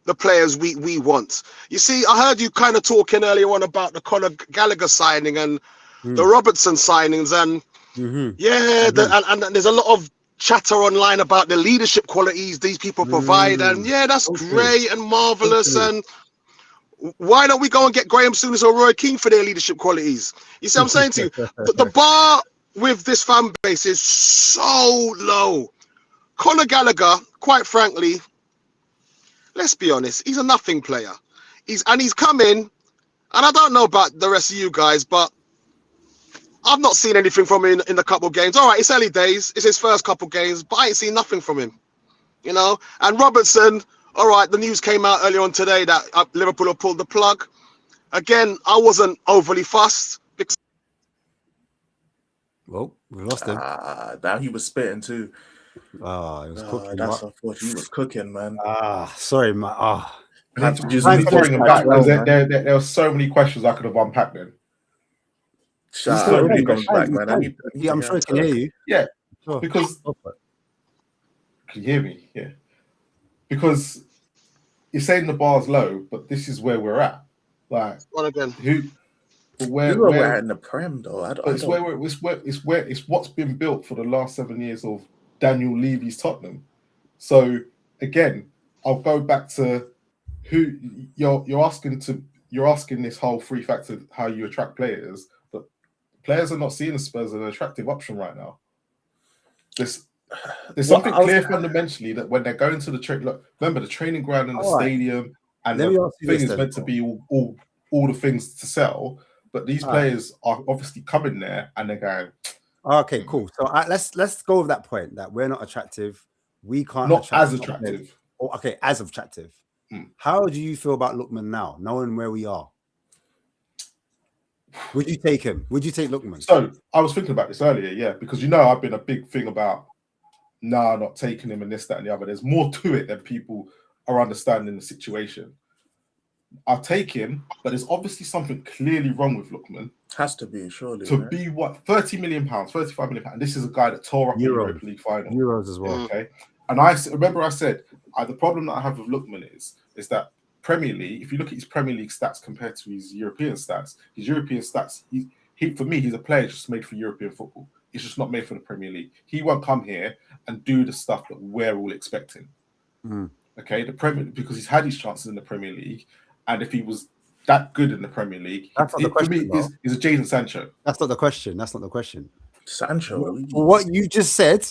the players we want. You see, I heard you kind of talking earlier on about the Conor Gallagher signing and the Robertson signings, and and there's a lot of chatter online about the leadership qualities these people provide, and that's great and marvelous. And why don't we go and get Graham Souness or Roy Keane for their leadership qualities? You see what I'm saying to you? The bar with this fan base is so low. Conor Gallagher, quite frankly, let's be honest, he's a nothing player. He's come in, and I don't know about the rest of you guys, but I've not seen anything from him in the couple of games. All right, it's early days. It's his first couple of games, but I ain't seen nothing from him. You know? And Robertson, all right, the news came out earlier on today that Liverpool have pulled the plug. Again, I wasn't overly fussed. Well, we lost him. Now he was spitting too. He was cooking. That's unfortunate. He was cooking, man. Sorry, man. There were so many questions I could have unpacked then. Shout So out when he you comes back, man. I need Yeah, I'm to sure he get can him. hear you. Yeah, Sure. because Go for it. can you hear me? Yeah, because you're saying the bar's low, but this is where we're at. Like One again. who, but This is where we're where at in the Prem, though. I but it's don't. where it's what's been built for the last 7 years of Daniel Levy's Tottenham. So again, I'll go back to who you're asking this whole three factor how you attract players, but players are not seeing the Spurs as an attractive option right now. There's something clear fundamentally that when they're going to the remember the training ground and the stadium and the thing is meant to be all the things to sell, but these players are obviously coming there and they're going. Okay, cool. So let's go with that point that we're not attractive. We can't not attract as attractive. Okay, as attractive. How do you feel about Lookman now, knowing where we are? Would you take him? Would you take Lookman? So I was thinking about this earlier, yeah, because I've been a big thing about not taking him and this, that, and the other. There's more to it than people are understanding the situation. I'll take him, but there's obviously something clearly wrong with Lookman. Has to be, surely. To be what, £30 million, £35 million. This is a guy that tore up the Europa League final. Euros as well. Okay. And I remember I said, the problem that I have with Lookman is that Premier League, if you look at his Premier League stats compared to his European stats, for me, he's a player just made for European football. He's just not made for the Premier League. He won't come here and do the stuff that we're all expecting. Okay, because he's had his chances in the Premier League, and if he was that good in the Premier League, for me, he's a Jadon Sancho. That's not the question. Sancho. For what you just said,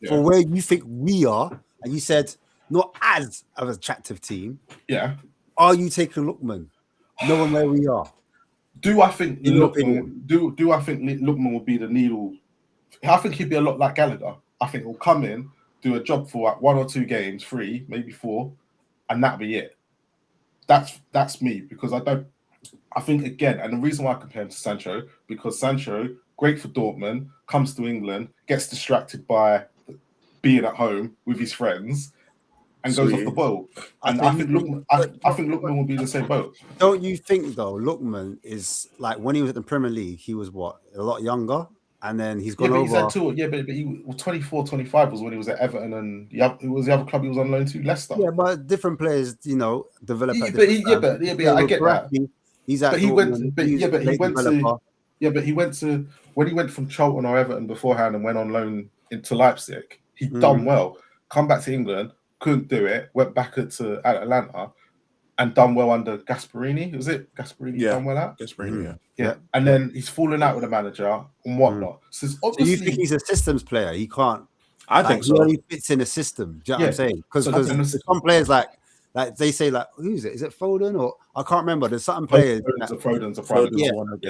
for where you think we are, and you said not as an attractive team. Yeah. Are you taking Lookman, knowing where we are? Do I think Lookman will be the needle? I think he'd be a lot like Gallagher. I think he'll come in, do a job for like 1 or 2 games, 3, maybe 4, and that'll be it. That's me, because I think again, and the reason why I compare him to Sancho, because Sancho, great for Dortmund, comes to England, gets distracted by being at home with his friends, and goes off the boat. And I think Lookman will be the same boat. Don't you think though? Lookman is like when he was at the Premier League, he was a lot younger, and then he's gone over. But he was 24, 25 was when he was at Everton, and it was the other club he was on loan to, Leicester. Yeah, but different players, develop. I get that. He's at. He went to when he went from Charlton or Everton beforehand and went on loan into Leipzig. He'd done well. Come back to England. Couldn't do it. Went back to Atlanta and done well under Gasperini. Was it Gasperini? Yeah, done well at Gasperini. Yeah. And then he's fallen out with the manager and whatnot. So you think he's a systems player? He can't. I think so. He only fits in a system. Do you know what I'm saying? Because some players like they say who is it? Is it Foden or I can't remember? There's certain players. Foden's a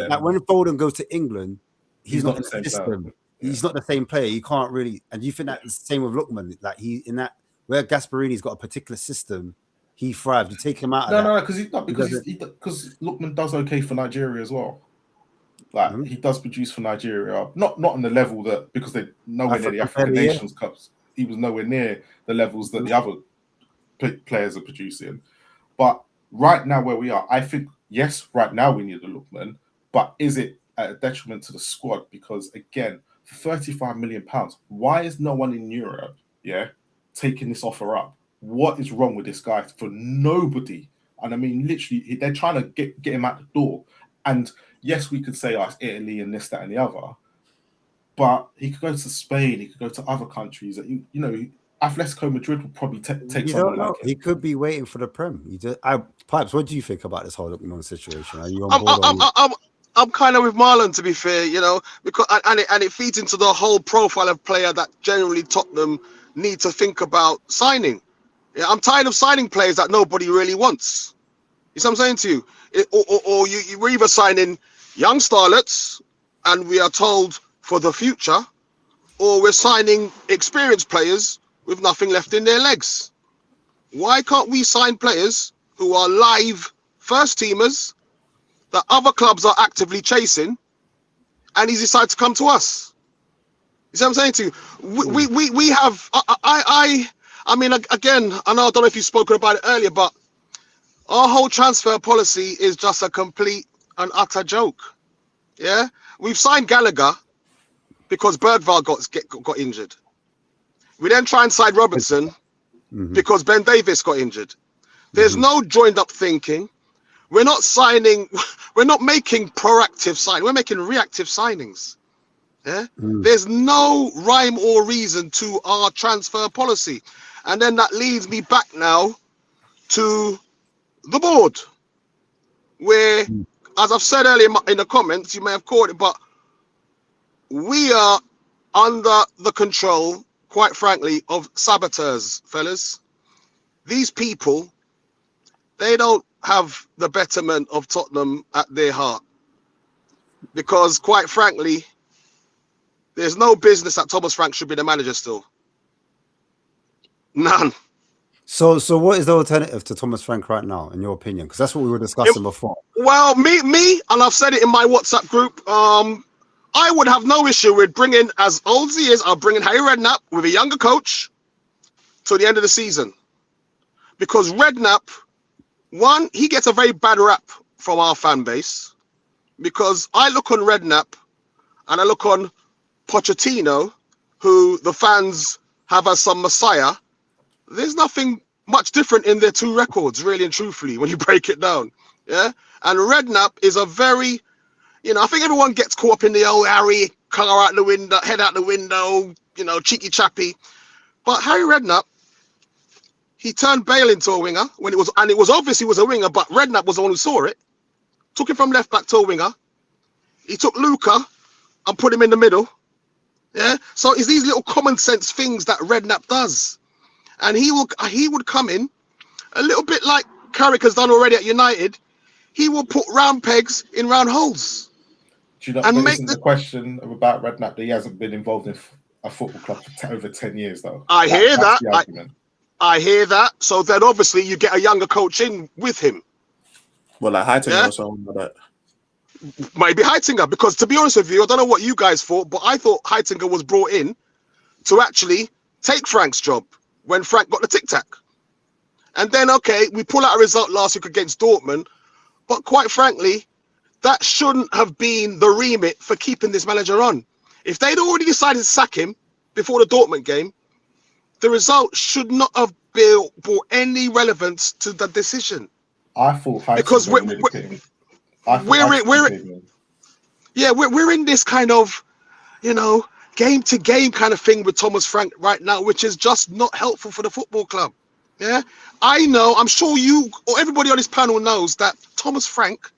Like when Foden goes to England, he's not in the system. Player. He's not the same player. He can't really. And you think that's the same with Lookman? Like he in that. Where Gasperini's got a particular system, he thrives. You take him out. Because Lookman does okay for Nigeria as well. Like he does produce for Nigeria, not on the level that because they're nowhere near the African Nations Cups. He was nowhere near the levels that the other players are producing. But right now, where we are, I think yes, right now we need a Lookman. But is it at a detriment to the squad? Because again, for £35 million, why is no one in Europe? Taking this offer up. What is wrong with this guy? For nobody. And I mean, literally, they're trying to get him out the door. And yes, we could say, it's Italy and this, that, and the other. But he could go to Spain. He could go to other countries. Atletico Madrid would probably take someone like him. He could be waiting for the Prem. Pipes, what do you think about this whole Lookman situation? Are you on board? I'm kind of with Marlon, to be fair, because and it feeds into the whole profile of player that generally Tottenham need to think about signing. I'm tired of signing players that nobody really wants. You see what I'm saying to you? Or you're either signing young starlets, and we are told for the future, or we're signing experienced players with nothing left in their legs. Why can't we sign players who are live first teamers that other clubs are actively chasing, and he's decided to come to us? You see what I'm saying to you? We have, I mean, again, I don't know if you've spoken about it earlier, but our whole transfer policy is just a complete and utter joke. Yeah? we've signed Gallagher because Bergvall got injured. We then try and sign Robertson because Ben Davies got injured. There's no joined up thinking. We're not making proactive signings. We're making reactive signings. Yeah. There's no rhyme or reason to our transfer policy. And then that leads me back now to the board, where, as I've said earlier in the comments, you may have caught it, but we are under the control, quite frankly, of saboteurs, fellas. These people, they don't have the betterment of Tottenham at their heart. Because, quite frankly, there's no business that Thomas Frank should be the manager still. None. So what is the alternative to Thomas Frank right now, in your opinion? Because that's what we were discussing before. Well, me, and I've said it in my WhatsApp group, I would have no issue with bringing, as old as he is, I'll bring in Harry Redknapp with a younger coach to the end of the season. Because Redknapp, one, he gets a very bad rap from our fan base. Because I look on Redknapp and I look on Pochettino, who the fans have as some messiah. There's nothing much different in their two records, really and truthfully, when you break it down. Yeah. And Redknapp is a very, I think everyone gets caught up in the old Harry, colour out the window, head out the window, cheeky chappy. But Harry Redknapp, he turned Bale into a winger when it was obvious he was a winger, but Redknapp was the one who saw it. Took him from left back to a winger. He took Luca and put him in the middle. Yeah. So it's these little common sense things that Redknapp does. And he would come in a little bit like Carrick has done already at United. He will put round pegs in round holes. Do you know, and isn't the question about Redknapp that he hasn't been involved in a football club for over 10 years, though? I hear that. So then obviously you get a younger coach in with him. Well, like Heitinger or something like that. Maybe Heitinger, because to be honest with you, I don't know what you guys thought, but I thought Heitinger was brought in to actually take Frank's job when Frank got the tic-tac. And then, okay, we pull out a result last week against Dortmund, but quite frankly, that shouldn't have been the remit for keeping this manager on. If they'd already decided to sack him before the Dortmund game, the result should not have brought any relevance to the decision. I thought because we're in this kind of, game to game kind of thing with Thomas Frank right now, which is just not helpful for the football club. Yeah, I know. I'm sure you or everybody on this panel knows that Thomas Frank,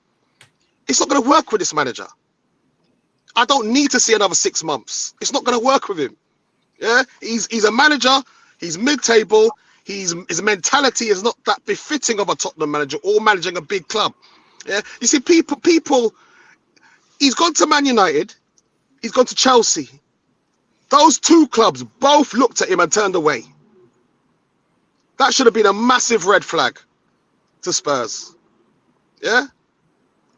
it's not going to work with this manager. I don't need to see another 6 months. It's not going to work with him. Yeah, he's a manager. He's mid-table. His mentality is not that befitting of a Tottenham manager or managing a big club. Yeah, you see, people. He's gone to Man United. He's gone to Chelsea. Those two clubs both looked at him and turned away. That should have been a massive red flag to Spurs. Yeah,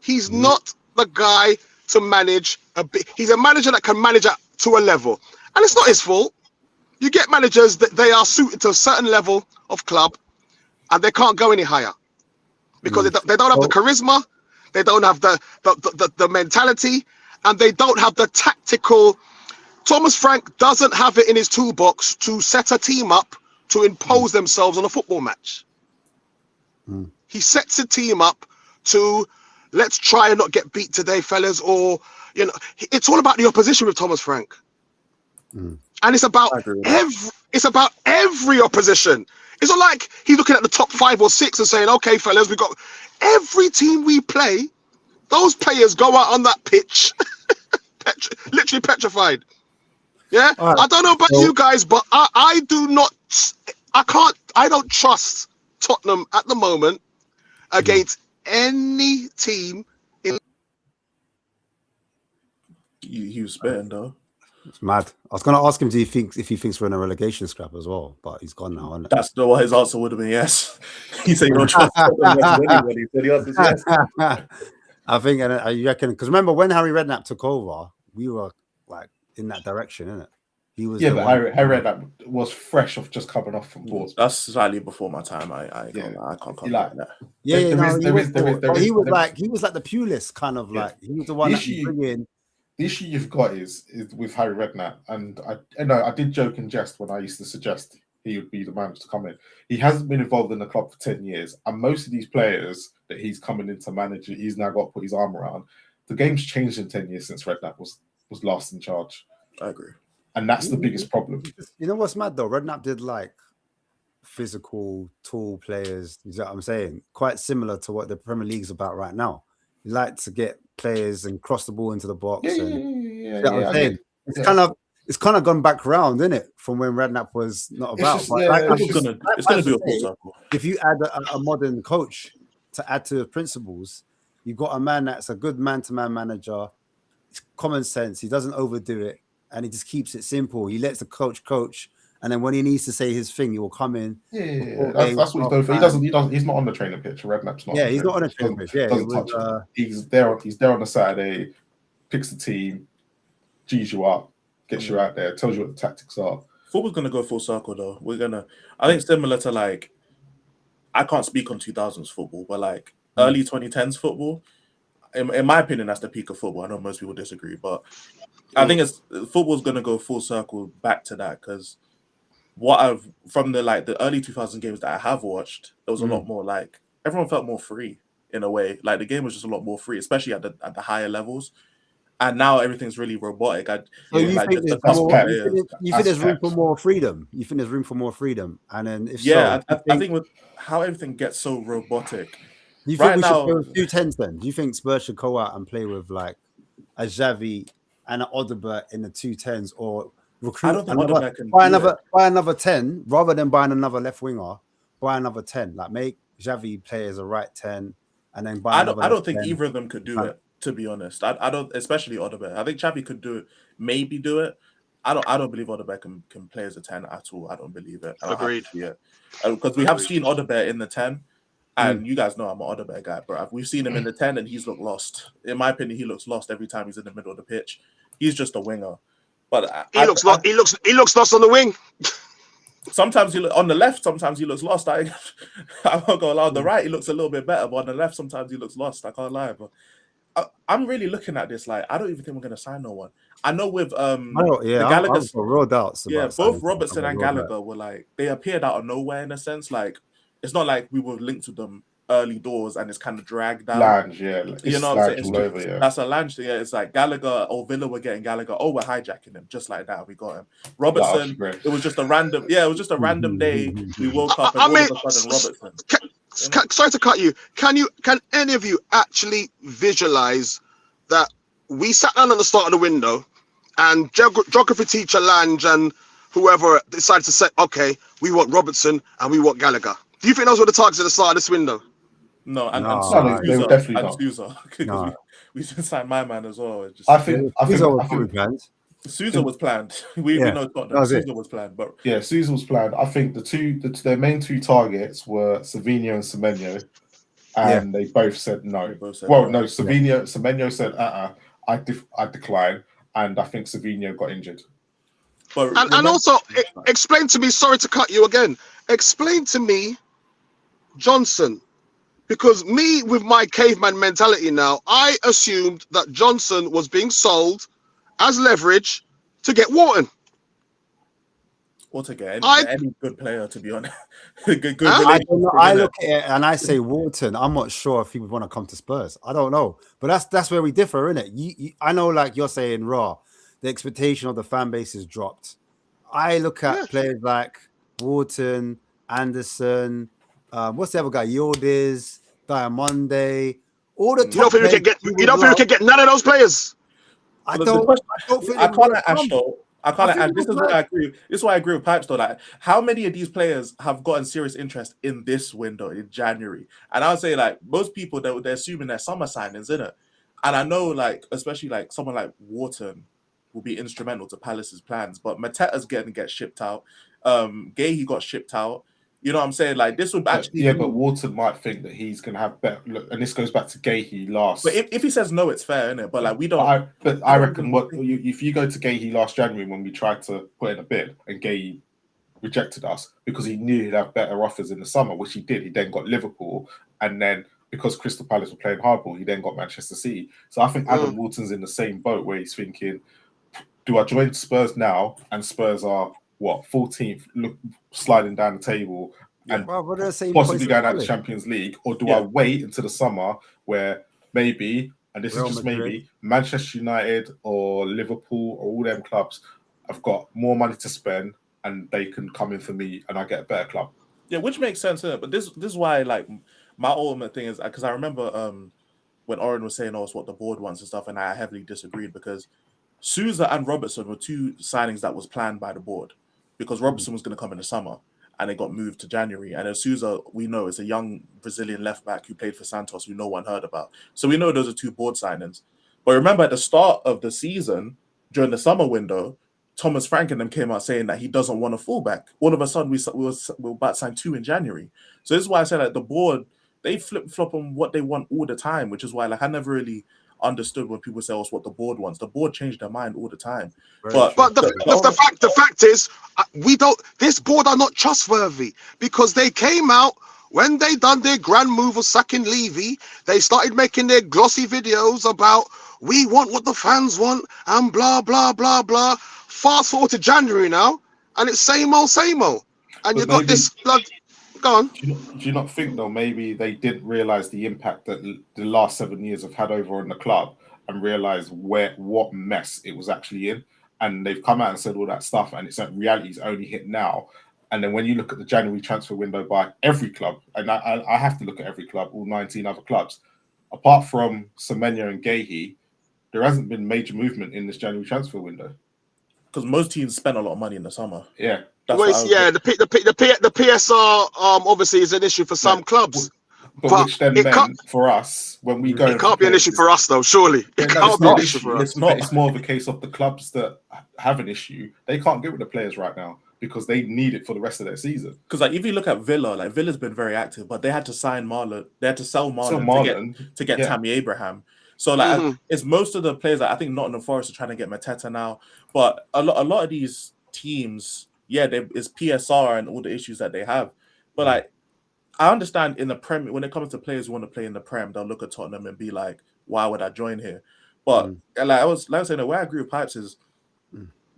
he's not the guy to manage a big. He's a manager that can manage to a level, and it's not his fault. You get managers that they are suited to a certain level of club, and they can't go any higher because they don't have the charisma, they don't have the mentality, and they don't have the tactical. Thomas Frank doesn't have it in his toolbox to set a team up to impose themselves on a football match. He sets a team up to, let's try and not get beat today, fellas, or it's all about the opposition with Thomas Frank. And it's about every opposition. It's not like he's looking at the top 5 or 6 and saying, okay, fellas, we got every team we play, those players go out on that pitch literally petrified. Yeah, right. I don't know about you guys, but I don't trust Tottenham at the moment against any team in. He was spitting though. It's mad. I was going to ask him if he thinks we're in a relegation scrap as well, but he's gone now, isn't it? That's what his answer would have been. Yes. He said you don't trust anybody. He said the answer is yes. I think, and you reckon, because remember when Harry Redknapp took over, we were like in that direction, isn't it? He was. Yeah, but Harry Redknapp was fresh off just coming off from board. That's slightly before my time. I can't come like that. Yeah, he was like the Pulis kind of like he was the one that you bring in the issue you've got is with Harry Redknapp, and I did joke and jest when I used to suggest he would be the manager to come in. He hasn't been involved in the club for 10 years, and most of these players that he's coming in to manage, he's now got to put his arm around. The game's changed in 10 years since Redknapp was last in charge. I agree. And that's the biggest problem. You know what's mad though? Redknapp did like physical, tall players. You know what I'm saying? Quite similar to what the Premier League's about right now. You like to get players and cross the ball into the box. It's kind of gone back round, isn't it? From when Redknapp was not about. It's gonna do a full circle. If you add a modern coach to add to the principles, you've got a man that's a good man-to-man manager. It's common sense. He doesn't overdo it, and he just keeps it simple. He lets the coach, and then when he needs to say his thing, he will come in. That's what he's doing. He's not on the training pitch. Redknapp's not. Yeah, he's not on the training pitch. Yeah, he's there. He's there on a Saturday, picks the team, G's you up, gets you out there, tells you what the tactics are. Football's gonna go full circle though. I think similar to like, I can't speak on 2000s football, but like early 2010s football, in my opinion, that's the peak of football. I know most people disagree, but I think football's gonna go full circle back to that because from the early 2000 games that I have watched, there was a lot more like everyone felt more free in a way. Like the game was just a lot more free, especially at the higher levels. And now everything's really robotic. You think there's room for more freedom? You think there's room for more freedom? And then I think with how everything gets so robotic. Do you think we should go with 210s then? Do you think Spurs should go out and play with like a Xavi and an Odobert in the 210s, or recruit? I don't think Odobert can buy another 10 rather than buying another left winger. Buy another 10, like make Xavi play as a right 10, and then buy. I don't think either of them could do it. To be honest, I don't, especially Odobert. I think Xavi could do it, maybe do it. I don't believe Odobert can play as a 10 at all. I don't believe it. Agreed. Yeah, because we have seen Odobert in the 10, and you guys know I'm an Odobert guy, bro. We've seen him in the 10, and he's looked lost. In my opinion, he looks lost every time he's in the middle of the pitch. He's just a winger, but he looks lost on the wing. Sometimes he on the left. Sometimes he looks lost. I won't go on the right. He looks a little bit better, but on the left, sometimes he looks lost. I can't lie, but. I'm really looking at this like I don't even think we're going to sign no one. I know with the Gallagher's real doubts. Both Robertson and Gallagher were like they appeared out of nowhere in a sense. Like it's not like we were linked to them early doors and it's kind of dragged down. Lange, you know what I'm saying? That's a Lange. Yeah, it's like Gallagher or Villa were getting Gallagher. Oh, we're hijacking him just like that. We got him. Robertson. It was just a random. Yeah, it was just a random day. We woke up and all of a sudden Robertson. Sorry to cut you. Can any of you actually visualize that we sat down at the start of the window and geography teacher Lange and whoever decided to say, okay, we want Robertson and we want Gallagher? Do you think those were the targets at the start of this window? No, they were definitely not. Because we didn't sign my man as well. I think Sousa was planned. We know Tottenham. Sousa was planned, but Sousa was planned. I think their main two targets were Savinho and Semenyo, and they both said no. Semenyo said I decline, and I think Savinho got injured. And also explain to me. Sorry to cut you again. Explain to me, Johnson, because me with my caveman mentality now, I assumed that Johnson was being sold as leverage to get Wharton. Or to get any good player, to be honest. I look at it and I say Wharton. I'm not sure if he would want to come to Spurs. I don't know. But that's where we differ, isn't it? I know, like you're saying, Raw, the expectation of the fan base has dropped. I look at players like Wharton, Anderson, what's the other guy? Yildiz, Diamonde, all the top. You don't think we can get none of those players? I can't Ash though. This is why I agree. This is why I agree with Pipes though. Like, how many of these players have gotten serious interest in this window in January? And I would say like most people they're assuming they're summer signings, innit? And I know like especially like someone like Wharton will be instrumental to Palace's plans, but Mateta's get shipped out. Gahey got shipped out. You know what I'm saying? Like this would actually but Wharton might think that he's gonna have better look, and this goes back to Gahey last. But if he says no, it's fair, innit? But like we don't. I reckon if you go to Gahey last January when we tried to put in a bid and Gahey rejected us because he knew he'd have better offers in the summer, which he did. He then got Liverpool, and then because Crystal Palace were playing hardball, he then got Manchester City. So I think Adam Walton's in the same boat where he's thinking, do I join Spurs now? And Spurs are, 14th, sliding down the table and possibly going out of the Champions League? Or do I wait until the summer where maybe, and this is just maybe, Manchester United or Liverpool or all them clubs have got more money to spend and they can come in for me and I get a better club? Yeah, which makes sense. But this is why, like, my ultimate thing is, because I remember when Oren was saying, it's what the board wants and stuff, and I heavily disagreed because Sousa and Robertson were two signings that was planned by the board because Robertson was going to come in the summer and it got moved to January. And then Sousa, we know, is a young Brazilian left back who played for Santos, who no one heard about. So we know those are two board signings. But remember, at the start of the season, during the summer window, Thomas Frank and them came out saying that he doesn't want a fullback. All of a sudden, we were about to sign 2 in January. So this is why I said that the board, they flip-flop on what they want all the time, which is why, like, I never really understood when people say, it's what the board wants. The board changed their mind all the time. But the fact is, this board are not trustworthy because they came out when they done their grand move of sacking Levy. They started making their glossy videos about we want what the fans want and blah blah blah blah. Fast forward to January now, and it's same old. And you've got this blood. Go on. Do you not think though maybe they didn't realise the impact that the last 7 years have had over on the club and realise what mess it was actually in, and they've come out and said all that stuff, and it's that reality's only hit now. And then when you look at the January transfer window by every club, and I have to look at every club, all 19 other clubs, apart from Semenyo and Gahey, there hasn't been major movement in this January transfer window. Because most teams spend a lot of money in the summer. Yeah. The PSR obviously is an issue for some clubs. But which then meant for us, when we go... It can't be an issue for us though, surely. It can't be an issue for us. It's more of a case of the clubs that have an issue. They can't get rid of players right now because they need it for the rest of their season. Because like if you look at Villa, like Villa's been very active, but they had to sign Marlon. They had to sell Marlon to get Tammy Abraham. So like it's most of the players. Like, I think Nottingham Forest are trying to get Mateta now, but a lot of these teams, it's PSR and all the issues that they have. But like I understand in the Prem, when it comes to players who want to play in the Prem, they'll look at Tottenham and be like, "Why would I join here?" But like I was saying, the way I agree with Pipes is,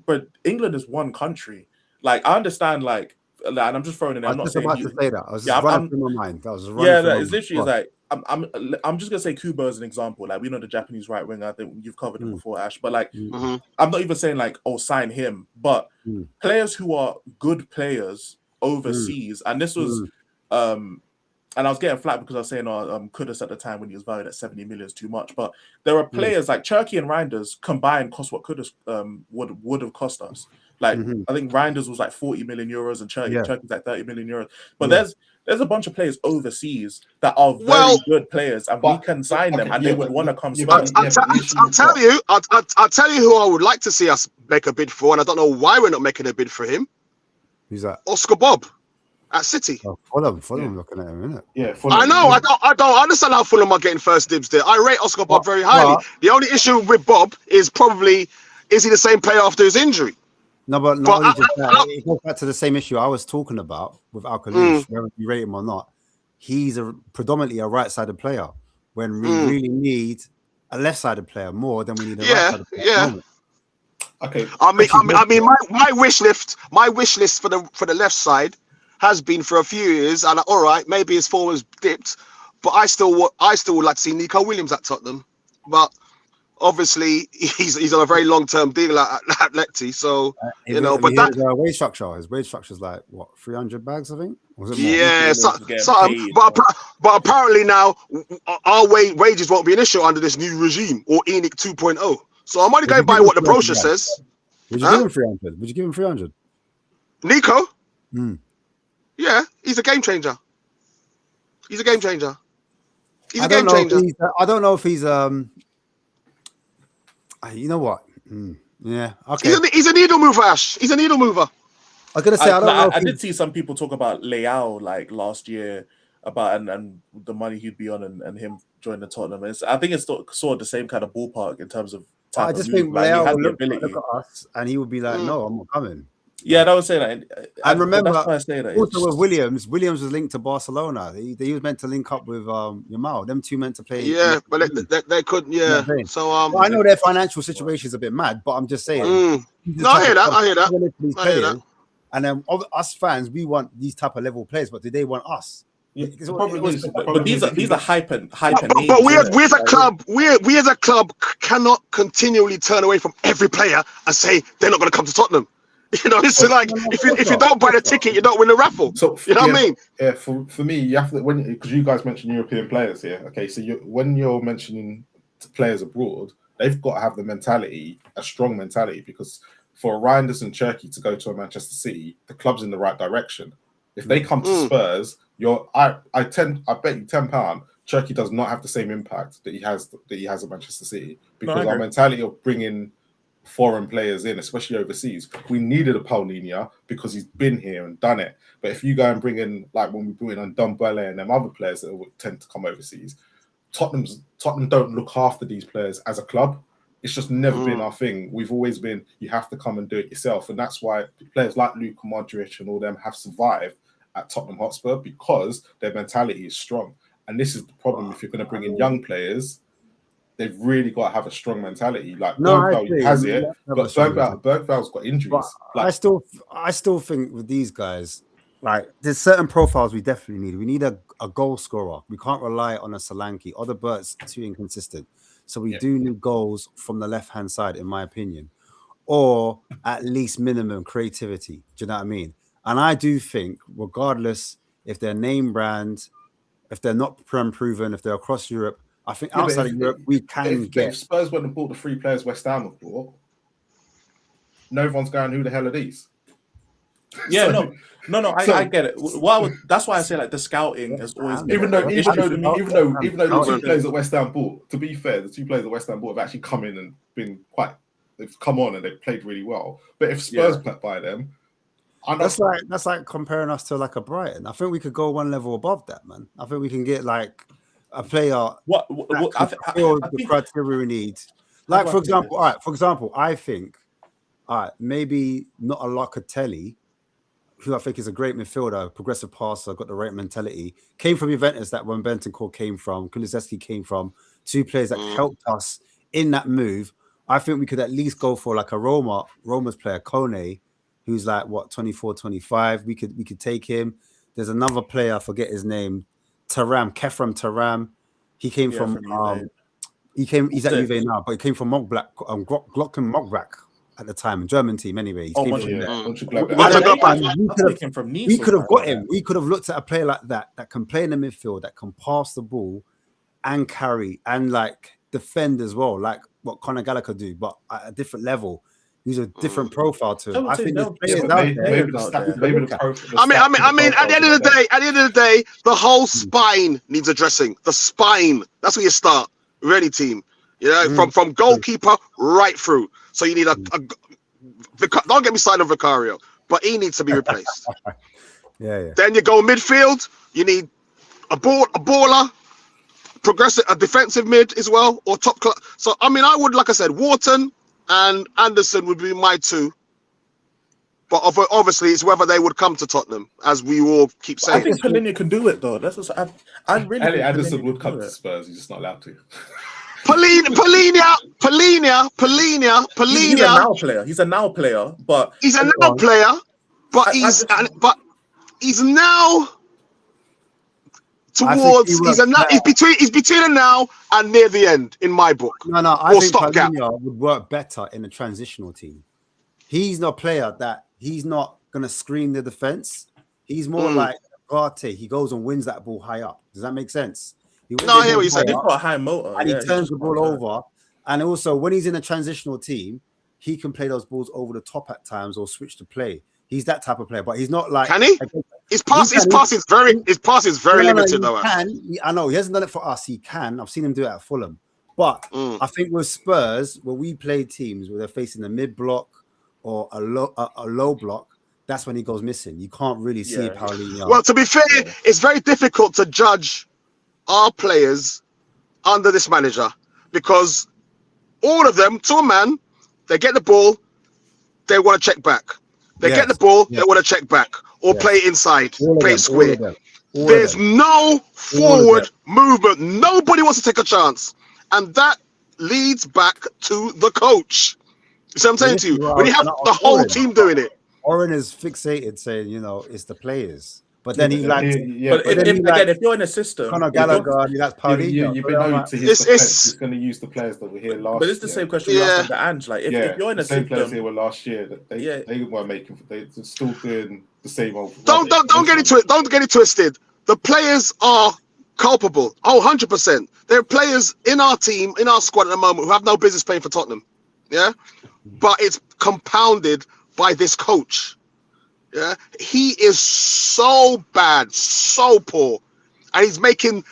but England is one country. Like I understand, and I'm just throwing it in. I'm not saying about to say that. I was just running through my mind. That was it's literally like I'm just gonna say Kubo as an example. Like we know the Japanese right winger. I think you've covered it before, Ash. But like I'm not even saying like sign him, but players who are good players overseas, and this was and I was getting flack because I was saying Kudus at the time when he was valued at 70 million is too much. But there are players like Cherky and Reinders combined cost what Kudus would have cost us. Like I think Reinders was like 40 million euros and Cherky's like 30 million euros. But there's a bunch of players overseas that are very good players, and we can sign them, and they would want to come. I'll tell you who I would like to see us make a bid for, and I don't know why we're not making a bid for him. Who's that? Oscar Bob at City. Oh, Fulham looking at him, isn't it? Yeah, Fulham. I know. I don't understand how Fulham are getting first dibs there. I rate Oscar Bob very highly. The only issue with Bob is probably is he the same player after his injury? No, but not only just that, it goes back to the same issue I was talking about with Alcalush, whether you rate him or not. He's predominantly a right-sided player when we really need a left-sided player more than we need a right-sided player. Yeah. Okay. I mean, my wish list for the left side has been for a few years, and all right, maybe his form has dipped, but I still would like to see Nico Williams at Tottenham, but obviously he's on a very long-term deal at Lecce, so But that wage structure, his wage structure is like what 300 bags, I think. Was it more? Yeah, but apparently now our wages won't be an issue under this new regime or ENIC 2.0. So I'm only going by what the brochure says. Would you give him 300? Would you give him 300? Nico? Yeah, he's a game changer. He's a game changer. I don't know if he's you know what? Yeah, okay. He's a needle mover, Ash. He's a needle mover. I'm gonna say I did see some people talk about Leao like last year about and the money he'd be on and him joining the Tottenham. I think it's sort of the same kind of ballpark in terms of. I just think Leao would look at us and he would be like, "No, I'm not coming." Yeah, that was saying that. And remember, that's why I say that. also with Williams was linked to Barcelona. He was meant to link up with Yamal. Them two meant to play. Yeah, but they couldn't. Yeah. So well, I know their financial situation is a bit mad, but I'm just saying. No, I hear that. And then us fans, we want these type of level players, but do they want us? Yeah, but these are hyper names. But we as a club, we as a club cannot continually turn away from every player and say they're not going to come to Tottenham. You know, it's like if you don't buy the ticket, you don't win the raffle. So you know what I mean? Yeah, for me, you have to because you guys mentioned European players here. Okay, so when you're mentioning players abroad, they've got to have the mentality, a strong mentality, because for Reinders and Cherky to go to a Manchester City, the club's in the right direction. If they come to Spurs, I bet you £10, Cherky does not have the same impact that he has at Manchester City, because our mentality of bringing foreign players in, especially overseas, we needed a Paulinho because he's been here and done it. But if you go and bring in, like when we bring in Ndombele and them other players that would tend to come overseas, Tottenham don't look after these players as a club. It's just never been our thing. We've always been, you have to come and do it yourself. And that's why players like Luka Modric and all them have survived at Tottenham Hotspur, because their mentality is strong. And this is the problem if you're going to bring in young players. They've really got to have a strong mentality. Like Bergvall has it, but Bergvall's got injuries. I still think with these guys, like there's certain profiles we definitely need. We need a goal scorer. We can't rely on a Solanke. Odegaard's too inconsistent. So we do need goals from the left-hand side, in my opinion, or at least minimum creativity. Do you know what I mean? And I do think, regardless if they're name brand, if they're not proven, if they're across Europe, I think outside of Europe, we can get. If Spurs went and bought the 3 players West Ham have bought, no one's going, who the hell are these? Yeah, no, I get it. That's why I say like the scouting has always been even though the 2 players that West Ham bought, to be fair, the 2 players that West Ham bought have actually come in and been they've come on and they've played really well. But if Spurs buy them, that's like comparing us to like a Brighton. I think we could go one level above that, man. I think we can get like a player the criteria we need. Like for example, I think maybe not a Locatelli, who I think is a great midfielder, progressive passer, got the right mentality, came from Juventus, that when Bentancur came from, Kulusevski came from, 2 players that helped us in that move. I think we could at least go for like a Roma's player, Kone, who's like 24, 25. We could take him. There's another player, I forget his name, Kefram Taram. He came from he's at Juve now, but he came from Glocken Mogbrak at the time, a German team anyway. We could have got him. We could have looked at a player like that can play in the midfield, that can pass the ball and carry and like defend as well, like what Conor Gallagher do, but at a different level. He's a different profile to him. I think there's players out there. I mean, at the end of the day, the whole spine needs addressing. The spine. That's where you start. Ready team. You know, from goalkeeper right through. So you need don't get me started on Vicario, but he needs to be replaced. Yeah. Then you go midfield. You need a baller, progressive, a defensive mid as well, or top class. So I mean, I would, like I said, Wharton and Anderson would be my 2. But obviously, it's whether they would come to Tottenham, as we all keep saying. I think Paulinho can do it, though. That's what I really think Anderson would come to Spurs. He's just not allowed to. Polina. He's a now player, but he's now towards. He's between a now and near the end in my book. No, I think Paulinho would work better in a transitional team. He's not a player that he's not gonna screen the defense. He's more like Partey. He goes and wins that ball high up. Does that make sense? I hear what you said. He's got a high motor, and he turns the ball over. And also, when he's in a transitional team, he can play those balls over the top at times or switch to play. He's that type of player, but he's not like. Can he? His pass is very limited, though. I know he hasn't done it for us. He can. I've seen him do it at Fulham. But I think with Spurs, where we play teams where they're facing a mid block or a low block, that's when he goes missing. You can't really see Paulinho. Well, to be fair, it's very difficult to judge our players under this manager, because all of them, to a man, they get the ball, they want to check back. They get the ball, they want to check back or play inside, play square. There's no forward movement. Nobody wants to take a chance. And that leads back to the coach. You see what I'm saying to you? When you have the whole team doing it. Oren is fixated saying, it's the players. But then he likes... if you're in a system... Conor Gallagher, that's Paulinho. You've been known to he's going to use the players that were here last year. But it's the same question we asked to Ange. Like, if you're in a system... The same players here were last year. They weren't making... They're still doing the same old... Don't get into it. Don't get it twisted. The players are culpable. 100%. There are players in our team, in our squad at the moment who have no business playing for Tottenham. Yeah? But it's compounded by this coach. Yeah, he is so bad, so poor, and he's making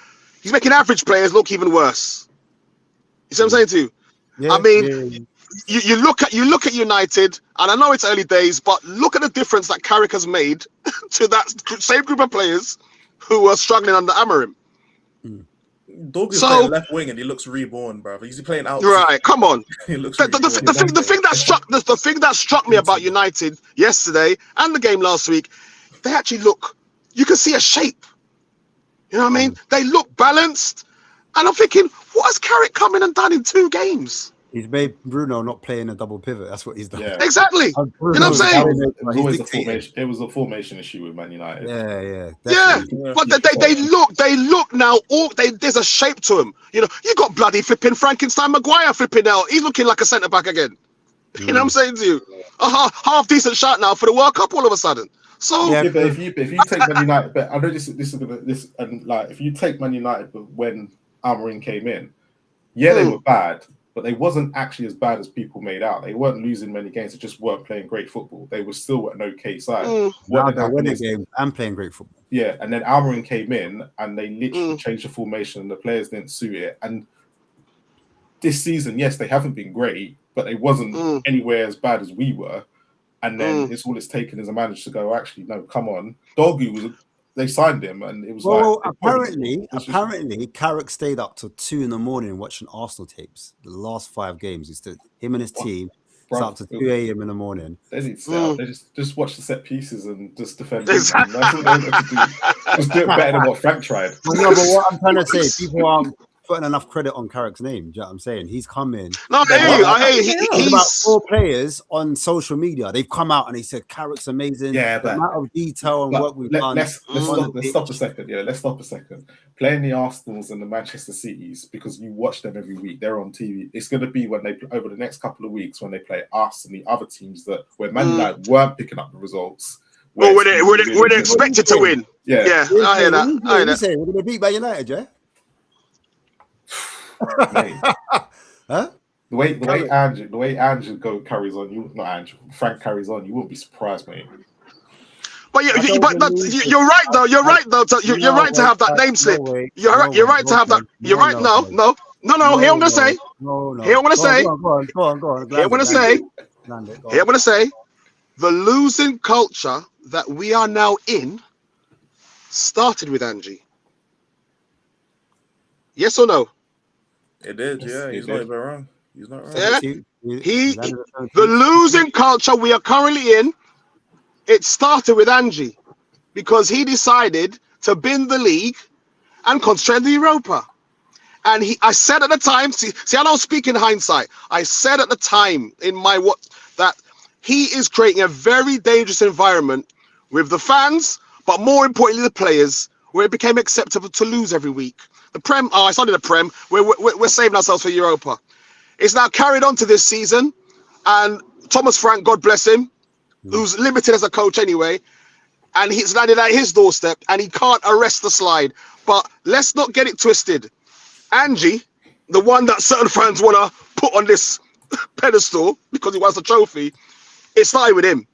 average players look even worse. You see what I'm saying to you? Yeah, I mean, you look at United, and I know it's early days, but look at the difference that Carrick has made to that same group of players who are struggling under Amorim. Dorgu's playing left wing and he looks reborn, bro. He's playing out. Right, come on. He looks the thing that struck me about United yesterday and the game last week, they actually look. You can see a shape. You know what I mean? They look balanced, and I'm thinking, what has Carrick come in and done in 2 games? He's made Bruno not playing a double pivot. That's what he's done. Yeah. Exactly. You know what I'm saying? It was a formation issue with Man United. Yeah. But they look now. There's a shape to them. You know, you got bloody flipping Frankenstein Maguire flipping out. He's looking like a centre back again. You know what I'm saying to you? A half decent shot now for the World Cup all of a sudden. So but if you take Man United, but I know if you take Man United, but when Amorim came in, they were bad. But they wasn't actually as bad as people made out. They weren't losing many games. They just weren't playing great football. They were still an okay side. They're winning games and playing great football. Yeah, and then Amorim came in and they literally changed the formation and the players didn't suit it. And this season, yes, they haven't been great, but they wasn't anywhere as bad as we were. And then it's taken as a manager to go, actually, no, come on. They signed him, and it was apparently, Carrick stayed up till 2 a.m. watching Arsenal tapes. The last 5 games, him and his team. It's up to 2 a.m. in the morning. They need to stay out. They just watch the set pieces and just defend. That's what they want to do. Just do it better than what Frank tried. No, but what I'm trying to say, people aren't putting enough credit on Carrick's name. Do you know what I'm saying? He's come in. No, I hear you. He's about 4 players on social media. They've come out and they said Carrick's amazing. Yeah, but the amount of detail and what we've done. Let's stop a second. Yeah, let's stop a second. Playing the Arsenals and the Manchester Cities, because you watch them every week. They're on TV. It's going to be when they over the next couple of weeks when they play us and the other teams where Man United weren't picking up the results. Well, we're expected to win. Yeah, I hear that. We're going to beat Man United, yeah. Huh? The way Andrew carries on, Frank carries on, you wouldn't be surprised, mate. But you're right though. You're right though. You're right to have that name slip. You're right to have that. You're right. No. Here I'm gonna say. Here I'm gonna say. Here I'm gonna say. Here I'm gonna say. The losing culture that we are now in started with Angie. Yes or no? It did, yeah. He's not even wrong. He's not wrong. Yeah. The losing culture we are currently in, it started with Angie because he decided to bin the league and concentrate on the Europa. And I said at the time, see, I don't speak in hindsight. I said at the time that he is creating a very dangerous environment with the fans, but more importantly, the players, where it became acceptable to lose every week. The Prem, I started the Prem. We're saving ourselves for Europa. It's now carried on to this season, and Thomas Frank, God bless him, who's limited as a coach anyway, and he's landed at his doorstep, and he can't arrest the slide. But let's not get it twisted. Angie, the one that certain fans want to put on this pedestal because he wants a trophy, it started with him.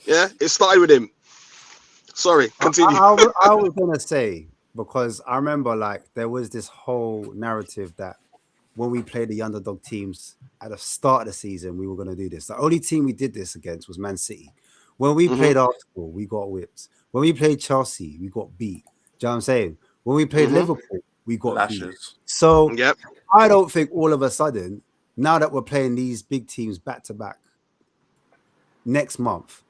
Yeah, it started with him. Sorry, continue. I was gonna say, because I remember there was this whole narrative that when we played the underdog teams at the start of the season, we were going to do this. The only team we did this against was Man City. When we played Arsenal, we got whipped. When we played Chelsea, we got beat. Do you know what I'm saying? When we played Liverpool, we got beat. So I don't think all of a sudden, now that we're playing these big teams back to back next month,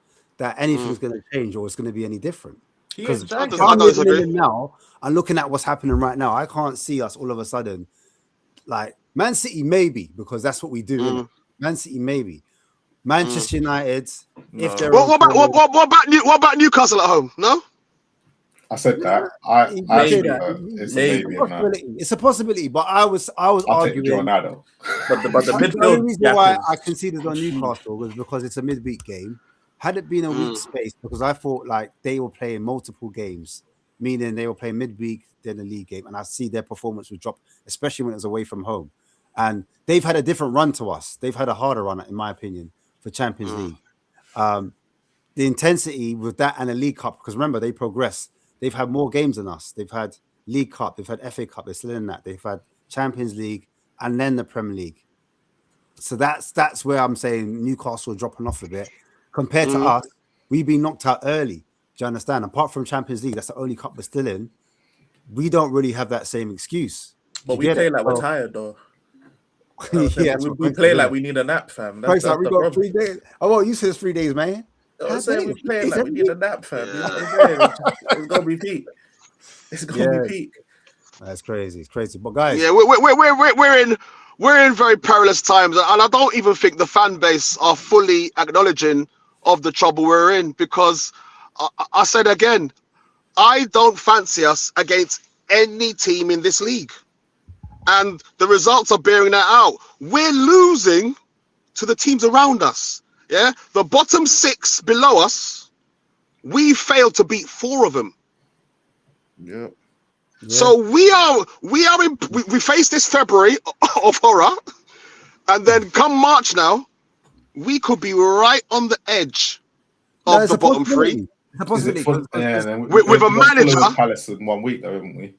that anything's going to change or it's going to be any different. He Because ain't shagging. I I'm don't living in disagree. it now and looking at what's happening right now, I can't see us all of a sudden like Man City maybe, because that's what we do. Innit? Man City maybe. Manchester United, if they're What about Newcastle at home? No. I said that. You I say actually that. it's Maybe. a maybe on that. It's a possibility, but I was I'll take the draw arguing. now though. But the The only midfield reason gap why is I conceded on Newcastle was because it's a midweek game. Had it been a week space, because I thought like they were playing multiple games, meaning they were playing midweek, then a league game, and I see their performance would drop, especially when it was away from home. And they've had a different run to us. They've had a harder run, in my opinion, for Champions League. The intensity with that and a League Cup, because remember, they progress. They've had more games than us. They've had League Cup, they've had FA Cup, they're still in that. They've had Champions League and then the Premier League. So that's where I'm saying Newcastle dropping off a bit. Compared to us, we've been knocked out early. Do you understand? Apart from Champions League, that's the only cup we're still in. We don't really have that same excuse. but we play like we're tired though. Yeah, we play like we need a nap, fam. That's we the got problem. 3 days. Oh, well, you said 3 days, man. I'm saying we play like we need a nap, fam. You know what I'm saying? It's gonna be peak. It's gonna be peak. That's crazy. It's crazy. But guys, Yeah, we're in very perilous times, and I don't even think the fan base are fully acknowledging of the trouble we're in, because I said again, I don't fancy us against any team in this league, and the results are bearing that out. We're losing to the teams around us. Yeah, the bottom 6 below us, we failed to beat 4 of them. Yeah. So we face this February of horror, and then come March now, we could be right on the edge of the bottom 3. It's a possibility. With a manager. Palace in 1 week, though, haven't we?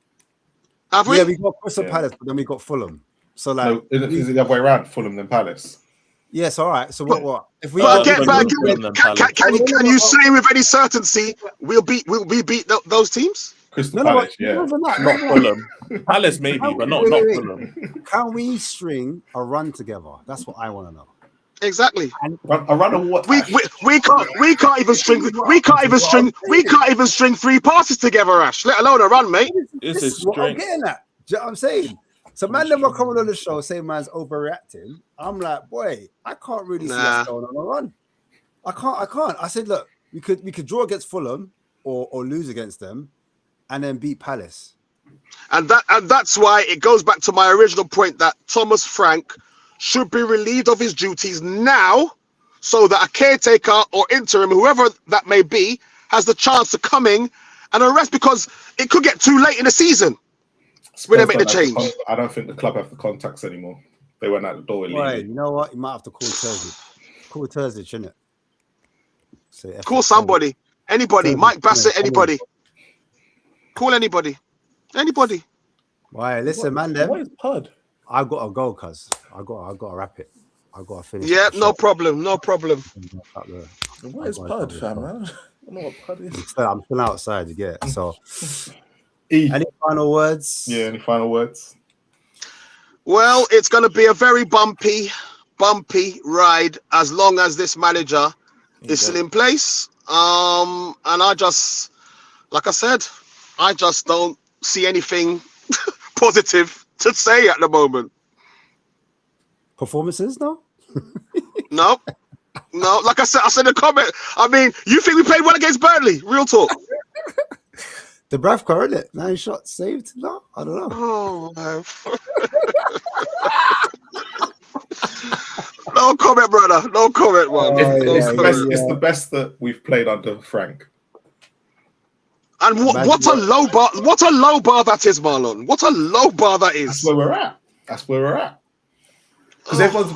Have we? Yeah, we got Crystal Palace, but then we got Fulham. So like, No, is it the other way around? Fulham then Palace. yes, all right. So what? If we But again, can you say with any certainty we beat those teams? Crystal Palace, yeah. Not Fulham. Palace maybe, but not Fulham. Can we string a run together? That's what I want to know. Exactly. A run of what? We can't even string 3 passes together, Ash. Let alone a run, mate. This is what I'm strength. getting at. Do you know what I'm saying? So man, them are coming on the show saying man's overreacting. I'm like, boy, I can't really see us going on a run. I can't. I said, look, we could draw against Fulham or lose against them, and then beat Palace. And that's why it goes back to my original point that Thomas Frank should be relieved of his duties now, so that a caretaker or interim, whoever that may be, has the chance to come in and arrest, because it could get too late in the season when they make the change. I don't think the club have the contacts anymore. They went out the door illegally. Right, you know what? You might have to call Thursday. Call Thursday, shouldn't it? Call somebody. Anybody. Thursday, Mike Bassett, anybody. Call anybody. Anybody. Why? Listen, man, What is Pud? I got to go, cuz I got to wrap it. I got to finish. Yeah, no problem. No problem. What is Pud, fam? Man? I don't know what Pud is. I'm still outside, you get it. So, E. any final words? Yeah, any final words? Well, it's going to be a very bumpy ride as long as this manager is still in place. And I just, like I said, I just don't see anything positive to say at the moment. Performances, no? No. Like I said in the comment. I mean, you think we played well against Burnley? Real talk. The Bravka, isn't it? 9 shots saved? No, I don't know. Oh, man. No comment, brother. No comment, man. It's the best that we've played under Frank. And what a low bar! What a low bar that is, Marlon. What a low bar that is. That's where we're at. Because everyone's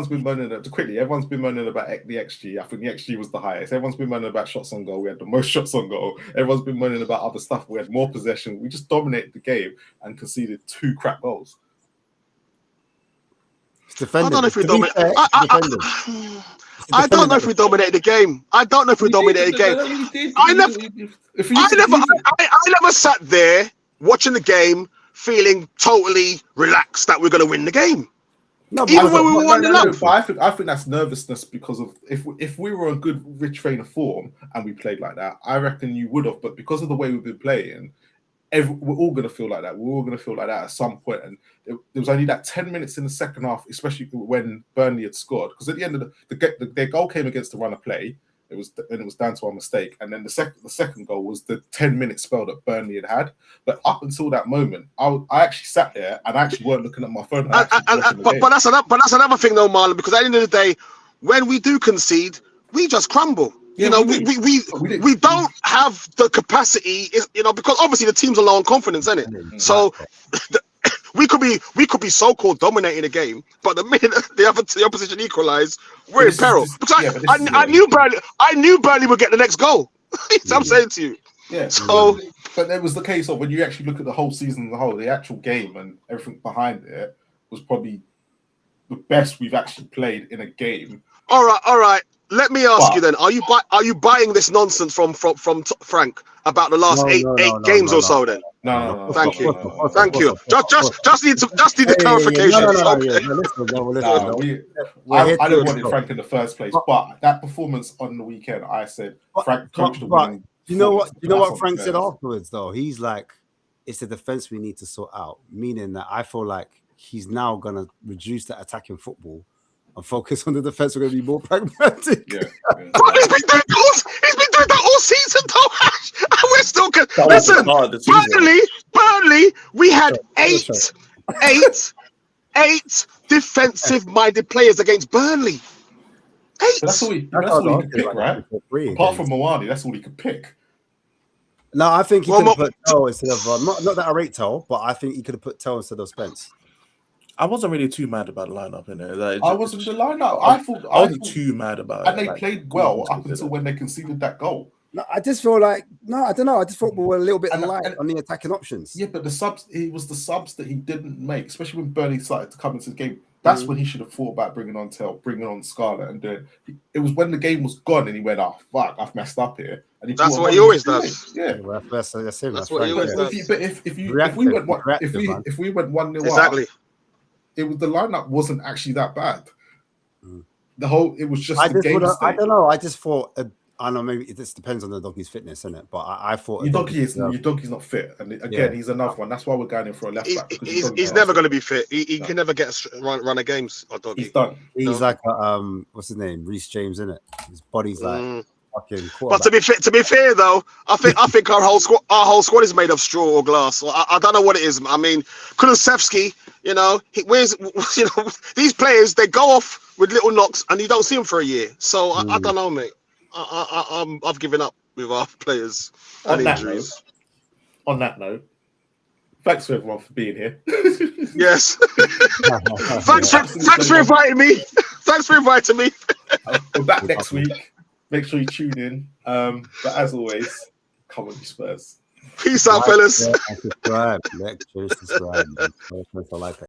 been moaning about the XG. I think the XG was the highest. Everyone's been moaning about shots on goal. We had the most shots on goal. Everyone's been moaning about other stuff. We had more possession. We just dominated the game and conceded 2 crap goals. I don't know if we dominated. I don't know if we dominated the game. I never sat there watching the game feeling totally relaxed that we're going to win the game. No, Even because when we won the lump. But I think that's nervousness because of if we were a good rich train of form and we played like that, I reckon you would have. But because of the way we've been playing, we're all going to feel like that. We're all going to feel like that at some point. And there was only that 10 minutes in the second half, especially when Burnley had scored. Because at the end of their goal came against the run of play. It was down to our mistake. And then the second goal was the 10-minute spell that Burnley had. But up until that moment, I actually sat there and I actually weren't looking at my phone. But that's another thing, though, Marlon. Because at the end of the day, when we do concede, we just crumble. Yeah, we don't have the capacity, because obviously the teams are low on confidence, isn't it? So we could be so-called dominating the game, but the minute the opposition equalise, we're in peril. Because I knew Burnley would get the next goal. That's what I'm saying to you. Yeah. So, but there was the case of when you actually look at the whole season as a whole, the actual game and everything behind it was probably the best we've actually played in a game. All right. Let me ask you then: Are you buying this nonsense from Frank about the last eight games or so? Then no. Thank you. Just need the clarification. I don't want Frank in the first place, but that performance on the weekend, I said Frank coached the winning. You know what Frank said afterwards though? He's like, it's the defense we need to sort out. Meaning that I feel like he's now gonna reduce the attacking football and focus on the defense. We're going to be more pragmatic. Yeah. But he's been doing that all season, though. And we're still good. Listen, Burnley, we had eight defensive-minded players against Burnley. 8. That's all he could pick, right? Apart from Mawadi, that's all he could pick. No, I think he could have put Tell instead of not that I rate Tell, but I think he could have put Tell instead of Spence. I wasn't really too mad about the lineup in there. I wasn't the lineup. I wasn't too mad about it. And they played well up until when they conceded that goal. No, I just feel like I don't know. I just thought we were a little bit light on the attacking options. Yeah, but it was the subs that he didn't make, especially when Burnley started to come into the game. That's when he should have thought about bringing on Tell, bringing on Scarlett, and doing. It was when the game was gone and he went, "Oh fuck, I've messed up here." And that's what he always does. Yeah, that's what he always does. But if we went 1-0 exactly. up, the lineup wasn't actually that bad. It was just the game state. I don't know. I just thought. I know maybe it just depends on the doggie's fitness, isn't it? But I thought your doggie's not fit, and again, he's another one. That's why we're going in for a left back. He's never going to be fit. He can never get a run of games. Doggy. He's done. He's like what's his name, Reece James, isn't it? His body's like fucking. But to be fair though, I think our whole squad is made of straw or glass. I don't know what it is. I mean, Kulusevski, these players, they go off with little knocks and you don't see them for a year. So I don't know, mate. I've given up with our players and injuries. On that note, thanks for everyone for being here. Yes. Thanks for inviting me. Thanks for inviting me. We're back next week. Make sure you tune in. But as always, come on, you Spurs. Peace out, fellas. Subscribe. Subscribe.